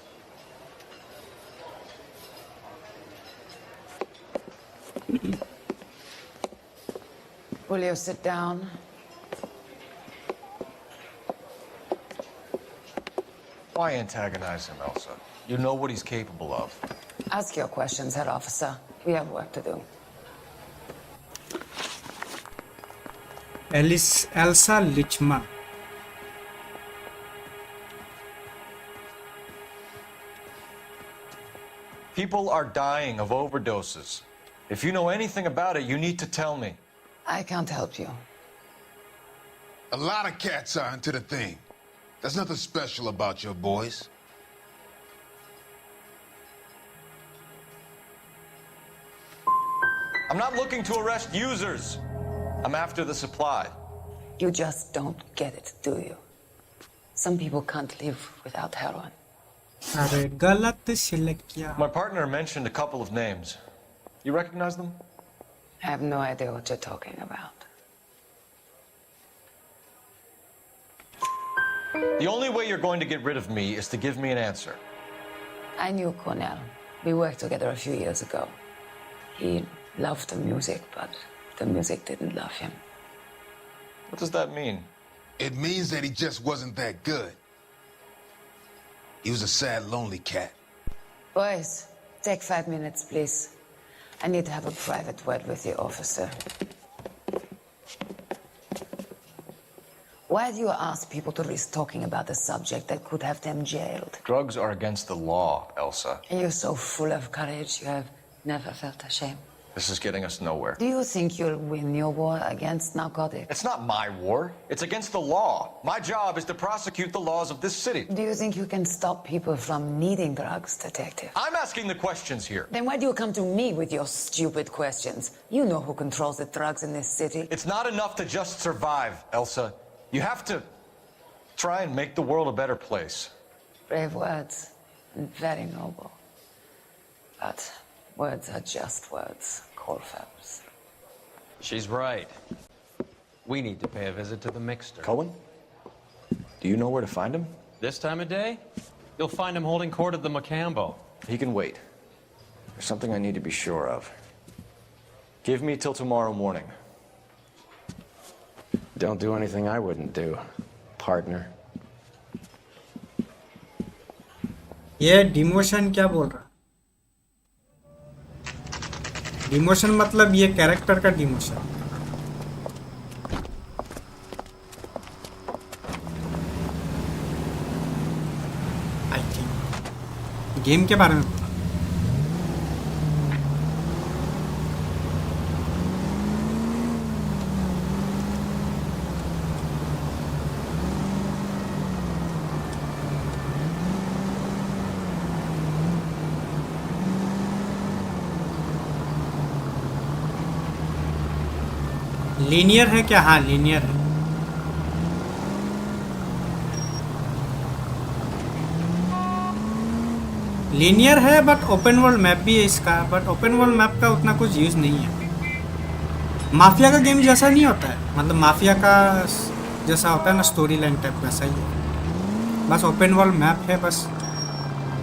Will you sit down? Why antagonize him, Elsa? You know what he's capable of. Ask your questions, head officer. We have work to do. Elsa Lichman. People are dying of overdoses. If you know anything about it, you need to tell me. I can't help you. A lot of cats are into the thing. There's nothing special about your boys. I'm not looking to arrest users. I'm after the supply. You just don't get it, do you? Some people can't live without heroin. My partner mentioned a couple of names. You recognize them? I have no idea what you're talking about. The only way you're going to get rid of me is to give me an answer. I knew Cornell. We worked together a few years ago. He loved the music, but the music didn't love him. What does that mean? It means that he just wasn't that good. He was a sad, lonely cat. Boys, take 5 minutes, please. I need to have a private word with you, officer. Why do you ask people to risk talking about a subject that could have them jailed? Drugs are against the law, Elsa. And you're so full of courage, you have never felt ashamed. This is getting us nowhere. Do you think you'll win your war against narcotics? It's not my war. It's against the law. My job is to prosecute the laws of this city. Do you think you can stop people from needing drugs, detective? I'm asking the questions here. Then why do you come to me with your stupid questions? You know who controls the drugs in this city. It's not enough to just survive, Elsa. You have to try and make the world a better place. Brave words, and very noble. But words are just words, Cole Phelps. She's right. We need to pay a visit to the mixer. Cohen? Do you know where to find him? This time of day? You'll find him holding court at the Macambo. He can wait. There's something I need to be sure of. Give me till tomorrow morning. Don't do anything I wouldn't do, partner. ये demotion क्या बोल रहा? Demotion मतलब ये character का demotion. I think game के बारे में बोला। लीनियर है क्या? हाँ लीनियर है। लीनियर है बट ओपन वर्ल्ड मैप भी है इसका, बट ओपन वर्ल्ड मैप का उतना कुछ यूज नहीं है। माफिया का गेम जैसा नहीं होता है, मतलब माफिया का जैसा होता है ना स्टोरी लाइन टाइप वैसा ही है, बस ओपन वर्ल्ड मैप है बस,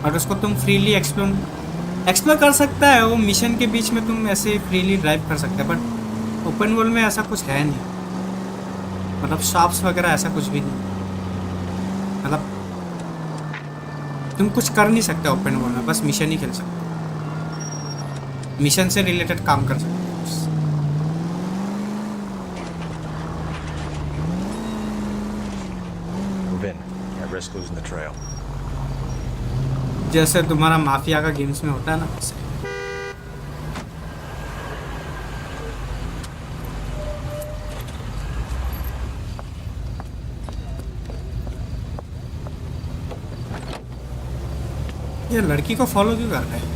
और उसको तुम फ्रीली एक्सप्लोर कर सकता है। वो मिशन के बीच में तुम ऐसे फ्रीली ड्राइव कर सकते हैं, बट ओपन वर्ल्ड में ऐसा कुछ है नहीं, मतलब शॉप्स वगैरह ऐसा कुछ भी नहीं, मतलब तुम कुछ कर नहीं सकते ओपन वर्ल्ड में, बस मिशन ही खेल सकते, मिशन से रिलेटेड काम कर सकते। Risk losing the trail. जैसे तुम्हारा माफिया का गेम्स में होता है ना वैसे। ये लड़की को फॉलो क्यों कर रहे हैं?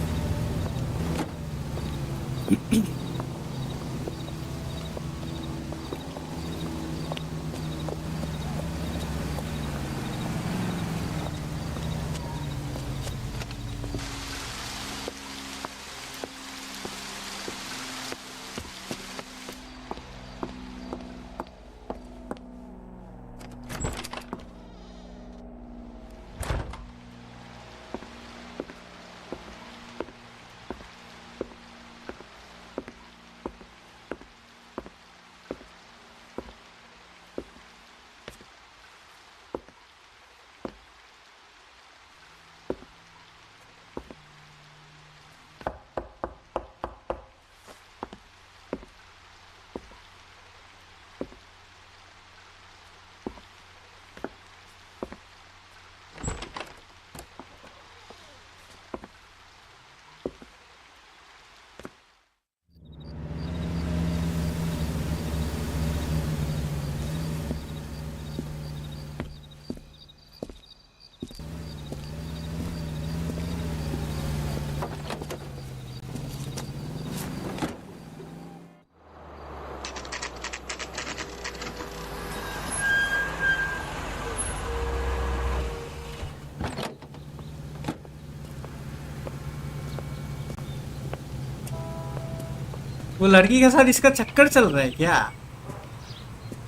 वो लड़की के साथ इसका चक्कर चल रहा है क्या?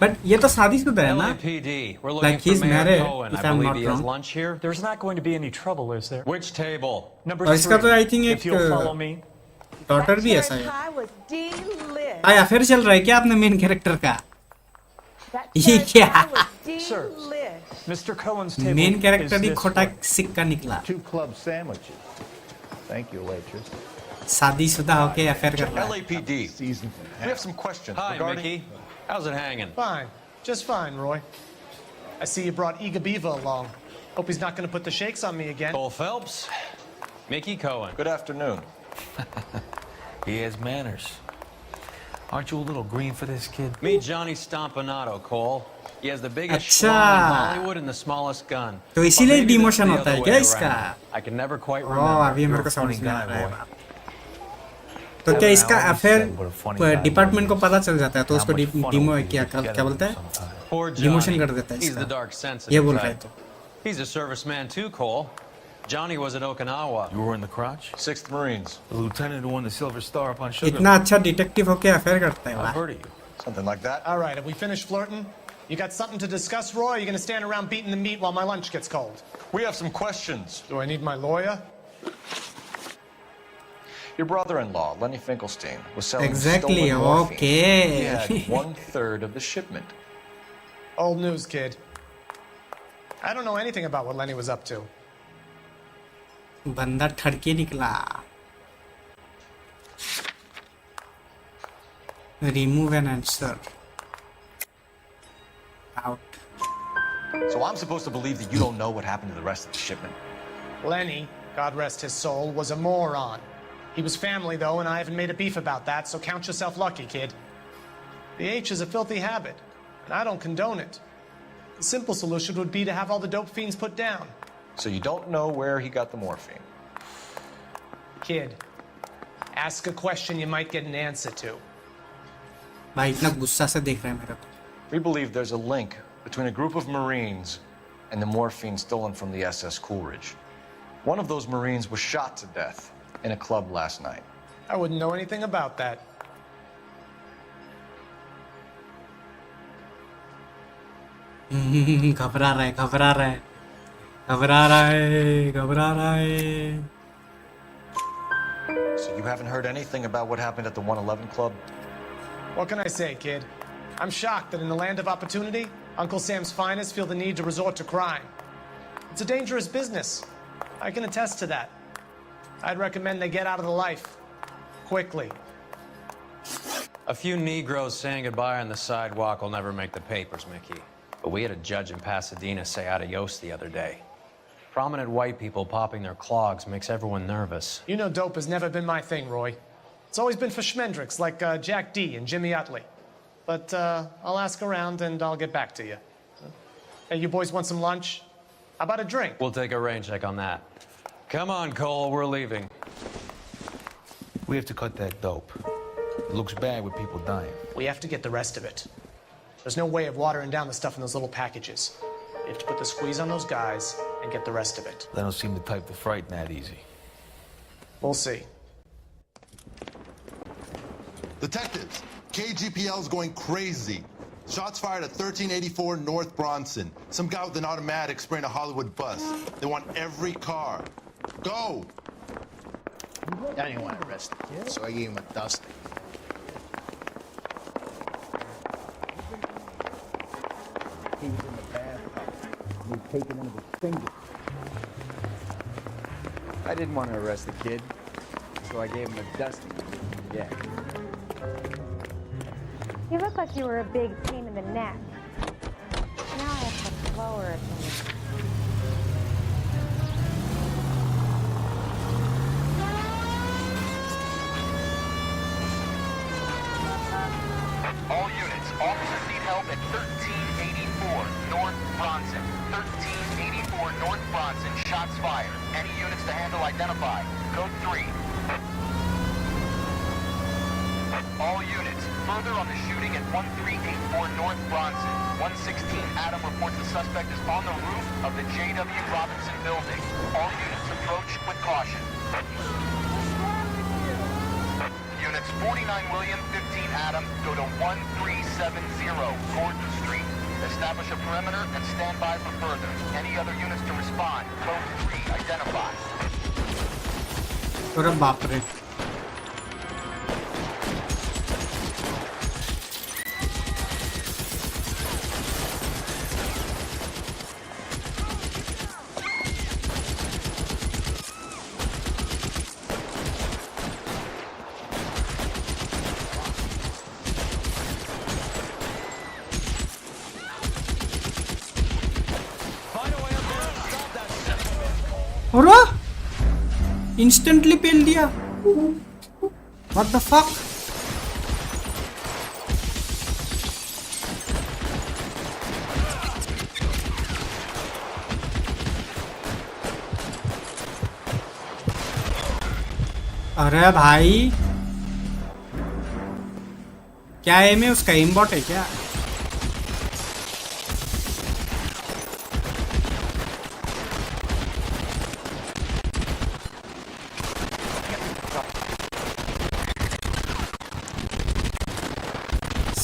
बट ये तो शादीशुदा है ना? Like he's married, if I'm not wrong. There's not going to be any trouble, is there? Which table? Number और इसका तो I think if you'll follow me. Daughter भी ऐसा है। आया फिर चल रहा है क्या अपने मेन कैरेक्टर का? ये क्या? Sir, Mr. Cohen's table main character he is this खोटा way. सिक्का निकला। 2 club sandwiches. Thank you, waitress. शादीशुदा होके अफेयर कर रहा है। LAPD. We have some questions Hi, regarding... Mickey. How's it hanging? Fine. Just fine, Roy. I see you brought Igabiva along. Hope he's not going to put the shakes on me again. Cole Phelps. Mickey Cohen. Good afternoon. He has manners. Aren't you a little green for this kid? Meet Johnny Stompanato, Cole. He has the biggest अच्छा। schlong in Hollywood and the smallest gun. तो Or इसीलिए maybe demotion the होता है other क्या way इसका? around. I can never quite oh remember. अभी मेरे को You're a funny समझ में आ guy, रहा है boy. बात। तो क्या इसका अफेयर डिपार्टमेंट को पता चल जाता है तो उसको डिमो क्या बोलता है? Poor demotion Johnny. कर देता है He's the इसका। dark sensitive ये बोल रहा है type. तो। He's a serviceman too, Cole. Johnny was at Okinawa. You were in the crotch? 6th Marines. The lieutenant who won the Silver Star up on Sugar. इतना अच्छा detective होके affair करता है I've वाह। heard of you. Something like that. All right, have we finished flirting? You got something to discuss, Roy? Or are you going to stand around beating the meat while my lunch gets cold? We have some questions. Do I need my lawyer? Your brother-in-law, Lenny Finkelstein, was selling Exactly, stolen morphine. okay. He had 1/3 of the shipment. Old news, kid. I don't know anything about what Lenny was up to. बंदा ठड़के निकला। Remove an answer. Out. So I'm supposed to believe that you don't know what happened to the rest of the shipment? Lenny, God rest his soul, was a moron. He was family, though, and I haven't made a beef about that, so count yourself lucky, kid. The H is a filthy habit, and I don't condone it. The simple solution would be to have all the dope fiends put down. So you don't know where he got the morphine? Kid, ask a question you might get an answer to. भाई इतना गुस्सा से देख रहा है मेरा को। We believe there's a link between a group of Marines and the morphine stolen from the SS Coolidge. One of those Marines was shot to death in a club last night. I wouldn't know anything about that. घबरा रहा है, घबरा रहा है, घबरा रहा है, घबरा रहा है। So you haven't heard anything about what happened at the 111 club? What can I say, kid? I'm shocked that in the land of opportunity, Uncle Sam's finest feel the need to resort to crime. It's a dangerous business. I can attest to that. I'd recommend they get out of the life. Quickly. A few Negroes saying goodbye on the sidewalk will never make the papers, Mickey. But we had a judge in Pasadena say adios the other day. Prominent white people popping their clogs makes everyone nervous. You know dope has never been my thing, Roy. It's always been for schmendricks like Jack D and Jimmy Utley. But I'll ask around and I'll get back to you. Hey, you boys want some lunch? How about a drink? We'll take a rain check on that. Come on, Cole, we're leaving. We have to cut that dope. It looks bad with people dying. We have to get the rest of it. There's no way of watering down the stuff in those little packages. You have to put the squeeze on those guys and get the rest of it. They don't seem the type to frighten that easy. We'll see. Detectives, KGPL's going crazy. Shots fired at 1384 North Bronson. Some guy with an automatic spraying a Hollywood bus. They want every car. Go! I didn't want to arrest the kid, so I gave him a dusting. He was in the bathtub. We've taken one of his fingers. I didn't want to arrest the kid, so I gave him a dusting. Yeah. You look like you were a big pain in the neck. Now I have to lower it. All units, officers need help at 1384 North Bronson. 1384 North Bronson, shots fired. Any units to handle identify. Code 3. All units, further on the shooting at 1384 North Bronson. 116 Adam reports the suspect is on the roof of the J.W. Robinson building. All units approach with caution. Units 49 William, 15 Adam, go to 1370 Gordon Street. Establish a perimeter and stand by for further. Any other units to respond. Code 3, identify. अरे बाप रे। और instantly पेल दिया। What the fuck? अरे भाई क्या M है उसका? एमबॉट है क्या?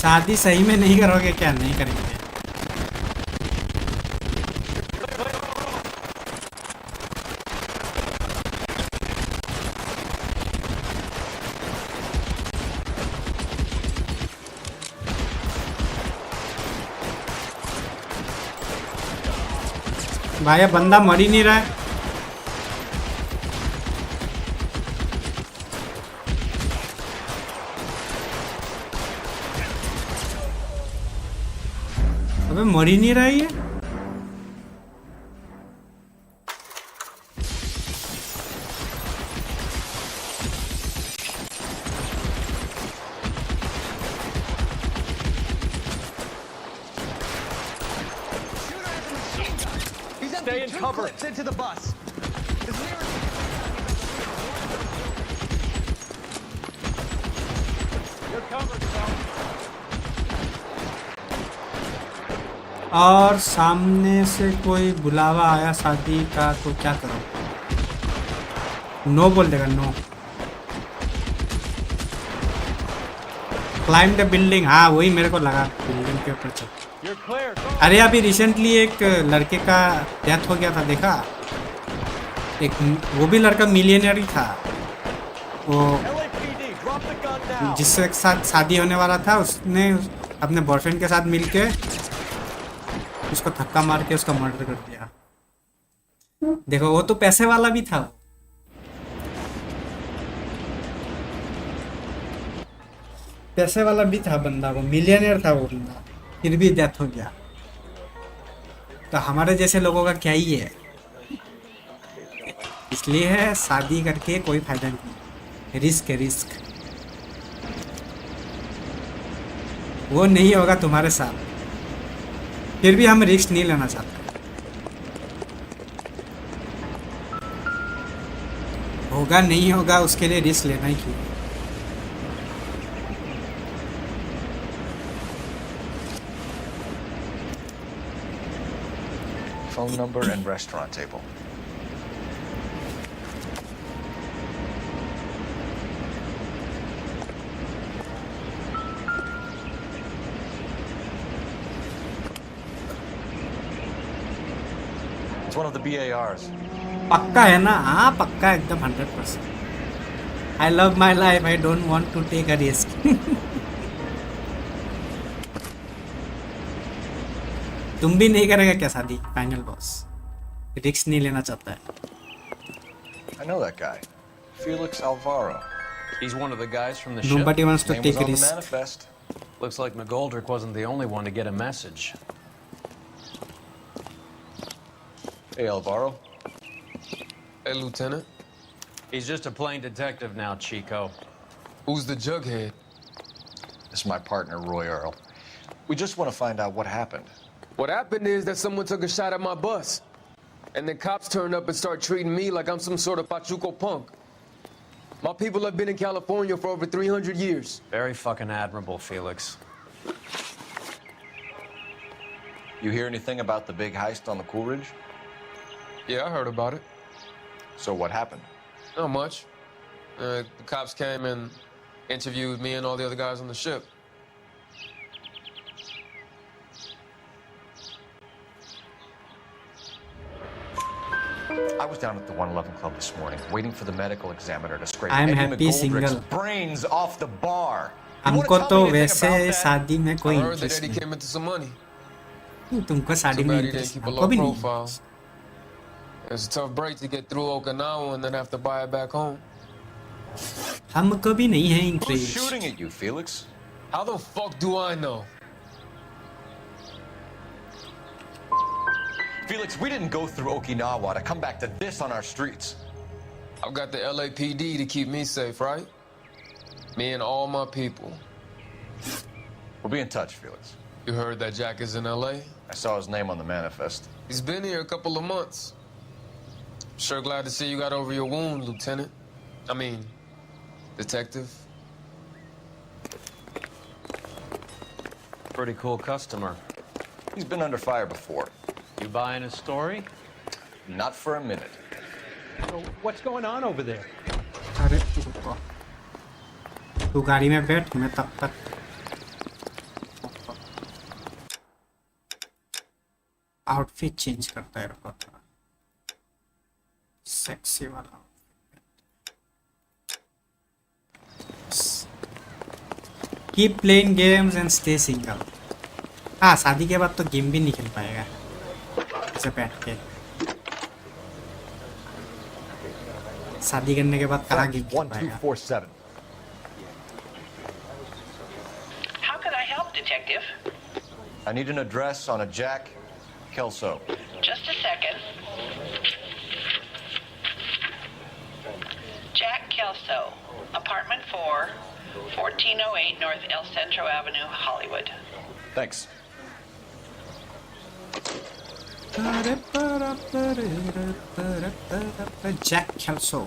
शादी सही में नहीं करोगे क्या? नहीं करेंगे। भाई बंदा मर ही नहीं रहा है। अबे मर ही नहीं रहा है ये। Stay in cover. Into the bus. You're covered, और सामने से कोई बुलावा आया शादी का तो क्या करो? नो बोल देगा नो। क्लाइंब द बिल्डिंग, हाँ वही मेरे को लगा, बिल्डिंग के ऊपर चल। अरे अभी रिसेंटली एक लड़के का डेथ हो गया था, देखा? एक वो भी लड़का मिलियनर ही था, वो जिससे साथ शादी होने वाला था, उसने अपने बॉयफ्रेंड के साथ मिलके उसको धक्का मार के उसका मर्डर कर दिया। देखो वो तो पैसे वाला भी था, पैसे वाला भी था बंदा, वो मिलियनर था वो बंदा, फिर भी डेथ हो गया। तो हमारे जैसे लोगों का क्या ही है, इसलिए है शादी करके कोई फायदा नहीं, रिस्क है रिस्क। वो नहीं होगा तुम्हारे साथ, फिर भी हम रिस्क नहीं लेना चाहते। होगा नहीं होगा उसके लिए रिस्क लेना ही क्यों। Phone number and restaurant table. It's one of the BARs. पक्का है ना? हाँ पक्का एकदम 100%. I love my life. I don't want to take a risk. तुम भी नहीं करेगा क्या शादी? फाइनल बॉस रिस्क नहीं लेना चाहता है। I know that guy, Felix Alvaro. He's one of the guys from the ship. Nobody wants to Name take was a on the risk. manifest. Looks like McGoldrick wasn't the only one to get a message. Hey, Alvaro. Hey, Lieutenant. He's just a plain detective now, Chico. Who's the jughead? This is my partner, Roy Earl. We just want to find out what happened. What happened is that someone took a shot at my bus. And then cops turned up and start treating me like I'm some sort of Pachuco punk. My people have been in California for over 300 years. Very fucking admirable, Felix. You hear anything about the big heist on the Coolidge? Yeah, I heard about it. So what happened? Not much. The cops came and interviewed me and all the other guys on the ship. I was down at the 111 Club this morning, waiting for the medical examiner to scrape I'm Eddie happy McGoldrick's single. brains off the bar. हमको तो वैसे शादी में कोई I heard that interest Eddie came into some money. नहीं। तुमको शादी Too में bad he didn't interest keep a हमको low भी नहीं। profile. It's a tough break to get through Okinawa and then have to buy it back home. हमको भी नहीं है Who's interest. shooting at you, Felix? How the fuck do I know? Felix, we didn't go through Okinawa to come back to this on our streets. I've got the LAPD to keep me safe, right? Me and all my people. We'll be in touch, Felix. You heard that Jack is in LA? I saw his name on the manifest. He's been here a couple of months. Sure glad to see you got over your wound, Lieutenant. I mean, Detective. Pretty cool customer. He's been under fire before. You buying his story? Not for a minute. So what's going on over there? अरे रुको, तू गाड़ी में बैठ, मैं तब तक outfit change करता है। रुको थोड़ा सेक्सी वाला। Keep playing games and stay single. हाँ शादी के बाद तो गेम भी नहीं खेल पाएगा ऐसे बैठ के। शादी करने के बाद कहाँ गेम खेल पाएगा। 1247. How can I help, Detective? I need an address on a Jack Kelso. Just a second. Jack Kelso, apartment 4, 1408 North El Centro Avenue, Hollywood. Thanks. Jack Kelso.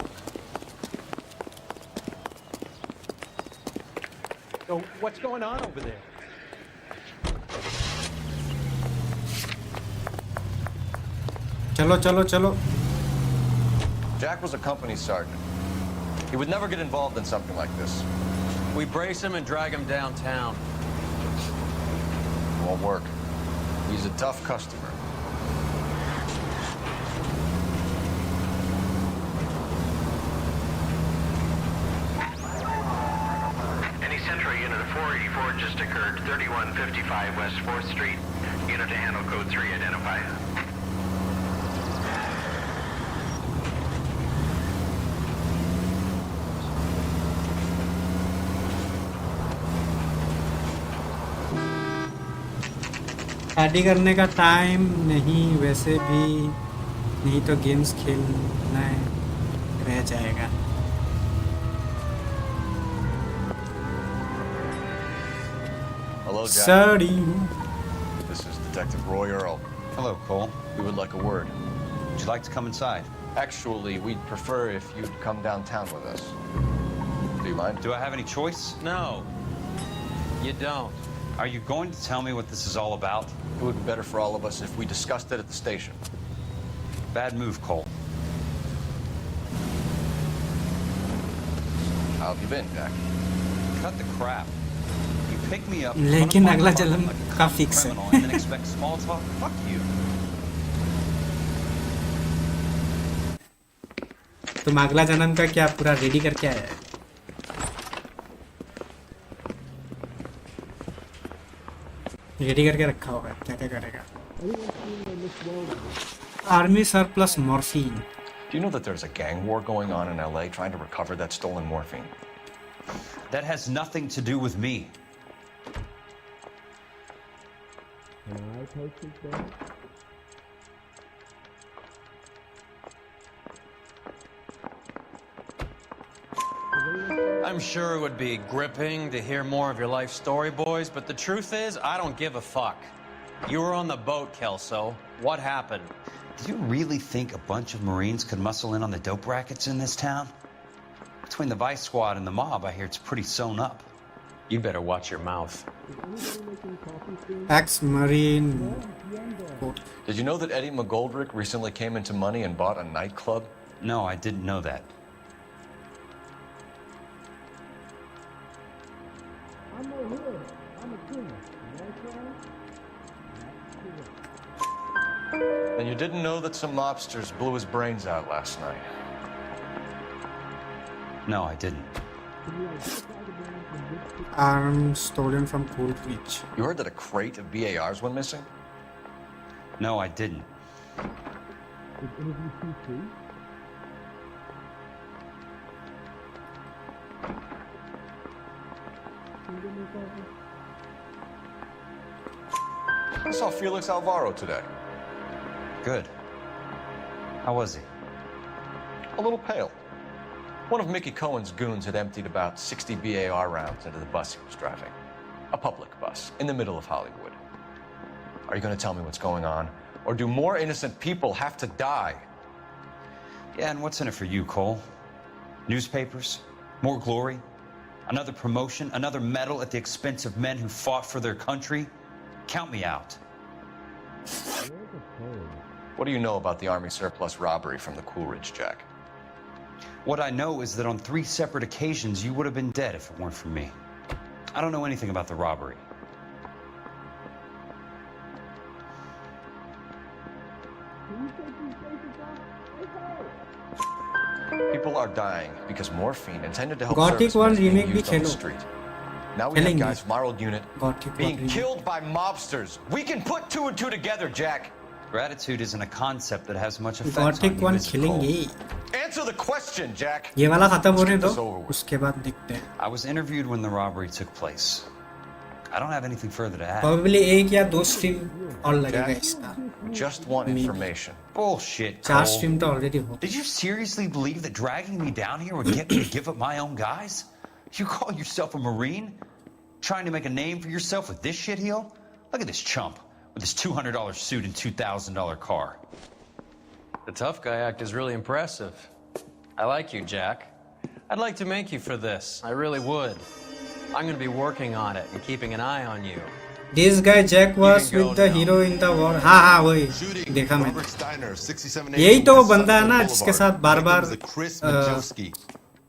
So what's going on over there? चलो चलो चलो। Jack was a company sergeant. He would never get involved in something like this. We brace him and drag him downtown. Won't work. He's a tough customer. Any Central unit of 484 just occurred, 3155 West 4th Street. Unit to handle code 3 identify. शादी करने का time नहीं, वैसे भी नहीं तो games खेलना रह जाएगा। Hello, Jack. Sorry. This is Detective Roy Earl. Hello, Cole. We would like a word. Would you like to come inside? Actually, we'd prefer if you'd come downtown with us. Do you mind? Do I have any choice? No, you don't. Are you going to tell me what this is all about? It would be better for all of us if we discussed it at the station. Bad move, Cole. How have you been, Jack? Cut the crap. You pick me up, लेकिन अगला जन्म का fix है। and then expect small talk? Fuck you. तुम अगला जन्म का क्या पूरा रेडी करके आया है? रेडी करके रखा होगा, क्या क्या करेगा? Army surplus morphine. Do you know that there's a gang war going on in L.A. trying to recover that stolen morphine? That has nothing to do with me. I'm sure it would be gripping to hear more of your life story, boys, but the truth is, I don't give a fuck. You were on the boat, Kelso. What happened? Do you really think a bunch of Marines could muscle in on the dope rackets in this town? Between the Vice Squad and the mob, I hear it's pretty sewn up. You better watch your mouth. Ex-Marine. Did you know that Eddie McGoldrick recently came into money and bought a nightclub? No, I didn't know that. And you didn't know that some mobsters blew his brains out last night? No, I didn't. Arms stolen from Cool Beach. You heard that a crate of BARs went missing? No, I didn't. I saw Felix Alvaro today. Good. How was he? A little pale. One of Mickey Cohen's goons had emptied about 60 BAR rounds into the bus he was driving. A public bus, in the middle of Hollywood. Are you going to tell me what's going on? Or do more innocent people have to die? Yeah, and what's in it for you, Cole? Newspapers? More glory? Another promotion? Another medal at the expense of men who fought for their country? Count me out. What do you know about the Army surplus robbery from the Coolidge, Jack? What I know is that on 3 separate occasions, you would have been dead if it weren't for me. I don't know anything about the robbery. People are dying because morphine intended to help Gothic servicemen 1 is being remake भी used on the Khelo. street. Now we have guys from our old unit Gothic being 1 killed by mobsters. We can put 2 and 2 together, Jack. Gratitude isn't a concept that has much effect Gothic on you, 1 is it, खेलेंगे। Cole? Answer the question, Jack. ये वाला खत्म होने दो, Let's get this over with. उसके बाद देखते हैं। I was interviewed when the robbery took place. I don't have anything further to add. Probably 1 या 2 स्ट्रीम और लगेगा Jack, इसका। just want information. Bullshit, 4 Cole. Stream तो already हो। Did you seriously believe that dragging me down here would get me to give up my own guys? You call yourself a Marine? Trying to make a name for yourself with this shitheel? Look at this chump with his $200 suit and $2,000 car. The tough guy act is really impressive. I like you, Jack. I'd like to make you for this. I really would. I'm going to be working on it and keeping an eye on you. This guy Jack was with the hero in the war. हाँ हाँ वही देखा मैंने। यही तो वो बंदा है ना जिसके साथ बार-बार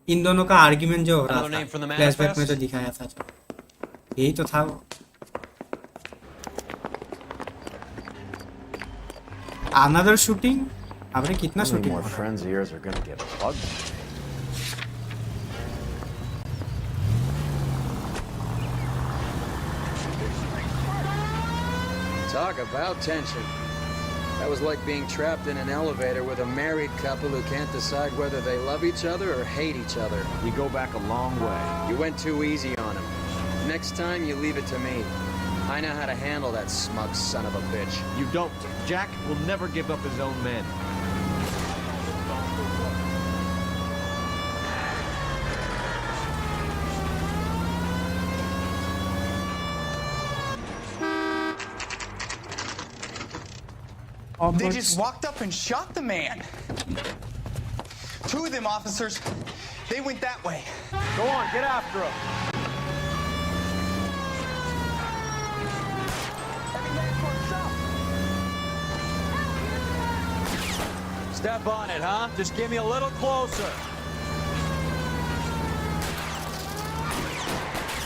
इन दोनों का आर्गुमेंट जो हो रहा था फ्लैशबैक में जो दिखाया था, यही तो था वो। another shooting? अबे कितना How many shooting more हो रहा है? friends of yours are gonna get plugged? Talk about tension. That was like being trapped in an elevator with a married couple who can't decide whether they love each other or hate each other. You go back a long way. You went too easy on him. Next time, you leave it to me. I know how to handle that smug son of a bitch. You don't. Jack will never give up his own men. They just walked up and shot the man. Two of them officers, they went that way. Go on, get after him. Step on it, huh? Just give me a little closer.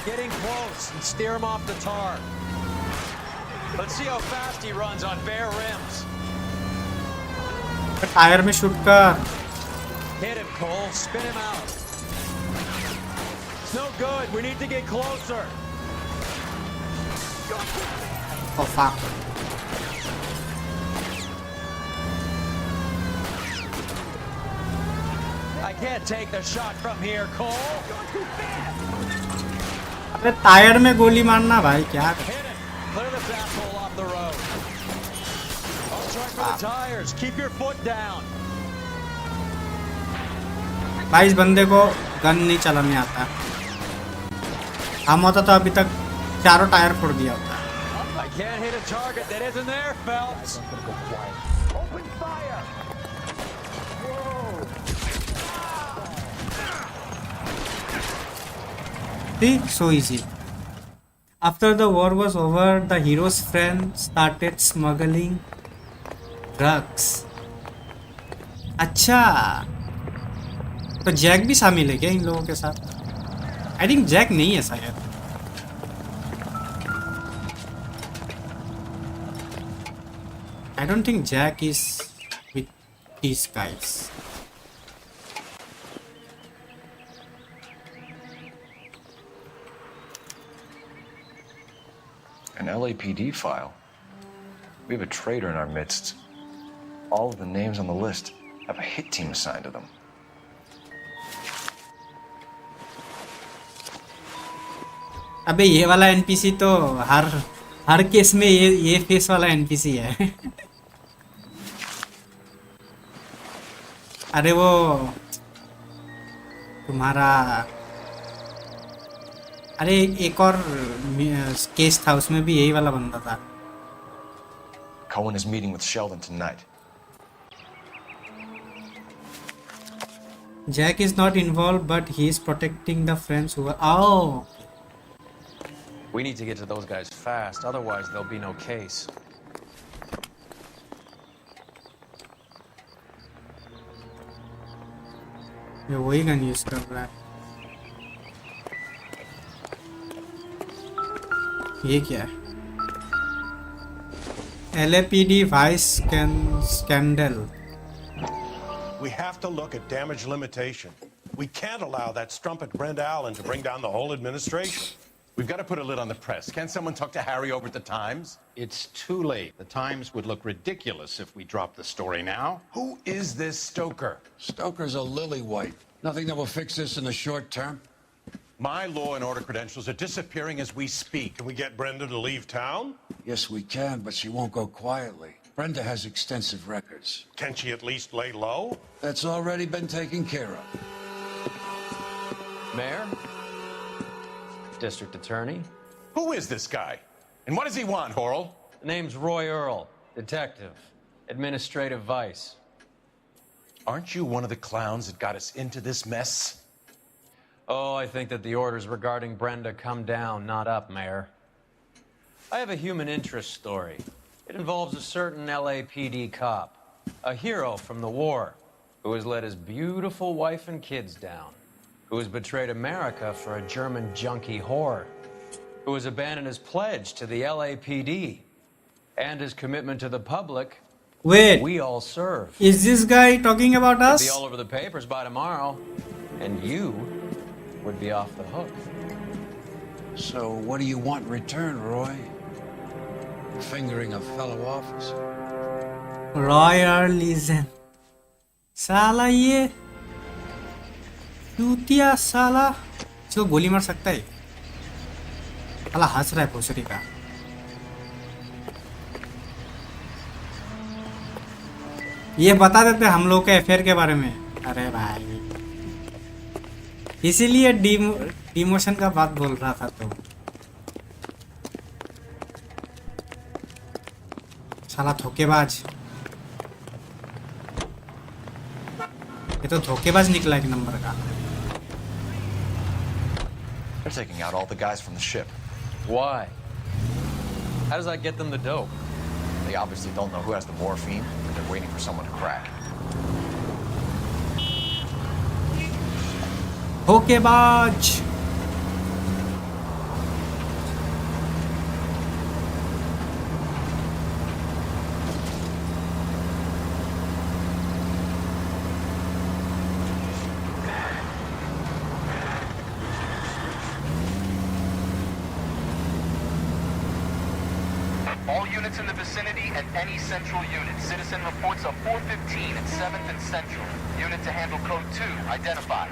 Getting close and steer him off the tar. Let's see how fast he runs on bare rims. Tyre में shoot कर. Hit him, Cole. Spin him out. It's no good. We need to get closer. Oh fuck. I can't take the shot from here, Cole. अबे tyre में गोली मारना भाई क्या कर? Clear this asshole off the road. I'll try for the tires. Keep your foot down. भाई इस बंदे को गन नहीं चलाने आता. हम होता तो अभी तक चारों टायर फोड़ दिया होता. I can't hit a target that isn't there, Phelps. Open fire! See, so easy. After the war was over, the hero's friend started smuggling drugs. अच्छा, तो जैक भी शामिल है क्या इन लोगों के साथ? आई थिंक जैक नहीं है शायद. I don't think Jack is with these guys. An LAPD file. We have a traitor in our midst. All of the names on the list have a hit team assigned to them. अबे ये वाला NPC तो हर case में ये face वाला NPC है. अरे वो तुम्हारा अरे एक और केस था उसमें भी यही वाला बंदा था. Cohen is meeting with Sheldon tonight. Jack is not involved, but he is protecting the friends who are. Oh. We need to get to those guys fast, otherwise there'll be no case. ये वही gun use कर रहा है. ये क्या है? LAPD Vice Scandal. We have to look at damage limitation. We can't allow that strumpet Brenda Allen to bring down the whole administration. We've got to put a lid on the press. Can't someone talk to Harry over at the Times? It's too late. The Times would look ridiculous if we dropped the story now. Who is this Stoker? Stoker's a lily-white. Nothing that will fix this in the short term. My law and order credentials are disappearing as we speak. Can we get Brenda to leave town? Yes, we can, but she won't go quietly. Brenda has extensive records. Can she at least lay low? That's already been taken care of. Mayor? District Attorney? Who is this guy? And what does he want, Horrell? Name's Roy Earl, detective, administrative vice. Aren't you one of the clowns that got us into this mess? Oh, I think that the orders regarding Brenda come down, not up, Mayor. I have a human interest story. It involves a certain LAPD cop, a hero from the war, who has let his beautiful wife and kids down, who has betrayed America for a German junkie whore, who has abandoned his pledge to the LAPD and his commitment to the public Wait, We all serve. is this guy talking about It'd us? be all over the papers by tomorrow, and you would be off the hook. So what do you want in return, Roy? Fingering a fellow officer? Royal legion साला ये चूतिया साला इसको गोली मार सकता है साला हंस रहा है भोसड़ी का ये बता देते हम लोग के अफेयर के बारे में अरे भाई इसीलिए डिमोशन का बात बोल रहा था तो साला धोखेबाज ये तो धोखेबाज निकला एक नंबर का They're taking out all the guys from the ship. Why? How does that get them the dope? They obviously don't know who has the morphine, but they're waiting for someone to crack. धोखेबाज All units in the vicinity and any central unit. Citizen reports of 415 at 7th and Central. Unit to handle code 2, identified.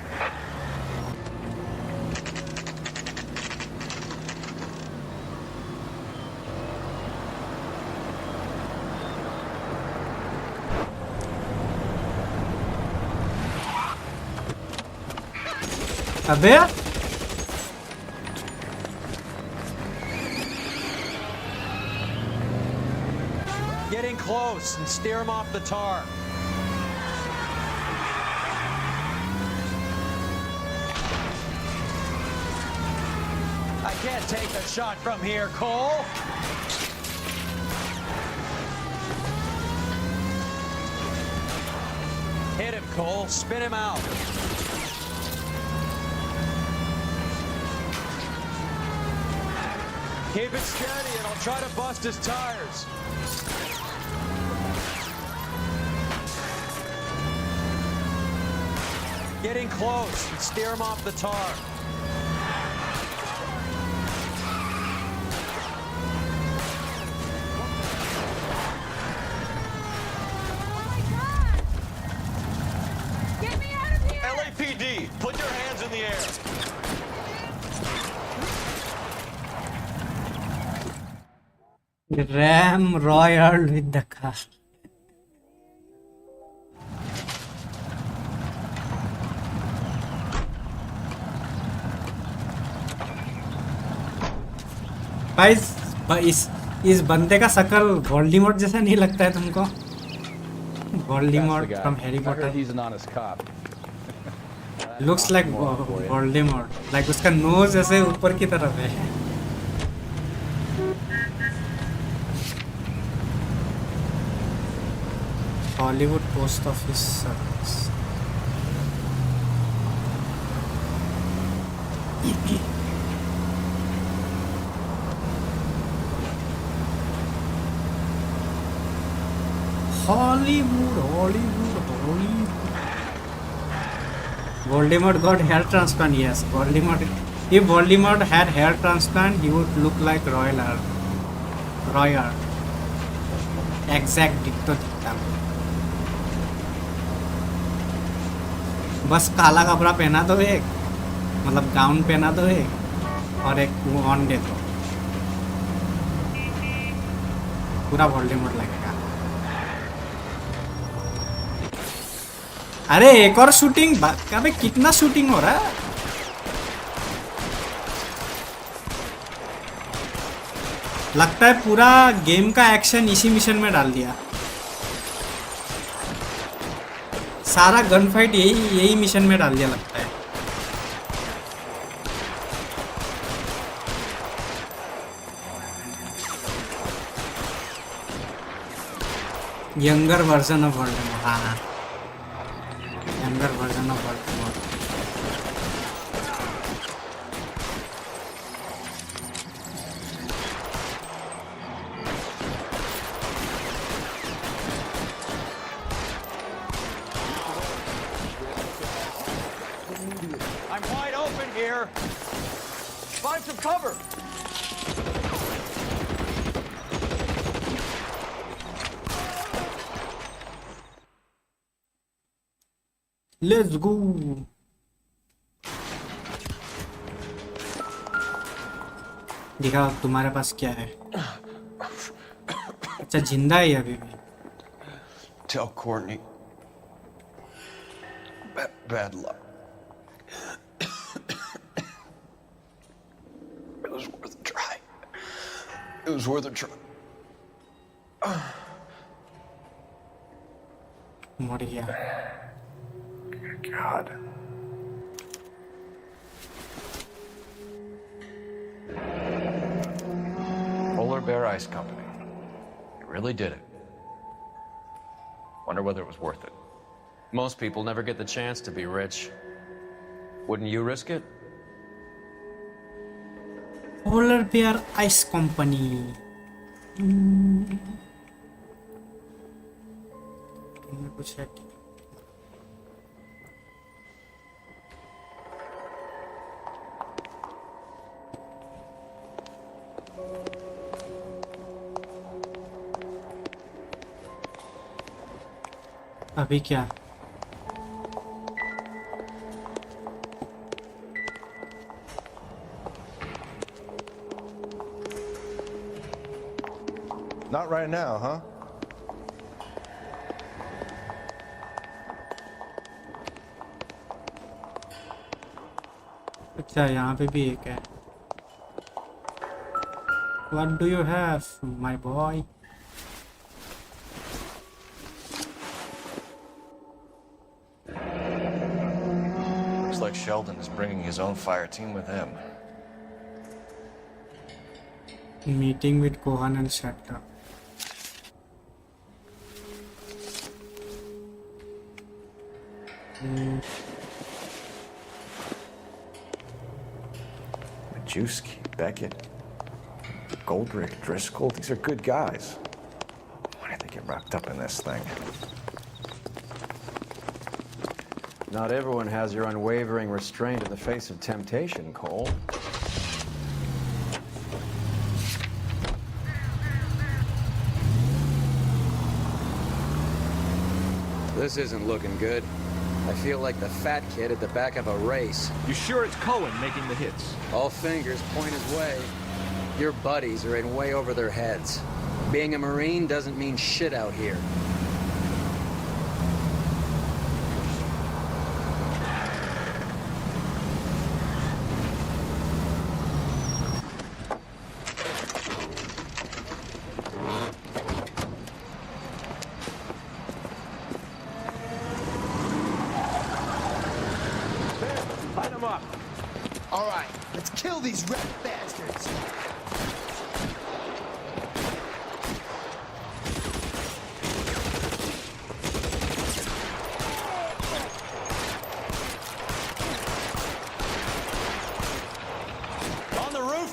अबे Get in close and steer him off the tar. I can't take a shot from here, Cole. Hit him, Cole. Spin him out. Keep it steady and I'll try to bust his tires. Get in close and steer him off the tar. Get me out of here! LAPD, put your hands in the air. Ram Royal with the car. भाई इस बंदे का शक्ल Voldemort जैसा नहीं लगता है तुमको? Voldemort from Harry Potter looks like Voldemort like उसका नोज ऐसे ऊपर की तरफ है Hollywood post office service Hollywood. Voldemort got hair transplant. Yes, Voldemort. If Voldemort had hair transplant, he would look like Royal. Exact ditto दिखता है. बस काला कपड़ा पहना दो एक, मतलब गाउन पहना दो एक, और एक वो ऑन दे दो, पूरा वोल्डेमॉर्ट लगेगा. अरे एक और शूटिंग अबे कितना शूटिंग हो रहा है लगता है पूरा गेम का एक्शन इसी मिशन में डाल दिया सारा गन फाइट यही मिशन में डाल दिया लगता है यंगर वर्जन ऑफ वोल्डेमॉर्ट हाँ younger version of Voldemort. I'm wide open here. Find some cover. Let's go. दिखाओ तुम्हारे पास क्या है। अच्छा जिंदा है ये अभी भी। Tell Courtney. Bad luck. It was worth a try. It was worth a try. मर गया। God. Polar Bear Ice Company. You really did it. Wonder whether it was worth it. Most people never get the chance to be rich. Wouldn't you risk it? Polar Bear Ice Company. कुछ है। अभी क्या? Not right now, huh? अच्छा यहाँ पे भी एक है। What do you have, my boy? Looks like Sheldon is bringing his own fire team with him. Meeting with Kohan and Shatta. Majewski, Beckett, Goldrick, Driscoll, these are good guys. Why did they get wrapped up in this thing? Not everyone has your unwavering restraint in the face of temptation, Cole. This isn't looking good. I feel like the fat kid at the back of a race. You sure it's Cohen making the hits? All fingers point his way. Your buddies are in way over their heads. Being a Marine doesn't mean shit out here.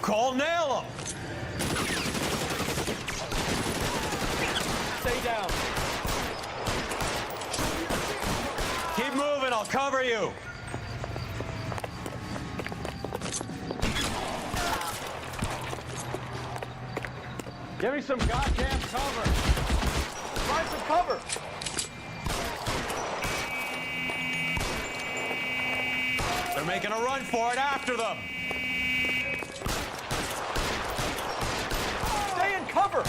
Cole, nail him! Stay down. Keep moving, I'll cover you. Give me some goddamn cover. Find some cover. They're making a run for it after them. Stay in cover.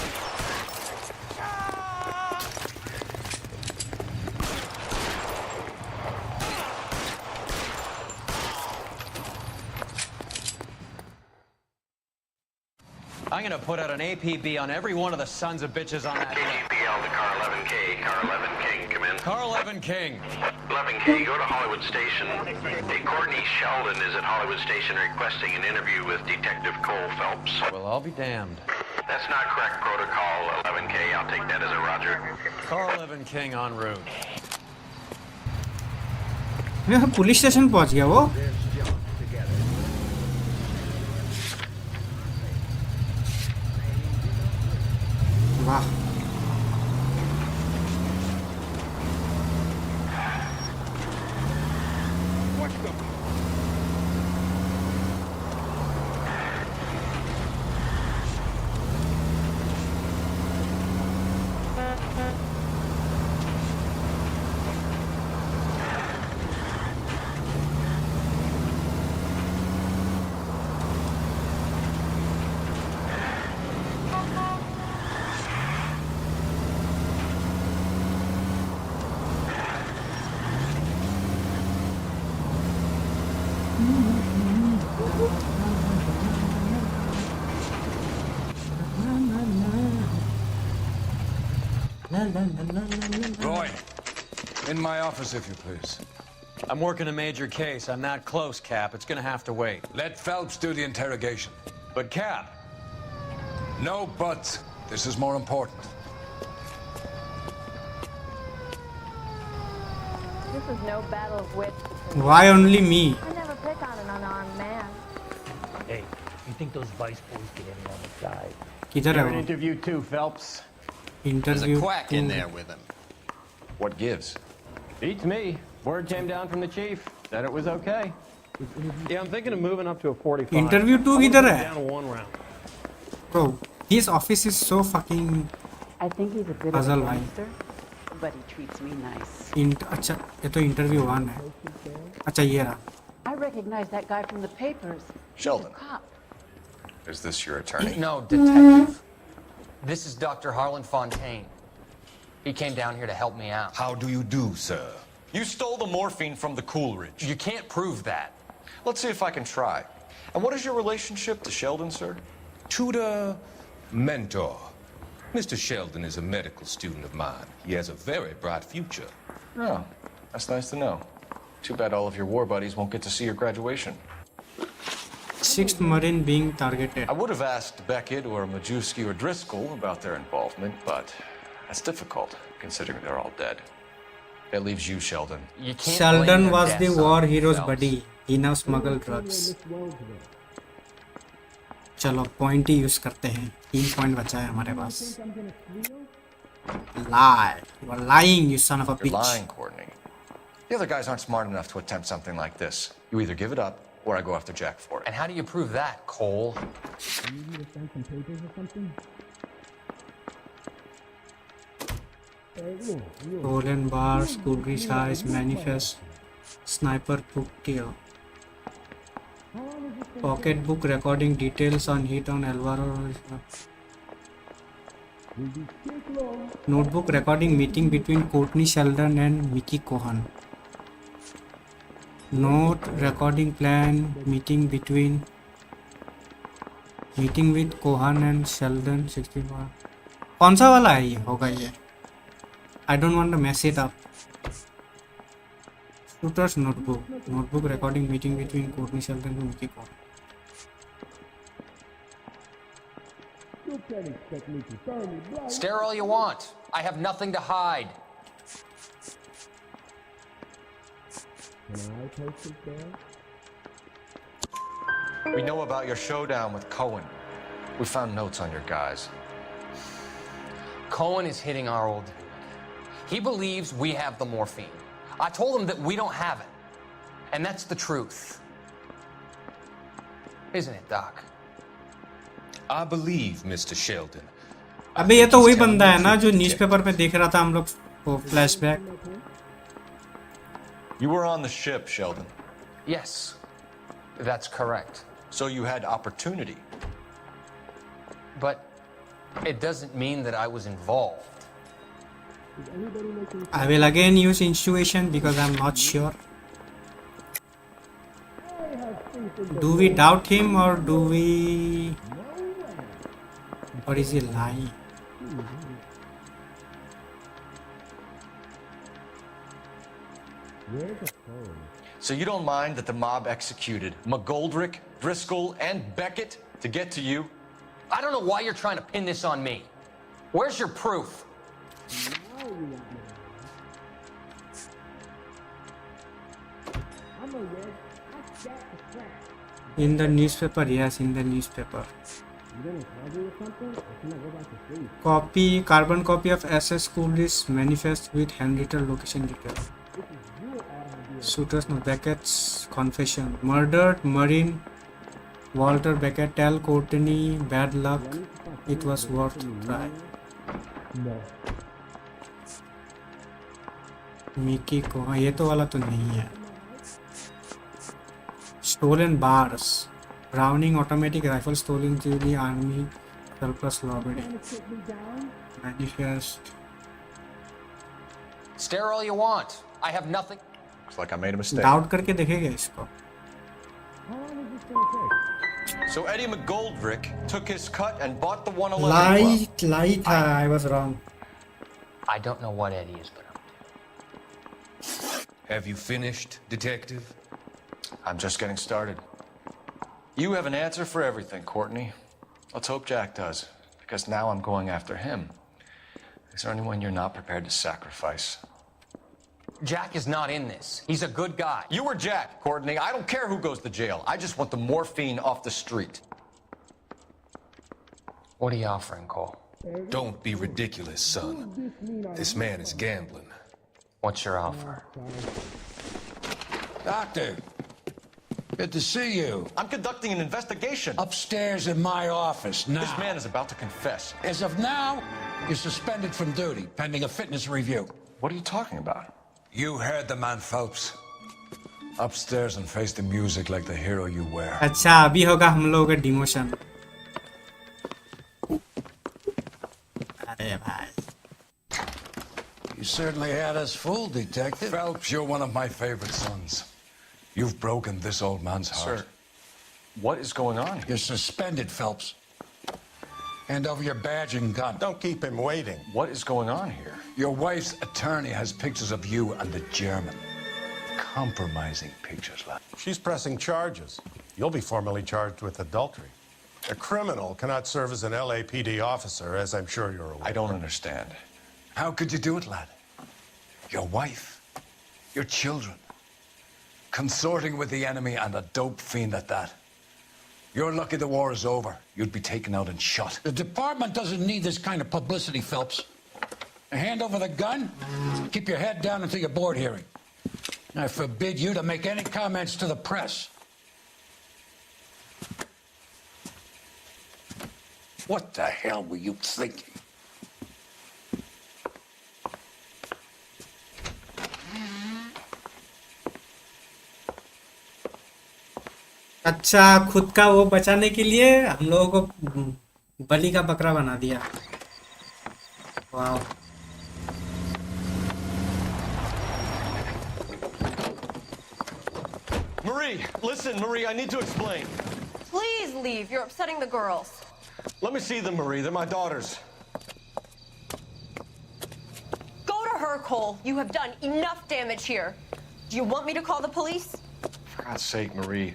I'm gonna put out an APB on every one of the sons of bitches on that. KGPL to Car 11K. Car 11 King, come in. Car 11 King. 11K, go to Hollywood Station. Hey, Courtney Sheldon is at Hollywood Station requesting an interview with Detective Cole Phelps. Well, I'll be damned. That's not correct protocol, 11K. I'll take that as a roger. Car 11 King en route. Police station पहुंच गया वो। वाह Roy, in my office, if you please. I'm working a major case. I'm not close, Cap. It's gonna have to wait. Let Phelps do the interrogation. But, Cap. No buts. This is more important. This is no battle of wits. Why only me? I never pick on an unarmed man. Hey, you think those vice boys get any on the side? किधर है You're an वो? interview too, Phelps. Interview. Quack in there with him. What gives? Beats me. Word came down from the chief. Said it was okay. Yeah, I'm thinking of moving up to a 45. Interview two I wanna किधर put it है? down to 1 round. Bro, his office is so fucking I think he's a bit of puzzle a भाई. gangster, but he treats me nice. अच्छा ये तो interview 1 है. अच्छा ये रहा. I recognize that guy from the papers. Sheldon. He's a cop. Is this your attorney? No, detective. This is Dr. Harlan Fontaine. He came down here to help me out. How do you do, sir? You stole the morphine from the Coolidge. You can't prove that. Let's see if I can try. And what is your relationship to Sheldon, sir? Tutor, mentor. Mr. Sheldon is a medical student of mine. He has a very bright future. Oh, that's nice to know. Too bad all of your war buddies won't get to see your graduation. 6th Marine being targeted. I would have asked Beckett or Majewski or Driscoll about their involvement, but that's difficult, considering they're all dead. That leaves you, Sheldon. Sheldon was the war hero's buddy. He now smuggled drugs. चलो point ही use करते हैं. 3 point बचा है हमारे पास. Lie. You are lying, you son of a You're bitch. lying, Courtney. The other guys aren't smart enough to attempt something like this. You either give it up, or I go after Jack for it. And how do you prove that, Cole? Stolen bar, school resize, manifest, sniper book kill. Pocket book recording details on hit on Alvaro. Notebook recording meeting between Courtney Sheldon and Mickey Cohen. Note recording plan meeting with Cohen and Sheldon 61. कौन सा वाला है ये होगा ये? I don't want to mess it up. Shooter's notebook. Notebook recording meeting between Courtney Sheldon and Mickey Cohen. Stare all you want. I have nothing to hide. We know about your showdown with Cohen. We found notes on your guys. Cohen is hitting our old dude. He believes we have the morphine. I told him that we don't have it. And that's the truth. Isn't it, Doc? I believe, Mr. Sheldon. अबे ये तो वही बंदा है ना जो newspaper पे देख रहा था हम लोग वो flashback. You were on the ship, Sheldon. Yes, that's correct. So you had opportunity. But it doesn't mean that I was involved. I will again use intuition because I'm not sure. Do we doubt him or do we... Or is he lying? So you don't mind that the mob executed McGoldrick, Driscoll, and Beckett to get to you? I don't know why you're trying to pin this on me. Where's your proof? In the newspaper, yes, in the newspaper. Carbon copy of SS Coolidge manifest with handwritten location detail. Shooter's no Beckett's confession. Murdered Marine Walter Beckett. Tell Courtney bad luck. It was worth try. Mickey को हाँ ये तो वाला तो नहीं है. Stolen bars. Browning automatic rifle stolen to the army surplus lobby. Manifest. Stare all you want. I have nothing. Looks like I made a mistake. Doubt करके देखेगा इसको. So Eddie McGoldrick took his cut and bought the 111. Lie था. I was wrong. I don't know what Eddie is, but Have you finished, Detective? I'm just getting started. You have an answer for everything, Courtney. Let's hope Jack does, because now I'm going after him. Is there anyone you're not prepared to sacrifice? Jack is not in this. He's a good guy. You were Jack, Courtney. I don't care who goes to jail. I just want the morphine off the street. What are you offering, Cole? Don't be ridiculous, son. This man is gambling. What's your offer? Doctor, good to see you. I'm conducting an investigation. Upstairs in my office now. This man is about to confess. As of now, you're suspended from duty, pending a fitness review. What are you talking about? You heard the man, Phelps. Upstairs and face the music like the hero you were. अच्छा अभी होगा हम लोगों का demotion. अरे भाई. You certainly had us fooled, Detective. Phelps, you're one of my favorite sons. You've broken this old man's heart. Sir, what is going on? You're suspended, Phelps. Hand over your badge and gun. Don't keep him waiting. What is going on here? Your wife's attorney has pictures of you and the German. Compromising pictures, lad. She's pressing charges. You'll be formally charged with adultery. A criminal cannot serve as an LAPD officer, as I'm sure you're aware. I don't understand. How could you do it, lad? Your wife, your children, consorting with the enemy and a dope fiend at that. You're lucky the war is over. You'd be taken out and shot. The department doesn't need this kind of publicity, Phelps. Hand over the gun, keep your head down until your board hearing. I forbid you to make any comments to the press. What the hell were you thinking? अच्छा खुद का वो बचाने के लिए हम लोगों को बलि का बकरा बना दिया. वाह. Marie, listen, Marie, I need to explain. Please leave. You're upsetting the girls. Let me see them, Marie. They're my daughters. Go to her, Cole. You have done enough damage here. Do you want me to call the police? For God's sake, Marie.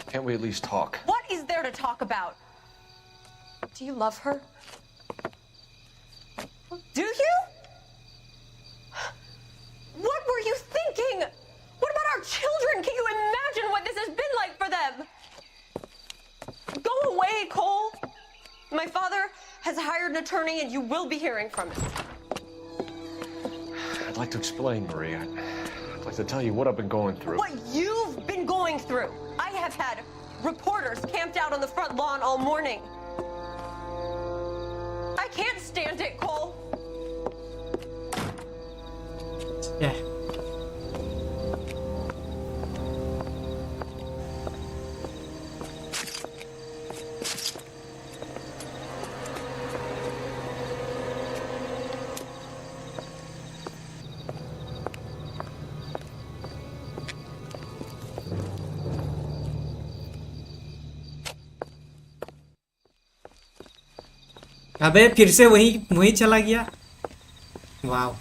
Can't we at least talk? What is there to talk about? Do you love her? Do you? What were you thinking? What about our children? Can you imagine what this has been like for them? Go away, Cole. My father has hired an attorney and you will be hearing from him. I'd like to explain, Marie. I'd like to tell you what I've been going through. What you've been going through. I have had reporters camped out on the front lawn all morning. I can't stand it, Cole. Yeah. अबे फिर से वही चला गया. वाव.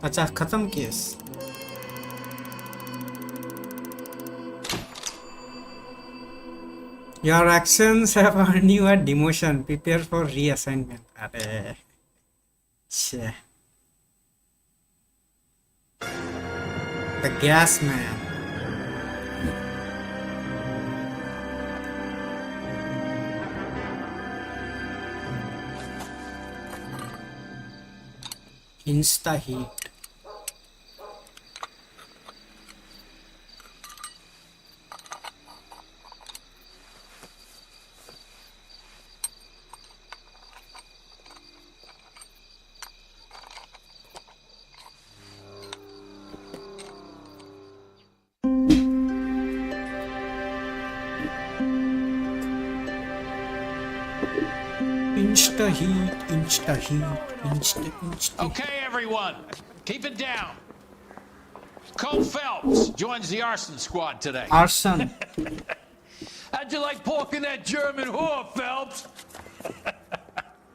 अच्छा खत्म case. Your actions have earned you a demotion. Prepare for reassignment. अरे छे. The gas man. Insta heat. Insta heat. Okay, everyone, keep it down. Cole Phelps joins the arson squad today. Arson. How'd you like porking that German whore, Phelps?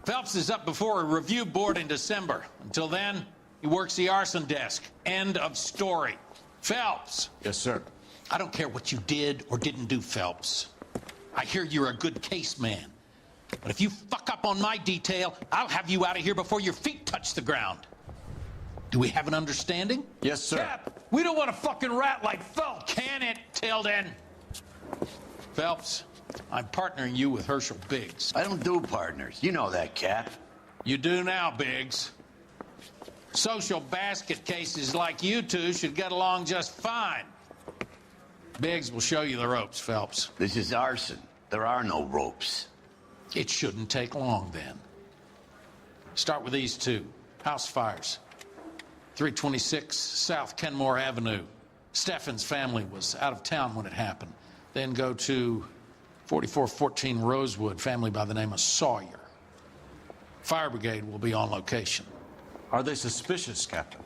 Phelps is up before a review board in December. Until then, he works the arson desk. End of story. Phelps. Yes, sir. I don't care what you did or didn't do, Phelps. I hear you're a good case man. But if you fuck up on my detail, I'll have you out of here before your feet touch the ground. Do we have an understanding? Yes, sir. Cap, we don't want a fucking rat like Phelps. Can it, Tilden? Phelps, I'm partnering you with Herschel Biggs. I don't do partners. You know that, Cap. You do now, Biggs. Social basket cases like you two should get along just fine. Biggs will show you the ropes, Phelps. This is arson. There are no ropes. It shouldn't take long, then. Start with these two. House fires. 326 South Kenmore Avenue. Steffen's family was out of town when it happened. Then go to 4414 Rosewood, family by the name of Sawyer. Fire brigade will be on location. Are they suspicious, Captain?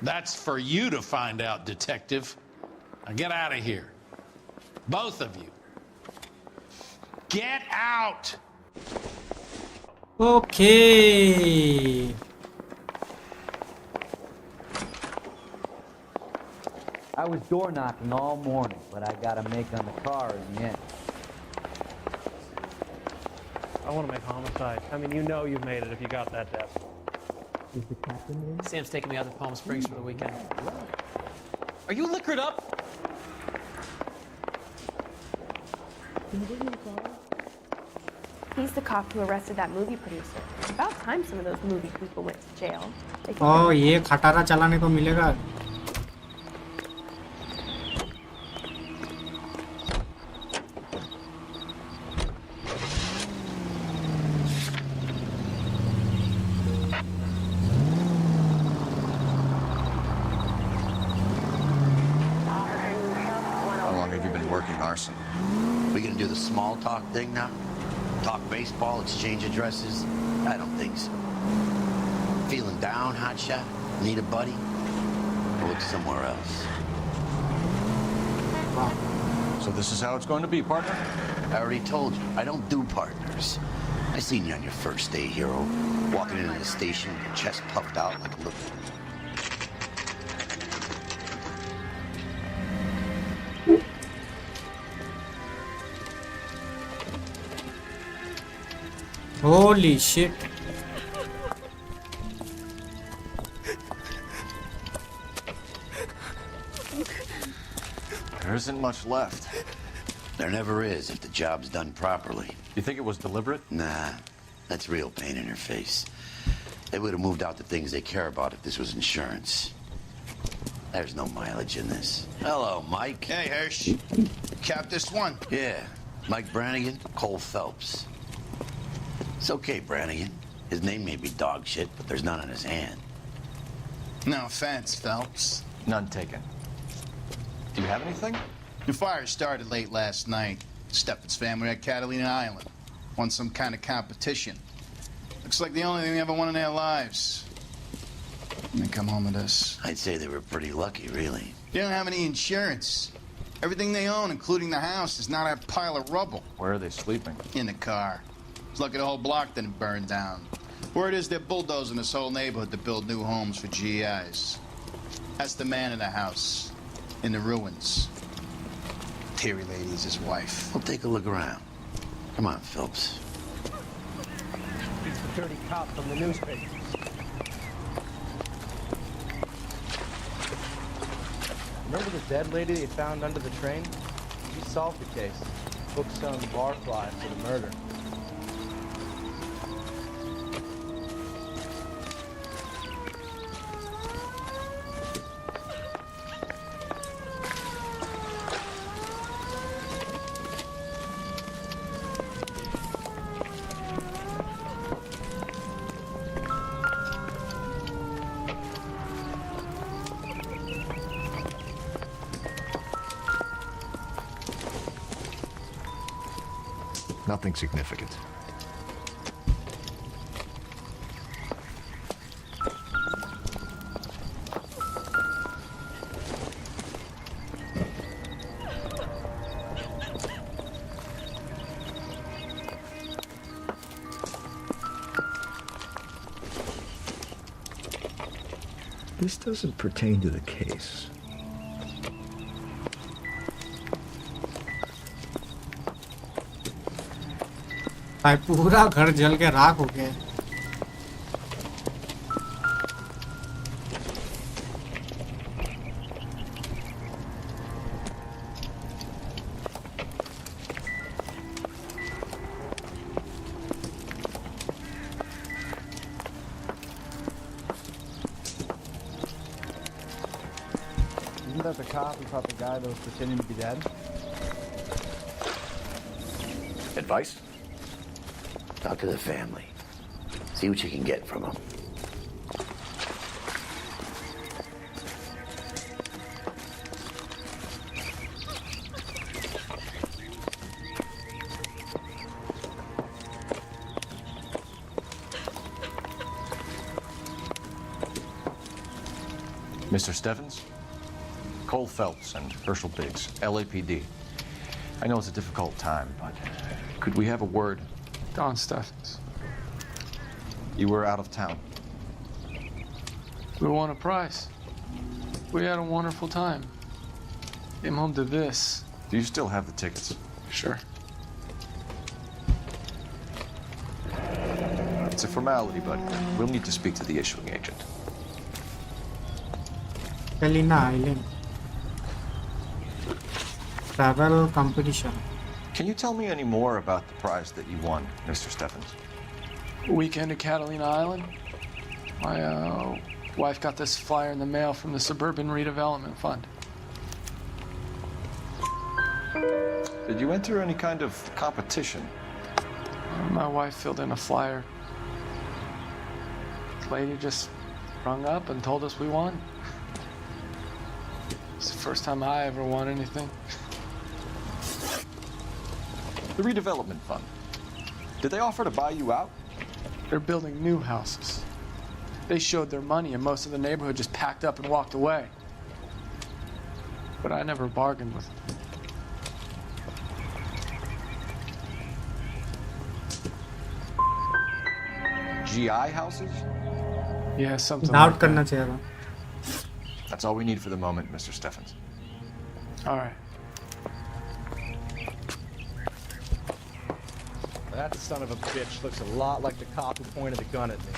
That's for you to find out, Detective. Now get out of here. Both of you. Get out! Okay. I was door knocking all morning, but I got a make on the car in the end. I want to make homicide. I mean, you know you've made it if you got that death. Is the captain in? Sam's taking me out to Palm Springs for the weekend. Are you liquored up? He's the cop who arrested that movie producer. It's about time some of those movie people went to jail. Oh, ये खटारा चलाने को मिलेगा. How long have you been working arson? We gonna do the small talk thing now? Talk baseball, exchange addresses? I don't think so. Feeling down, hotshot? Need a buddy? Or look somewhere else. So this is how it's going to be, partner? I already told you, I don't do partners. I seen you on your first day, hero. Walking into the station with your chest puffed out like a little... Holy shit. There isn't much left. There never is if the job's done properly. You think it was deliberate? Nah, that's real pain in your face. They would have moved out the things they care about if this was insurance. There's no mileage in this. Hello, Mike. Hey, Hirsch. Cap this one. Yeah, Mike Brannigan, Cole Phelps. It's okay, Brannigan. His name may be dog shit, but there's none on his hand. No offense, Phelps. None taken. Do you have anything? The fire started late last night. Steffen's family at Catalina Island. Won some kind of competition. Looks like the only thing they ever won in their lives. And they come home with this. I'd say they were pretty lucky, really. They don't have any insurance. Everything they own, including the house, is not a pile of rubble. Where are they sleeping? In the car. It's lucky the whole block didn't burn down. Word is they're bulldozing this whole neighborhood to build new homes for GIs. That's the man in the house. In the ruins. Terry Lady's his wife. We'll take a look around. Come on, Phelps. He's the dirty cop from the newspapers. Remember the dead lady they found under the train? She solved the case. Booked some barfly for the murder. Nothing significant. This doesn't pertain to the case. भाई पूरा घर जल के राख हो गया। Isn't that the cop who caught the guy that was pretending to be dead? Advice? Talk to the family. See what you can get from them. Mr. Stevens? Cole Phelps and Herschel Biggs, LAPD. I know it's a difficult time, but could we have a word? Don Stevens. You were out of town. We won a prize. We had a wonderful time. Came home to this. Do you still have the tickets? Sure. It's a formality, but we'll need to speak to the issuing agent. Helena Island. Travel competition. Can you tell me any more about the prize that you won, Mr. Stevens? Weekend at Catalina Island. My wife got this flyer in the mail from the Suburban Redevelopment Fund. Did you enter any kind of competition? My wife filled in a flyer. The lady just rung up and told us we won. It's the first time I ever won anything. The redevelopment fund. Did they offer to buy you out? They're building new houses. They showed their money and most of the neighborhood just packed up and walked away. But I never bargained with them. GI houses? Yeah, something Doubt like करना that. चाहिए था। That's all we need for the moment, Mr. Stevens. All right. That son of a bitch looks a lot like the cop who pointed the gun at me.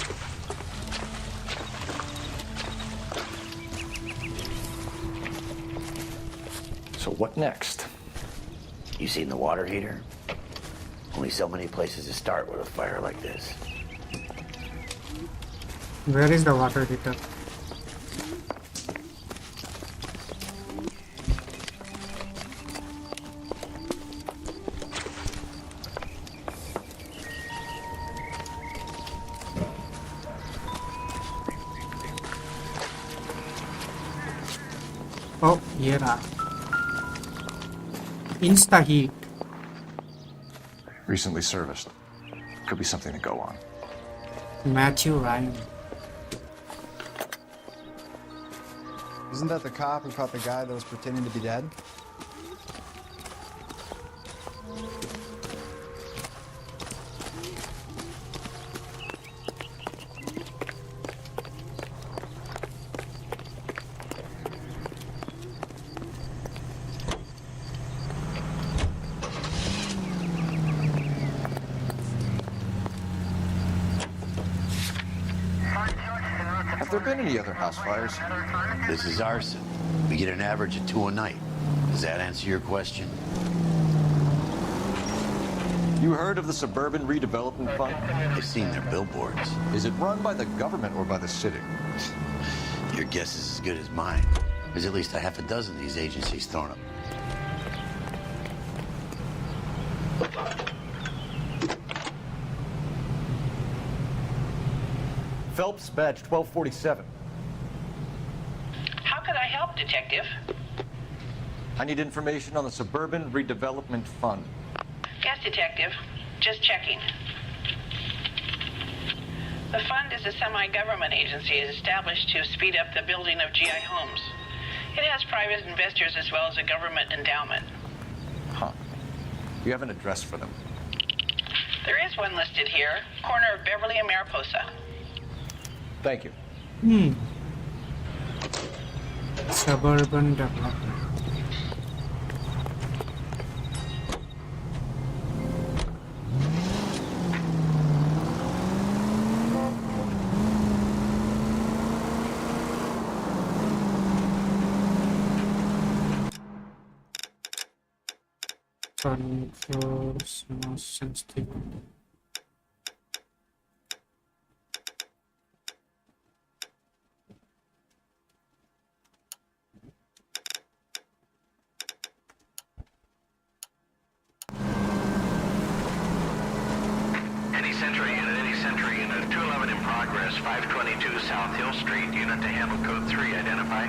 So what next? You seen the water heater? Only so many places to start with a fire like this. Where is the water heater? Oh, ये रहा। Insta heat. Recently serviced. Could be something to go on. Matthew Ryan. Isn't that the cop who caught the guy that was pretending to be dead? Have there been any other house fires? This is arson. We get an average of 2 a night. Does that answer your question? You heard of the Suburban Redevelopment Fund? I've seen their billboards. Is it run by the government or by the city? Your guess is as good as mine. There's at least a half a dozen of these agencies thrown up. Phelps, badge 1247. How could I help, Detective? I need information on the Suburban Redevelopment Fund. Yes, Detective. Just checking. The fund is a semi-government agency established to speed up the building of GI homes. It has private investors as well as a government endowment. Huh. You have an address for them? There is one listed here, corner of Beverly and Mariposa. Thank you. Suburban development. Controls most sensitive. Any Sentry unit, 211 in progress, 522 South Hill Street, unit to handle code 3, identify.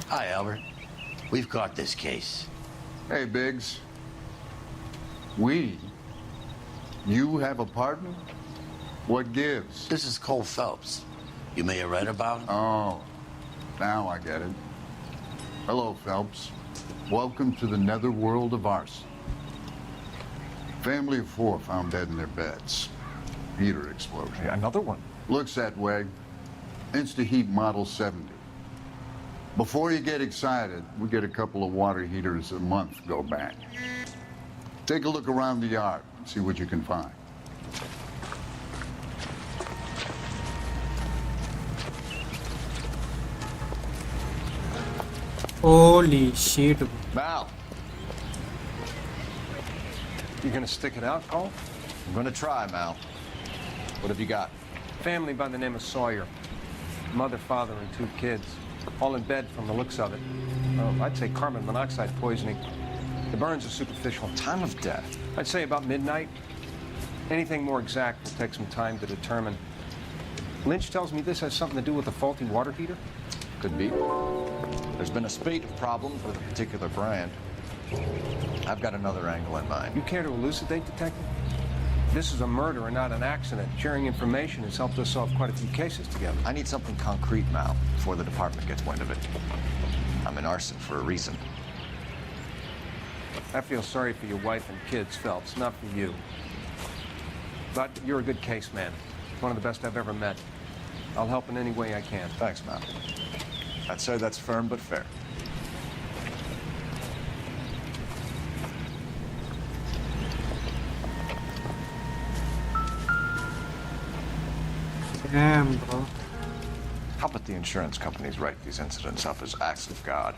Hi, Albert. We've caught this case. Hey, Biggs. We? You have a partner? What gives? This is Cole Phelps. You may have read about him. Oh, now I get it. Hello, Phelps. Welcome to the netherworld of arson. Family of 4 found dead in their beds. Heater explosion. Yeah, another one. Looks that way. Insta-Heat Model 70. Before you get excited, we get a couple of water heaters a month go back. Take a look around the yard and see what you can find. Holy shit. Mal, You gonna stick it out, Cole? I'm gonna try, Mal. What have you got? Family by the name of Sawyer. Mother, father, and 2 kids. All in bed from the looks of it. I'd say carbon monoxide poisoning. The burns are superficial. Time of death? I'd say about midnight. Anything more exact will take some time to determine. Lynch tells me this has something to do with a faulty water heater? Could be. There's been a spate of problems with a particular brand. I've got another angle in mind. You care to elucidate, Detective? This is a murder and not an accident. Sharing information has helped us solve quite a few cases together. I need something concrete, Mal, before the department gets wind of it. I'm in arson for a reason. I feel sorry for your wife and kids, Phelps, not for you. But you're a good case man. One of the best I've ever met. I'll help in any way I can. Thanks, Mal. I'd say that's firm but fair. Damn, bro. How about the insurance companies write these incidents up as acts of God?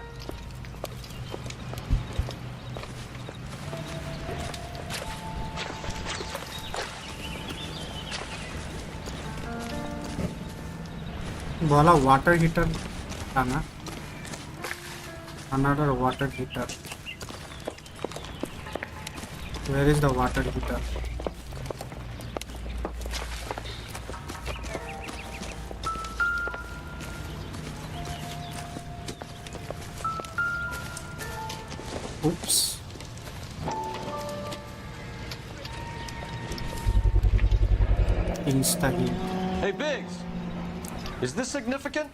बोला water heater था ना? Another water heater. Where is the water heater? Oops. Insta-heat. Hey, Biggs! Is this significant?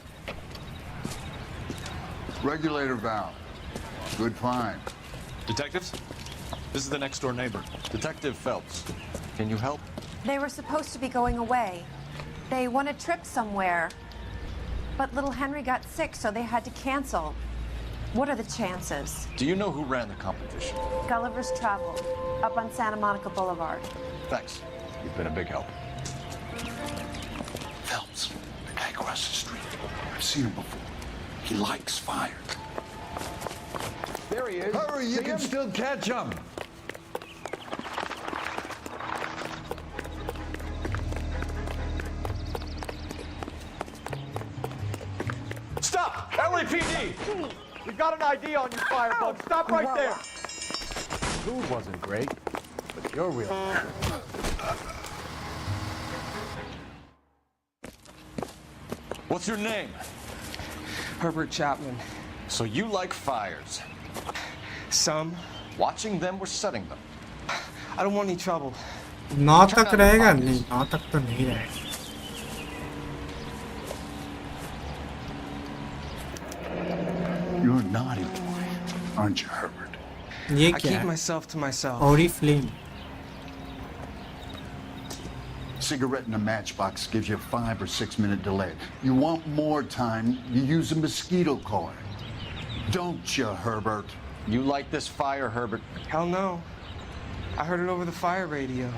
Regulator valve. Good find. Detectives? This is the next door neighbor. Detective Phelps. Can you help? They were supposed to be going away. They won a trip somewhere. But little Henry got sick, so they had to cancel. What are the chances? Do you know who ran the competition? Gulliver's Travel, up on Santa Monica Boulevard. Thanks. You've been a big help. Phelps, the guy across the street. I've seen him before. He likes fire. There he is. Hurry, you can still catch him. Stop! LAPD! We've got an ID on you, Firebug. Stop right there. Food wasn't great, but you're real. What's your name? Herbert Chapman. So you like fires? Some. Watching them or setting them? I don't want any trouble. 9 तक रहेगा नहीं 9 तक तो नहीं रहेगा You're a naughty boy, aren't you, Herbert? ये I क्या keep है myself to myself. Oriflame Cigarette in a matchbox gives you a 5 or 6 minute delay. You want more time, you use a mosquito coil. Don't you, Herbert? You like this fire, Herbert? Hell no. I heard it over the fire radio.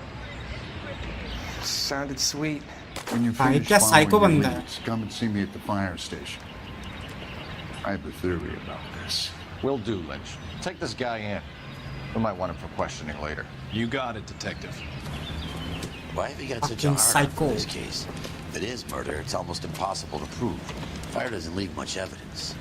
Sounded sweet. When you भाई finish क्या psycho following your बंदा है leads, come and see me at the fire station. I have a theory about this. Will do, Lynch. Take this guy in. We might want him for questioning later. You got it, Detective. Why have you got such a Fucking hard on psycho. for this case? If it is murder, it's almost impossible to prove. Fire doesn't leave much evidence.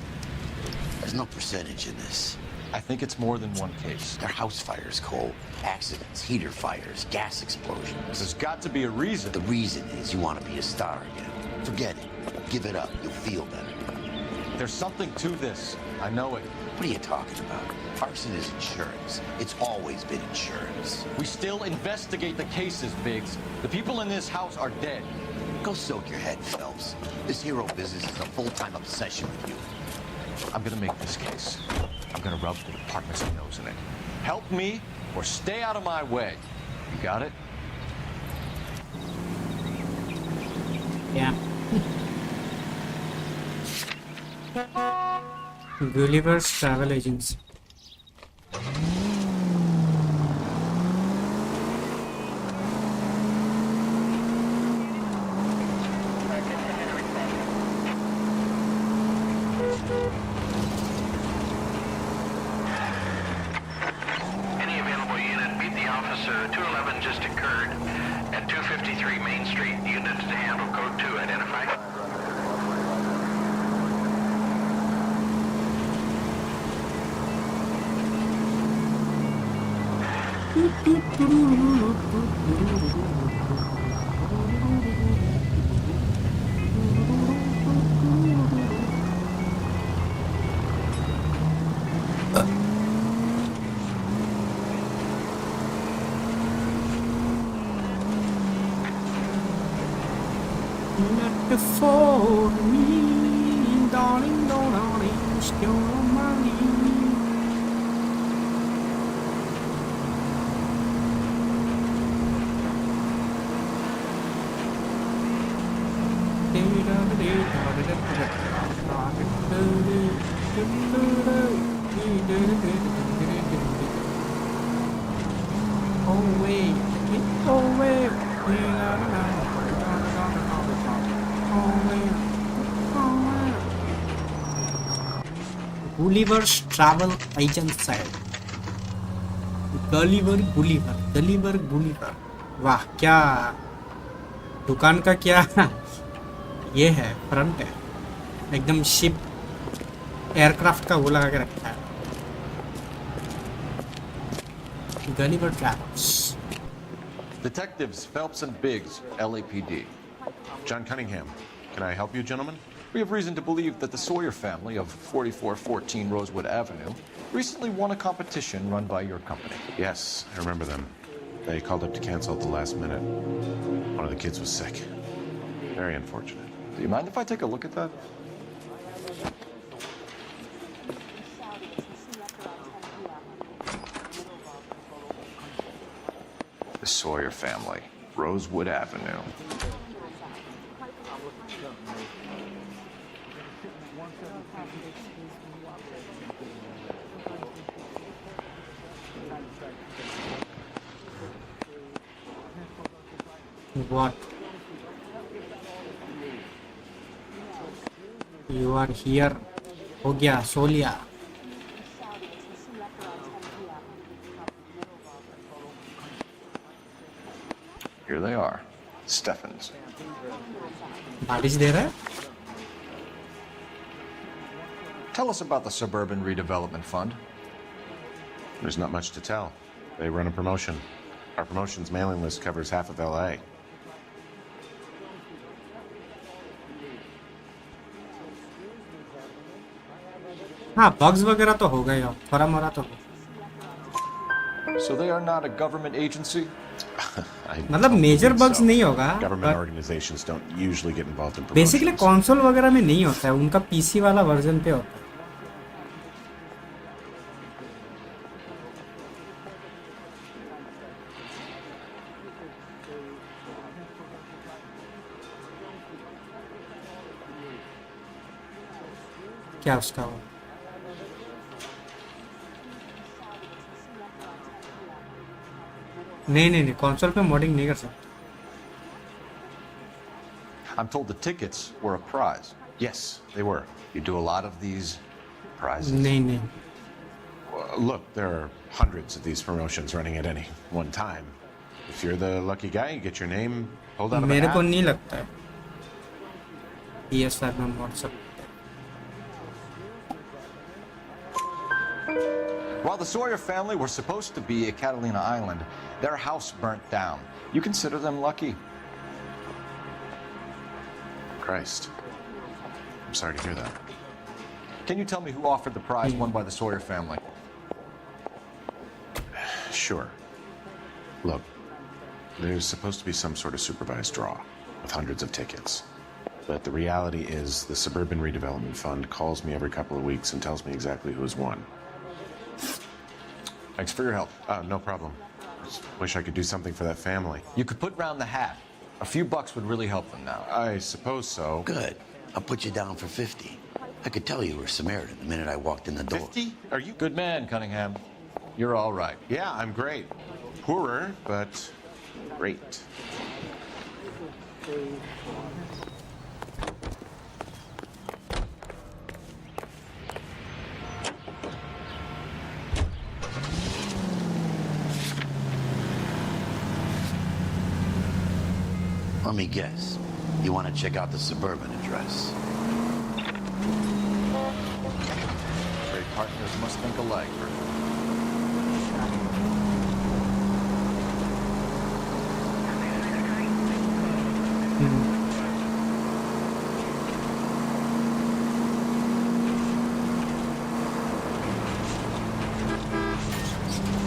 There's no percentage in this. I think it's more than one case. They're house fires, Cole. Accidents, heater fires, gas explosions. There's got to be a reason. The reason is you want to be a star again. Forget it. Give it up. You'll feel better. There's something to this. I know it. What are you talking about? Arson is insurance. It's always been insurance. We still investigate the cases, Biggs. The people in this house are dead. Go soak your head, Phelps. This hero business is a full-time obsession with you. I'm gonna make this case. I'm gonna rub the department's nose in it. Help me or stay out of my way. You got it? Yeah. Gulliver's Travel Agency. Any available unit, meet the officer. 211 just occurred at 253 Main Street. Units to handle code 2. Identify. Not for me, darling, darling, still money. Oh wait, oh wait, Gulliver's Travel Agency. Gulliver. वाह क्या दुकान का क्या ये है front है एकदम ship aircraft का वो लगा के रखा है Gulliver Travels. Detectives Phelps and Biggs, LAPD. John Cunningham. Can I help you, gentlemen? We have reason to believe that the Sawyer family of 4414 Rosewood Avenue recently won a competition run by your company. Yes, I remember them. They called up to cancel at the last minute. One of the kids was sick. Very unfortunate. Do you mind if I take a look at that? The Sawyer family, Rosewood Avenue. What? You are here हो गया, सो लिया। Here they are, Stephens. बारिश दे रहा है। Tell us about the Suburban Redevelopment Fund. There's not much to tell. They run a promotion. Our promotion's mailing list covers half of L.A. हाँ, bugs वगैरह तो हो गए, थोड़ा मोरा तो हो। So they are not a government agency? मतलब मेजर बग्स नहीं होगा। Government organizations don't usually get involved in promotions. Basically console वगैरह में नहीं होता है, उनका पीसी वाला वर्जन पे होता है। क्या उसका हो? नहीं, कंसोल पे मॉडिंग नहीं कर सकते। I'm told the tickets were a prize. Yes, they were. You do a lot of these prizes? नहीं। Look, there are hundreds of these promotions running at any one time. If you're the lucky guy, you get your name pulled out of a मेरे hat. को नहीं लगता है PS5 में mod सकते। While the Sawyer family were supposed to be at Catalina Island, their house burnt down. You consider them lucky? Christ. I'm sorry to hear that. Can you tell me who offered the prize won by the Sawyer family? Sure. Look, there's supposed to be some sort of supervised draw with hundreds of tickets. But the reality is the Suburban Redevelopment Fund calls me every couple of weeks and tells me exactly who has won. Thanks for your help. No problem. Just wish I could do something for that family. You could put round the hat. A few bucks would really help them now. I suppose so. Good. I'll put you down for 50. I could tell you were Samaritan the minute I walked in the door. 50? Are you? Good man, Cunningham. You're all right. Yeah, I'm great. Poorer, but great. Let me guess. You want to check out the Suburban address? Great partners must think alike.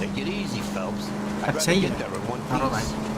Take it easy, Phelps. I'd अच्छा rather ही get है। there in one हाँ piece. भाई।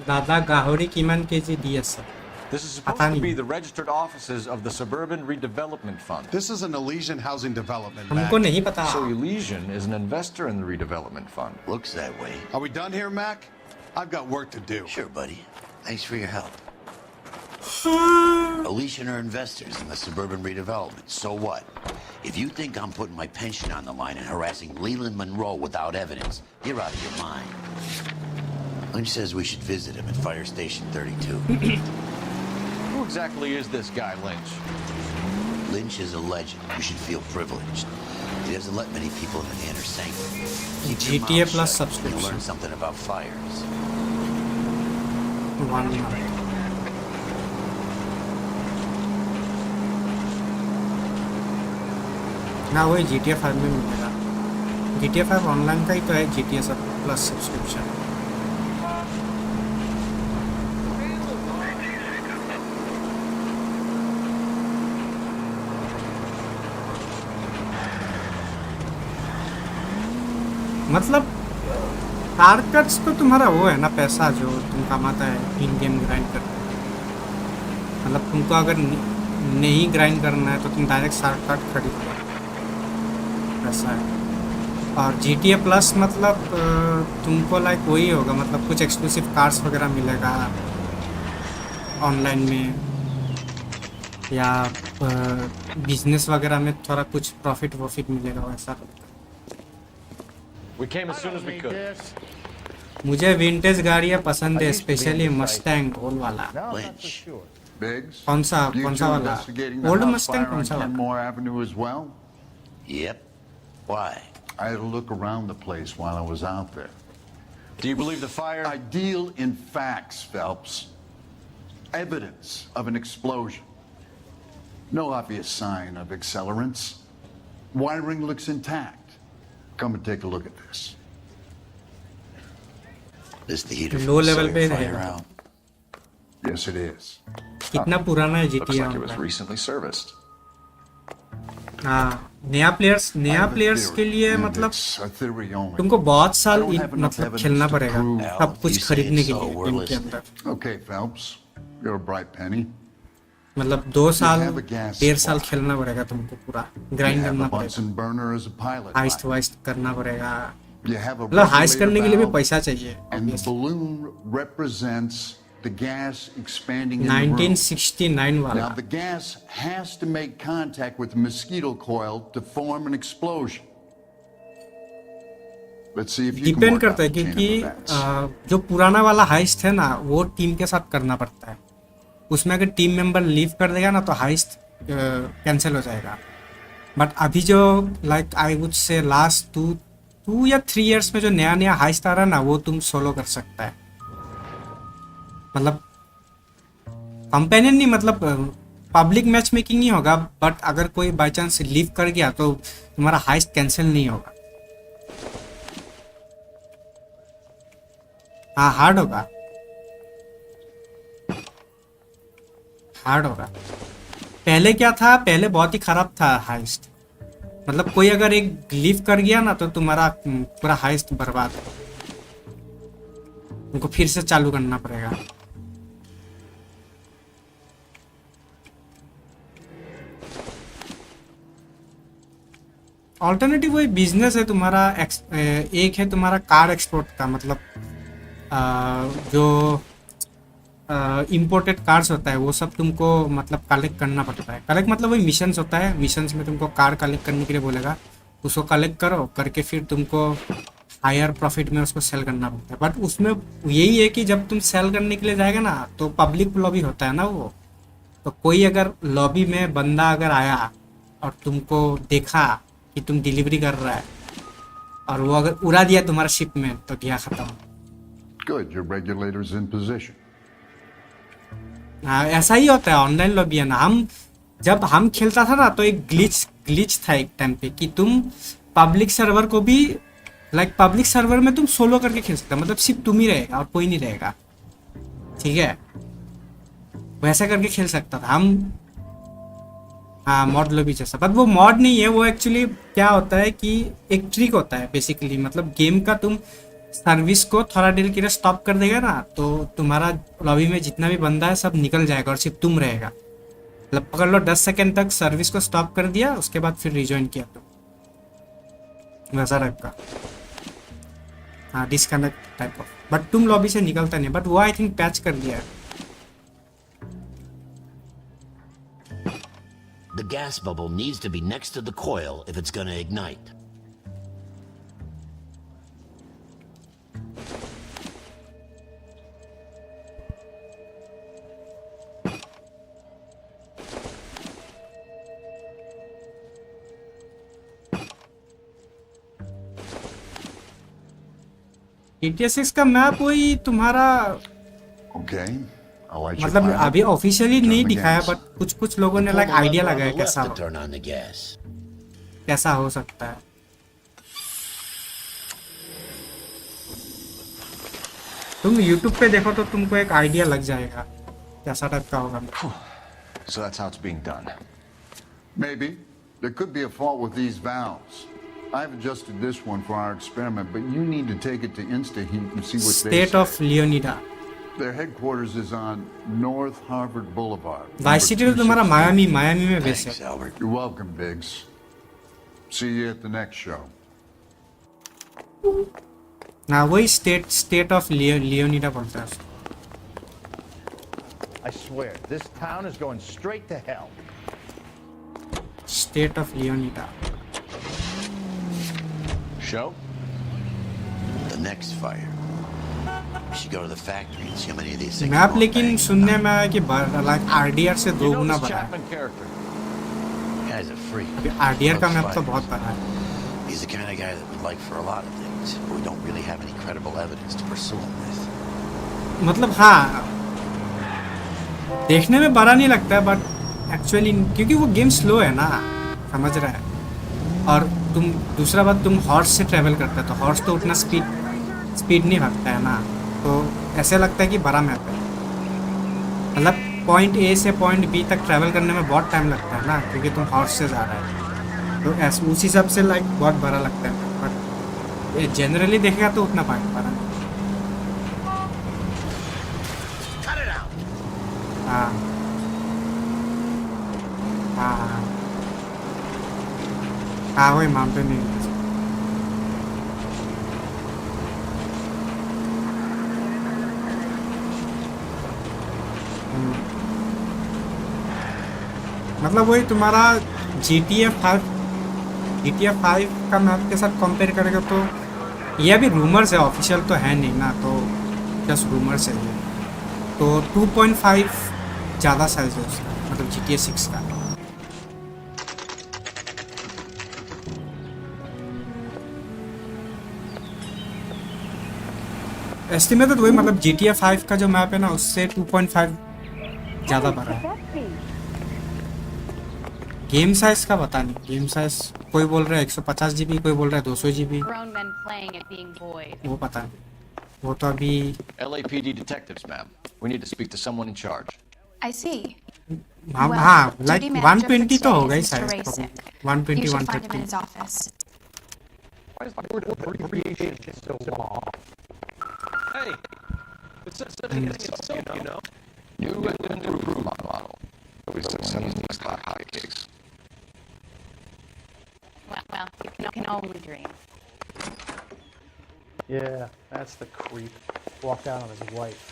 दादा गाहरी किमान KG दिए sir. This is supposed to be the registered offices of the Suburban Redevelopment Fund. This is an Elysian housing development. हमको Mac. नहीं पता। So Elysian is an investor in the redevelopment fund. Looks that way. Are we done here, Mac? I've got work to do. Sure, buddy. Thanks for your help. Elysian are investors in the Suburban Redevelopment. So what? If you think I'm putting my pension on the line and harassing Leland Monroe without evidence, you're out of your mind. Lynch says we should visit him at Fire Station 32. exactly is this guy, Lynch? Lynch is a legend. You should feel privileged. He doesn't let many people in the inner sanctum. Keep your GTA mouth Plus shut. subscription. You'll learn something about fires. 1 month. ना वही GTA 5 में मिलेगा। GTA 5 online का ही तो है GTA plus subscription. मतलब targets तो तुम्हारा वो है ना, पैसा जो तुम कमाता है इन गेम ग्राइंड करके। मतलब तुमको अगर नहीं ग्राइंड करना है तो तुम डायरेक्ट शॉर्टकट खरीद लो, ऐसा है। और GTA प्लस मतलब तुमको लाइक वही होगा, मतलब कुछ एक्सक्लूसिव कार्ड्स वगैरह मिलेगा ऑनलाइन में, या बिजनेस वगैरह में थोड़ा कुछ प्रॉफिट वॉफिट मिलेगा वैसा। We came as soon as we could. मुझे विंटेज गाड़ियाँ पसंद है, स्पेशली मस्टैंग ओल्ड वाला। Biggs, कौन सा you two वाला? investigating the old house Mustang fire कौन on सा वाला? Kenmore Avenue as well? Yep. Why? I had a look around the place while I was out there. Do you believe the fire? I deal in facts, Phelps. Evidence of an explosion. No obvious sign of accelerants. Wiring looks intact. Come and take a look at this. This the heater Low from level the पे Sawyer fire रहेगा। out. Yes, it is. कितना पुराना है Looks GTA? like it was recently serviced. हाँ, नया players के लिए मतलब तुमको बहुत साल मतलब खेलना पड़ेगा सब कुछ खरीदने के लिए गेम के अंदर। Okay, Phelps, you're a bright penny. मतलब 2 साल 1.5 साल खेलना पड़ेगा तुमको, पूरा ग्राइंड You have करना a Bunsen पड़ेगा, burner as a pilot. Heist वाइस्ट करना पड़ेगा। You have a मतलब हाइस्ट regulator करने के लिए भी valve, पैसा चाहिए। and the balloon represents the gas expanding in the room. 1969 वाला। Now the gas has to make contact with the mosquito coil to form an explosion. Let's see if you can depend work करता out है, the chain क्योंकि of events. जो पुराना वाला heist है ना वो टीम के साथ करना पड़ता है। उसमें अगर टीम मेंबर लीव कर देगा ना तो हाइस्ट कैंसिल हो जाएगा। बट अभी जो like I would say last 2 या 3 इयर्स में जो नया हाइस्ट आ रहा है ना वो तुम सोलो कर सकता है। मतलब कंपेनियन नहीं, मतलब पब्लिक मैच मेकिंग ही होगा, बट अगर कोई बाई चांस लीव कर गया तो तुम्हारा हाइस्ट कैंसिल नहीं होगा। हाँ, हार्ड होगा। पहले क्या था, पहले बहुत ही खराब था हाइस्ट। मतलब कोई अगर एक लीव कर गया ना तो तुम्हारा पूरा हाइस्ट बर्बाद है, उनको फिर से चालू करना पड़ेगा। ऑल्टरनेटिव वही बिजनेस है तुम्हारा। एक है तुम्हारा कार एक्सपोर्ट का, मतलब जो इम्पोर्टेड कार्स होता है वो सब तुमको मतलब कलेक्ट करना पड़ता है। कलेक्ट मतलब वही मिशंस होता है, मिशंस में तुमको कार कलेक्ट करने के लिए बोलेगा, उसको कलेक्ट करो, करके फिर तुमको हायर प्रॉफिट में उसको सेल करना पड़ता है। बट उसमें यही है कि जब तुम सेल करने के लिए जाएगा ना तो पब्लिक लॉबी होता है ना वो, तो कोई अगर लॉबी में बंदा अगर आया और तुमको देखा कि तुम डिलीवरी कर रहा है और वो अगर उड़ा दिया तुम्हारा शिप में तो गया खत्म। Good, your regulator's in position. हाँ, ऐसा ही होता है ऑनलाइन लॉबी है ना। जब हम खेलता था ना तो एक ग्लिच था एक टाइम पे कि तुम पब्लिक सर्वर को भी लाइक पब्लिक सर्वर में तुम सोलो करके खेल सकते हो, मतलब सिर्फ तुम ही रहेगा और कोई नहीं रहेगा, ठीक है, वैसा करके खेल सकता था हम। हाँ, मॉड लॉबी जैसा, बट वो मॉड नहीं है, वो एक्चुअली क्या होता है कि एक ट्रिक होता है बेसिकली। मतलब गेम का तुम सर्विस को थोड़ा देर के लिए स्टॉप कर देगा ना तो तुम्हारा लॉबी में जितना भी बंदा है सब निकल जाएगा और सिर्फ तुम रहेगा। मतलब पकड़ लो 10 सेकंड तक सर्विस को स्टॉप कर दिया, उसके बाद फिर रिजॉइन किया तो वैसा रखा। हाँ, डिस्कनेक्ट टाइप ऑफ, बट तुम लॉबी से निकलता नहीं। बट वो आई थिंक पैच कर दिया है। The gas bubble needs to be next to the coil if it's gonna ignite. GTA 6 का मैप वही तुम्हारा Okay, I'll light your मतलब pilot. अभी ऑफिशियली Turn नहीं the दिखाया, gas. बट कुछ कुछ लोगों ने Pull like the idea lever on लगाया the left कैसा to turn on the gas. कैसा हो सकता है। तुम YouTube पे देखो तो तुमको एक आइडिया लग जाएगा कैसा टाइप का होगा। So that's how it's being done. Maybe. There could be a fault with these valves. I've adjusted this one for our experiment, but you need to take it to InstaHeat and see what they State say. of Leonida. Their headquarters is on North Harvard Boulevard. Vice city तो तुम्हारा Miami में base है। You're welcome, Biggs. See you at the next show. ना वही state of लियोनिडा बोलता है। I swear, this town is going straight to hell. State of Leonida. Show? The next fire. We should go to the factory and see how many of these things. Map लेकिन सुनने में आया कि like RDR से 2 गुना बड़ा है। Guy's a freak. RDR का map तो बहुत बड़ा है। He's the kind of guy that we'd like for a lot of things, but we don't really have any credible evidence to pursue him with. मतलब हाँ, देखने में बड़ा नहीं लगता है, बट एक्चुअली क्योंकि वो गेम स्लो है ना, समझ रहा है। और तुम दूसरा बात, तुम हॉर्स से ट्रैवल करते हो तो हॉर्स तो उतना स्पीड नहीं भागता है ना, तो ऐसे लगता है कि बड़ा मैप है। मतलब पॉइंट ए से पॉइंट बी तक ट्रैवल करने में बहुत टाइम लगता है ना, क्योंकि तुम हॉर्स से जा रहे हो, तो ऐसे उस हिसाब से लाइक बहुत बड़ा लगता है। बट जनरली देखेगा तो उतना बड़ा नहीं। हाँ हाँ हाँ वही माउंटेन नहीं। मतलब वही तुम्हारा GTA 5 का मैप के साथ कंपेयर करेगा तो ये अभी रूमर्स है, ऑफिशियल तो है नहीं ना, तो जस्ट रूमर्स है ये। तो 2.5 ज़्यादा साइज है उसका, मतलब GTA 6 का। एस्टिमेटेड वही, मतलब GTA 5 का जो मैप है ना उससे 2.5 ज़्यादा बड़ा है। गेम साइज का पता नहीं, गेम साइज कोई बोल रहा है 150 GB, कोई बोल रहा है 200 GB, वो पता नहीं, वो तो अभी। LAPD detectives, ma'am. We need to speak to someone in charge. I see. हाँ लाइक 120 तो होगा ही शायद, 120 in 130। his office. Why is my word abbreviation so long? Hey, it's soap, you know? New and improved model. We successfully got hotcakes. Well, you can only dream. Yeah, that's the creep. Walked out on his wife.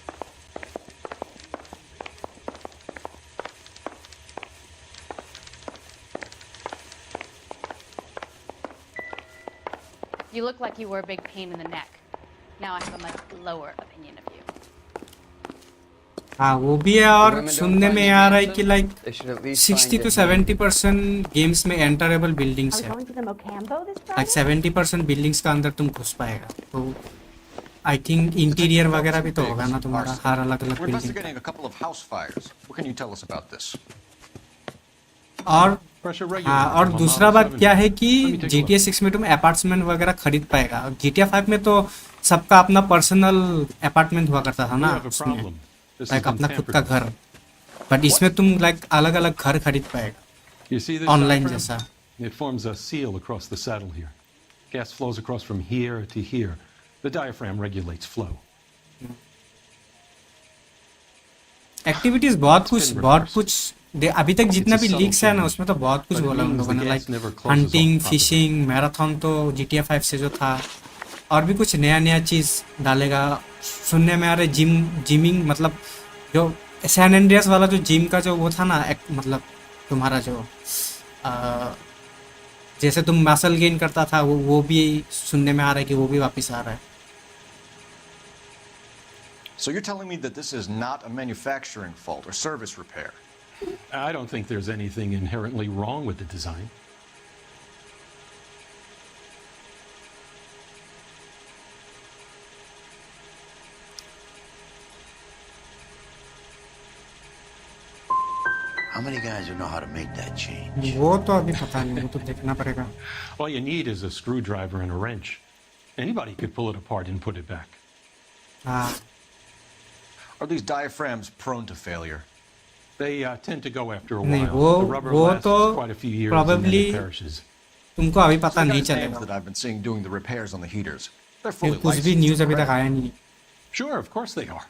You look like you were a big pain in the neck. Now I have a much lower opinion of you. हाँ वो भी है, और सुनने में आ रहा है कि लाइक 60 to 70% गेम्स में एंटरेबल बिल्डिंग्स है, लाइक 70% बिल्डिंग्स का अंदर तुम घुस पाएगा। तो आई थिंक इंटीरियर वगैरह भी तो होगा ना तुम्हारा, हर अलग अलग We're building. investigating a couple of house fires. What can you tell us about this? और हाँ, और दूसरा बात क्या है कि GTA 6 में तुम अपार्टमेंट वगैरह खरीद पाएगा। GTA 5 में तो सबका अपना पर्सनल अपार्टमेंट हुआ करता था ना, उसमें लाइक अपना खुद का घर, बट इसमें तुम लाइक अलग अलग घर खरीद पाएगा ऑनलाइन जैसा। It forms a seal across the saddle here. Gas flows across from here to here. The diaphragm regulates flow. Activities बहुत कुछ अभी तक जितना भी लीक्स है ना उसमें तो बहुत कुछ बोला उन लोगों ने, लाइक हंटिंग, फिशिंग, मैराथन तो GTA 5 से जो था, और भी कुछ नया चीज डालेगा। सुनने में आ रहा है जिमिंग, मतलब जो सैन एंड्रियास वाला जो जिम का जो वो था ना, मतलब तुम्हारा जो जैसे तुम मसल गेन करता था वो भी सुनने में आ रहा है कि वो भी वापस आ रहा है। So you're telling me that this is not a manufacturing fault or service repair? I don't think there's anything inherently wrong with the design. many guys would know how to make that change? वो तो अभी पता नहीं, वो तो देखना पड़ेगा. All you need is a screwdriver and a wrench. Anybody could pull it apart and put it back. हाँ. Are these diaphragms prone to failure? They tend to go after a नहीं, while. The rubber lasts तो quite a few years and then probably it perishes. तुमको अभी पता नहीं Names चलेगा. that I've been seeing doing the repairs on the heaters. They're फिर fully कुछ भी licensed. न्यूज़ अभी तक आया नहीं. Sure, of course they are.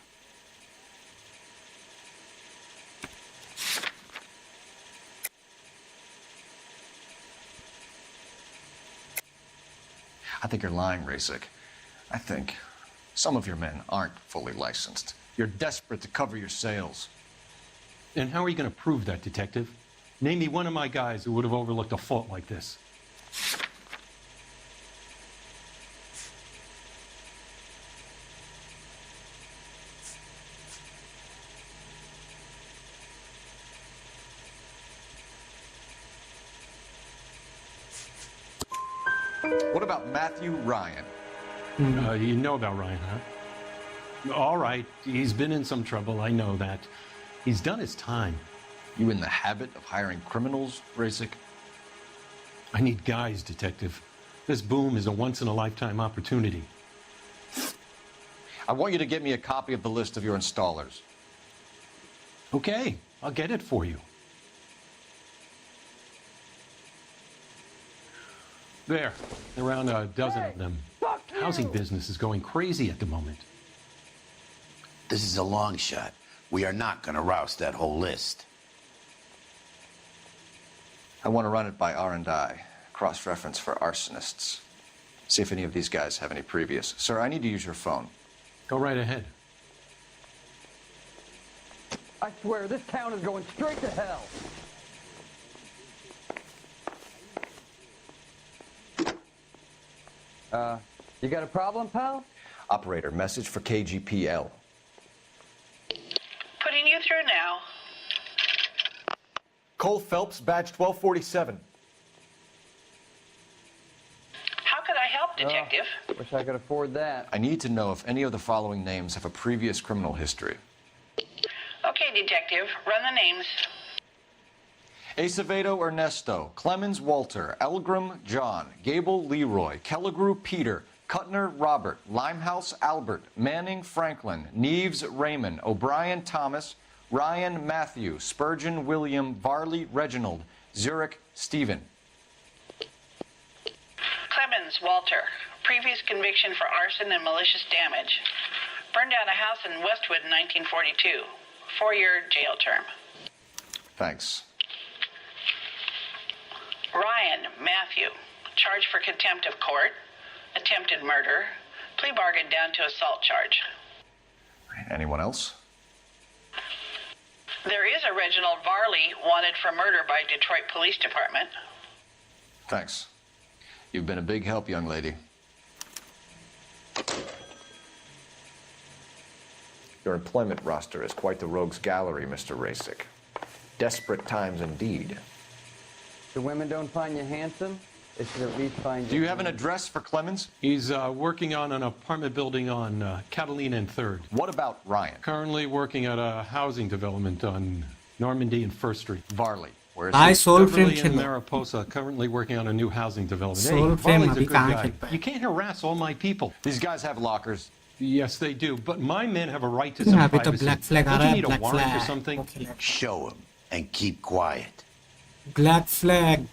I think you're lying, Rasik. I think some of your men aren't fully licensed. You're desperate to cover your sales. And how are you going to prove that, Detective? Name me one of my guys who would have overlooked a fault like this. What about Matthew Ryan? You know about Ryan, huh? All right, he's been in some trouble, I know that. He's done his time. You in the habit of hiring criminals, Rasik? I need guys, Detective. This boom is a once-in-a-lifetime opportunity. I want you to get me a copy of the list of your installers. Okay, I'll get it for you. There, around a dozen of them. Housing business is going crazy at the moment. This is a long shot. We are not going to roust that whole list. I want to run it by R&I, cross-reference for arsonists. See if any of these guys have any previous. Sir, I need to use your phone. Go right ahead. I swear, this town is going straight to hell. You got a problem, pal? Operator, message for KGPL. Putting you through now. Cole Phelps, badge 1247. How could I help, Detective? Wish I could afford that. I need to know if any of the following names have a previous criminal history. Okay, Detective, run the names. Acevedo Ernesto, Clemens Walter, Elgram John, Gable Leroy, Kelligrew Peter, Cutner Robert, Limehouse Albert, Manning Franklin, Neves Raymond, O'Brien Thomas, Ryan Matthew, Spurgeon William, Varley Reginald, Zurich Stephen. Clemens Walter, previous conviction for arson and malicious damage. Burned down a house in Westwood in 1942. 4-year jail term. Thanks. Ryan Matthew, charged for contempt of court, attempted murder, plea bargain down to assault charge. Anyone else? There is a Reginald Varley wanted for murder by Detroit Police Department. Thanks. You've been a big help, young lady. Your employment roster is quite the rogues gallery, Mr. Rasik. Desperate times indeed. The women don't find you handsome? They should at least find you. Do you have an address for Clemens? He's working on an apartment building on Catalina and 3rd. What about Ryan? Currently working at a housing development on Normandy and 1st Street. Varley, where's I he? soul Beverly frame and Khelo. Mariposa, currently working on a new housing development. Soul Hey, frame Varley's a अभी good कहाँ guy. खेल पाए? You can't harass all my people. These guys have lockers. Yes, they do, but my men have a right to some अभी तो privacy. black flag uh Don't रहा you है, need a black warrant or flag. something? Okay. Show him and keep quiet. Black flag.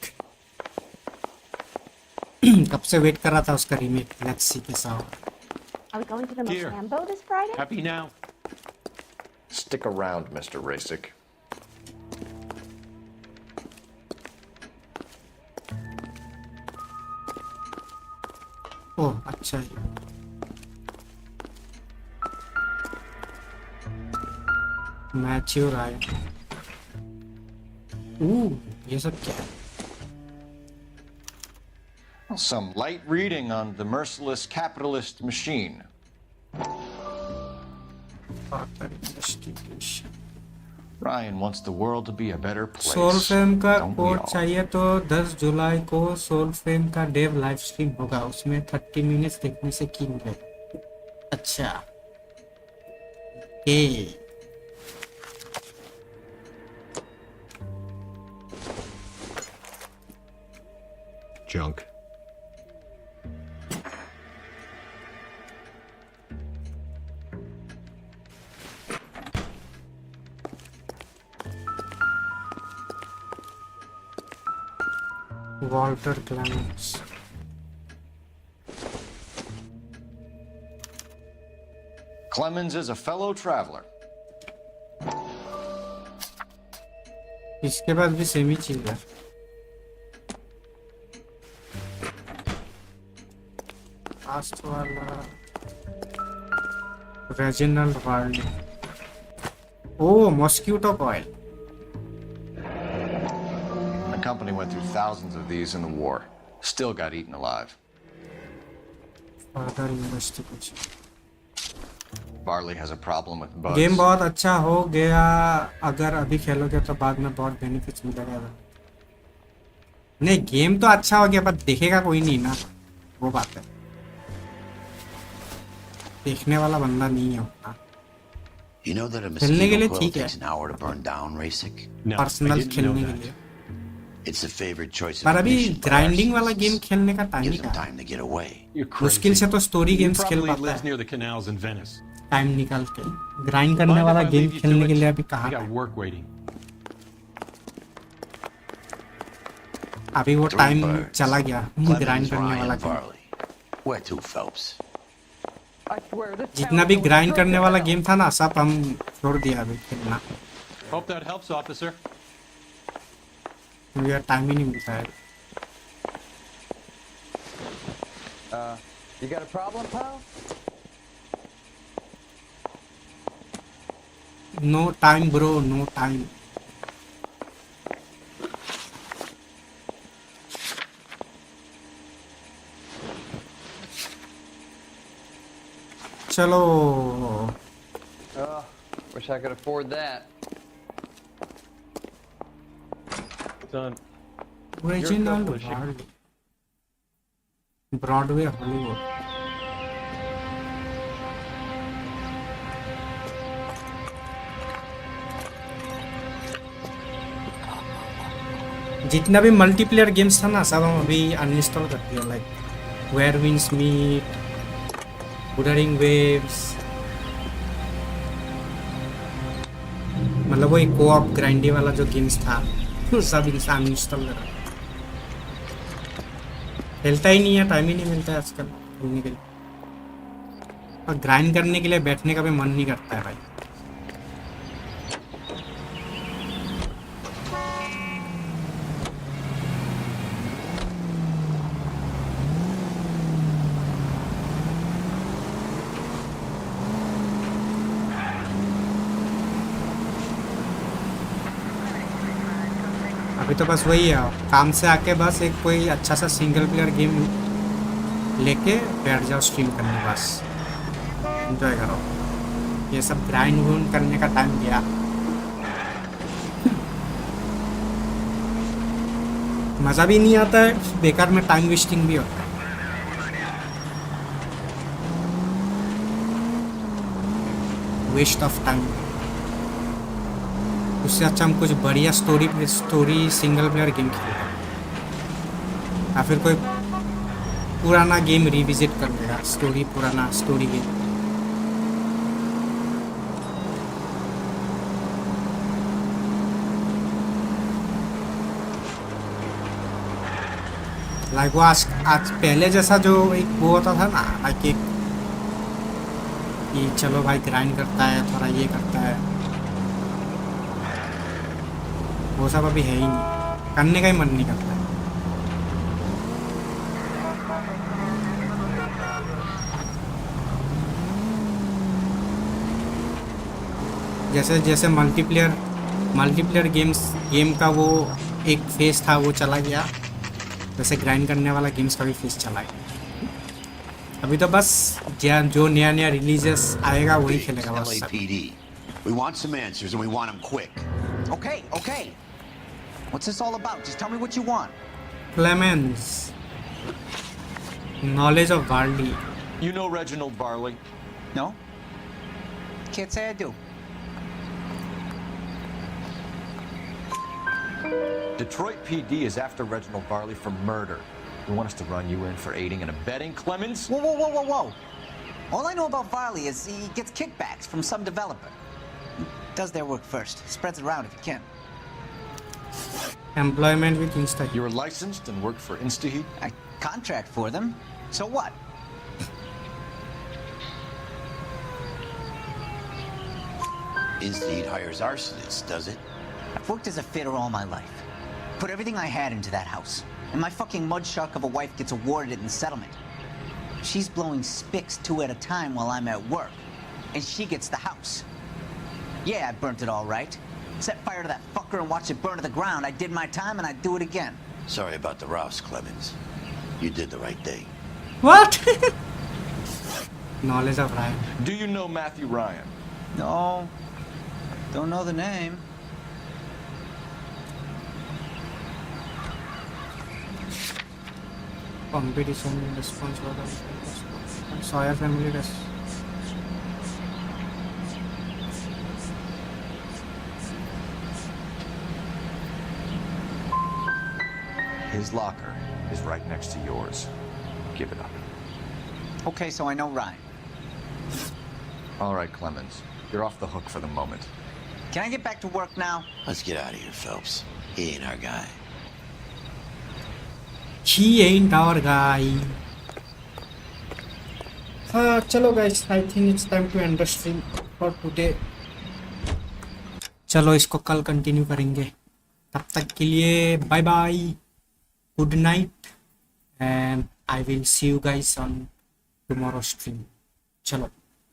कब से wait कर रहा था उसका रीमेक. Let's see कैसा हो. Are we going to the Here. Mocambo this Friday? Happy now? Stick around, Mr. Rasik. ओह अच्छा है. मैच्योर आया. ये सब क्या है? Some light reading on the merciless capitalist machine. Ryan wants the world to be a better place. Soul fame का Don't we code all? चाहिए तो 10 जुलाई को सोल फेम का डेव लाइव स्ट्रीम होगा. उसमें 30 मिनट्स देखने से की मिले. अच्छा. Junk. Walter Clements. Clemens is a fellow traveler. इसके बाद भी सेम ही चीज है। लास्ट वाला Reginald Warli. Oh mosquito coil. The company went through thousands of these in the war. Still got eaten alive. Further investigation. Barley has a problem with bugs. Game बहुत अच्छा हो गया, अगर अभी खेलोगे तो बाद में बहुत बेनिफिट्स मिलेगा। नहीं गेम तो अच्छा हो गया पर देखेगा कोई नहीं ना, वो बात है। देखने वाला बंदा नहीं है उतना। You know that a खेलने के mosquito लिए coil ठीक है, takes an hour to burn down, Rasik? Personal खेलने के लिए। It's a favorite choice पर of अभी mission for ग्राइंडिंग arsonists. वाला गेम खेलने का टाइम Gives नहीं them है। time to get away. मुश्किल से तो स्टोरी He गेम्स खेल probably पाता lives है near the canals in Venice. Time निकाल के। ग्राइंड करने वाला गेम खेलने के लिए अभी कहाँ I got work waiting. अभी वो Three टाइम birds. चला गया Clemens, ग्राइंड करने Ryan, वाला and game. Varley. Where to, Phelps? जितना भी ग्राइंड करने वाला गेम था ना सब हम छोड़ दिया अभी खेलना। Hope that helps, officer. मुझे टाइम ही नहीं मिलता है। You got a problem, pal? No time bro, no time. चलो Wish I could afford that. Done. Original You're pushing. Broadway Hollywood. जितना भी मल्टीप्लेयर गेम्स था ना सब हम अभी अनइंस्टॉल कर दिया। Like Where Winds Meet, Wuthering Waves, मतलब वो एक कोऑप ग्राइंडी वाला जो गेम्स था सब इंसान अनइंस्टॉल कर। खेलता ही नहीं है, टाइम ही नहीं मिलता है आजकल खेलने के लिए, और ग्राइंड करने के लिए बैठने का भी मन नहीं करता है भाई। अभी तो बस वही है, काम से आके बस एक कोई अच्छा सा सिंगल प्लेयर गेम लेके बैठ जाओ स्ट्रीम करने, बस एंजॉय करो। ये सब ग्राइंड वूंड करने का टाइम गया। मज़ा भी नहीं आता है, बेकार में टाइम वेस्टिंग भी होता है। Waste of time. उससे अच्छा हम कुछ बढ़िया स्टोरी सिंगल प्लेयर गेम खेलें, या फिर कोई पुराना गेम रिविजिट कर लेगा, पुराना स्टोरी गेम। लाइक वो आज पहले जैसा जो एक वो होता था ना, लाइक एक कि चलो भाई ग्राइंड करता है, थोड़ा ये करता है, वो सब अभी है ही नहीं, करने का ही मन नहीं करता है। जैसे जैसे मल्टीप्लेयर गेम का वो एक फेज था वो चला गया, वैसे ग्राइंड करने वाला गेम्स का भी फेज चला गया। अभी तो बस जो नया नया रिलीजेस आएगा वही खेलेगा बस। LAPD. We want some answers and we want them quick. Okay. What's this all about? Just tell me what you want. Clemens. Knowledge of Barley. You know Reginald Barley? No? Can't say I do. Detroit PD is after Reginald Barley for murder. You want us to run you in for aiding and abetting, Clemens? Whoa, whoa, whoa, whoa, whoa. All I know about Varley is he gets kickbacks from some developer. He does their work first, spreads it around if he can. Employment with InstaHeat. You were licensed and worked for InstaHeat? I contract for them. So what? InstaHeat hires arsonists, does it? I've worked as a fitter all my life. Put everything I had into that house. And my fucking mud shark of a wife gets awarded it in settlement. She's blowing spics 2 at a time while I'm at work. And she gets the house. Yeah, I burnt it all right. Set fire to that fucker and watch it burn to the ground. I did my time and I'd do it again. Sorry about the rouse, Clemens. You did the right thing. What? Knowledge of Ryan. Do you know Matthew Ryan? No. Don't know the name. Competition response Sawyer family does. His locker is right next to yours. Give it up. Okay, so I know Ryan. All right, Clemens. You're off the hook for the moment. Can I get back to work now? Let's get out of here, Phelps. He ain't our guy. He ain't our guy. चलो guys, I think it's time to end the stream for today. चलो इसको कल continue करेंगे. तब तक के लिए bye bye, good night, and I will see you guys on tomorrow's stream. चलो.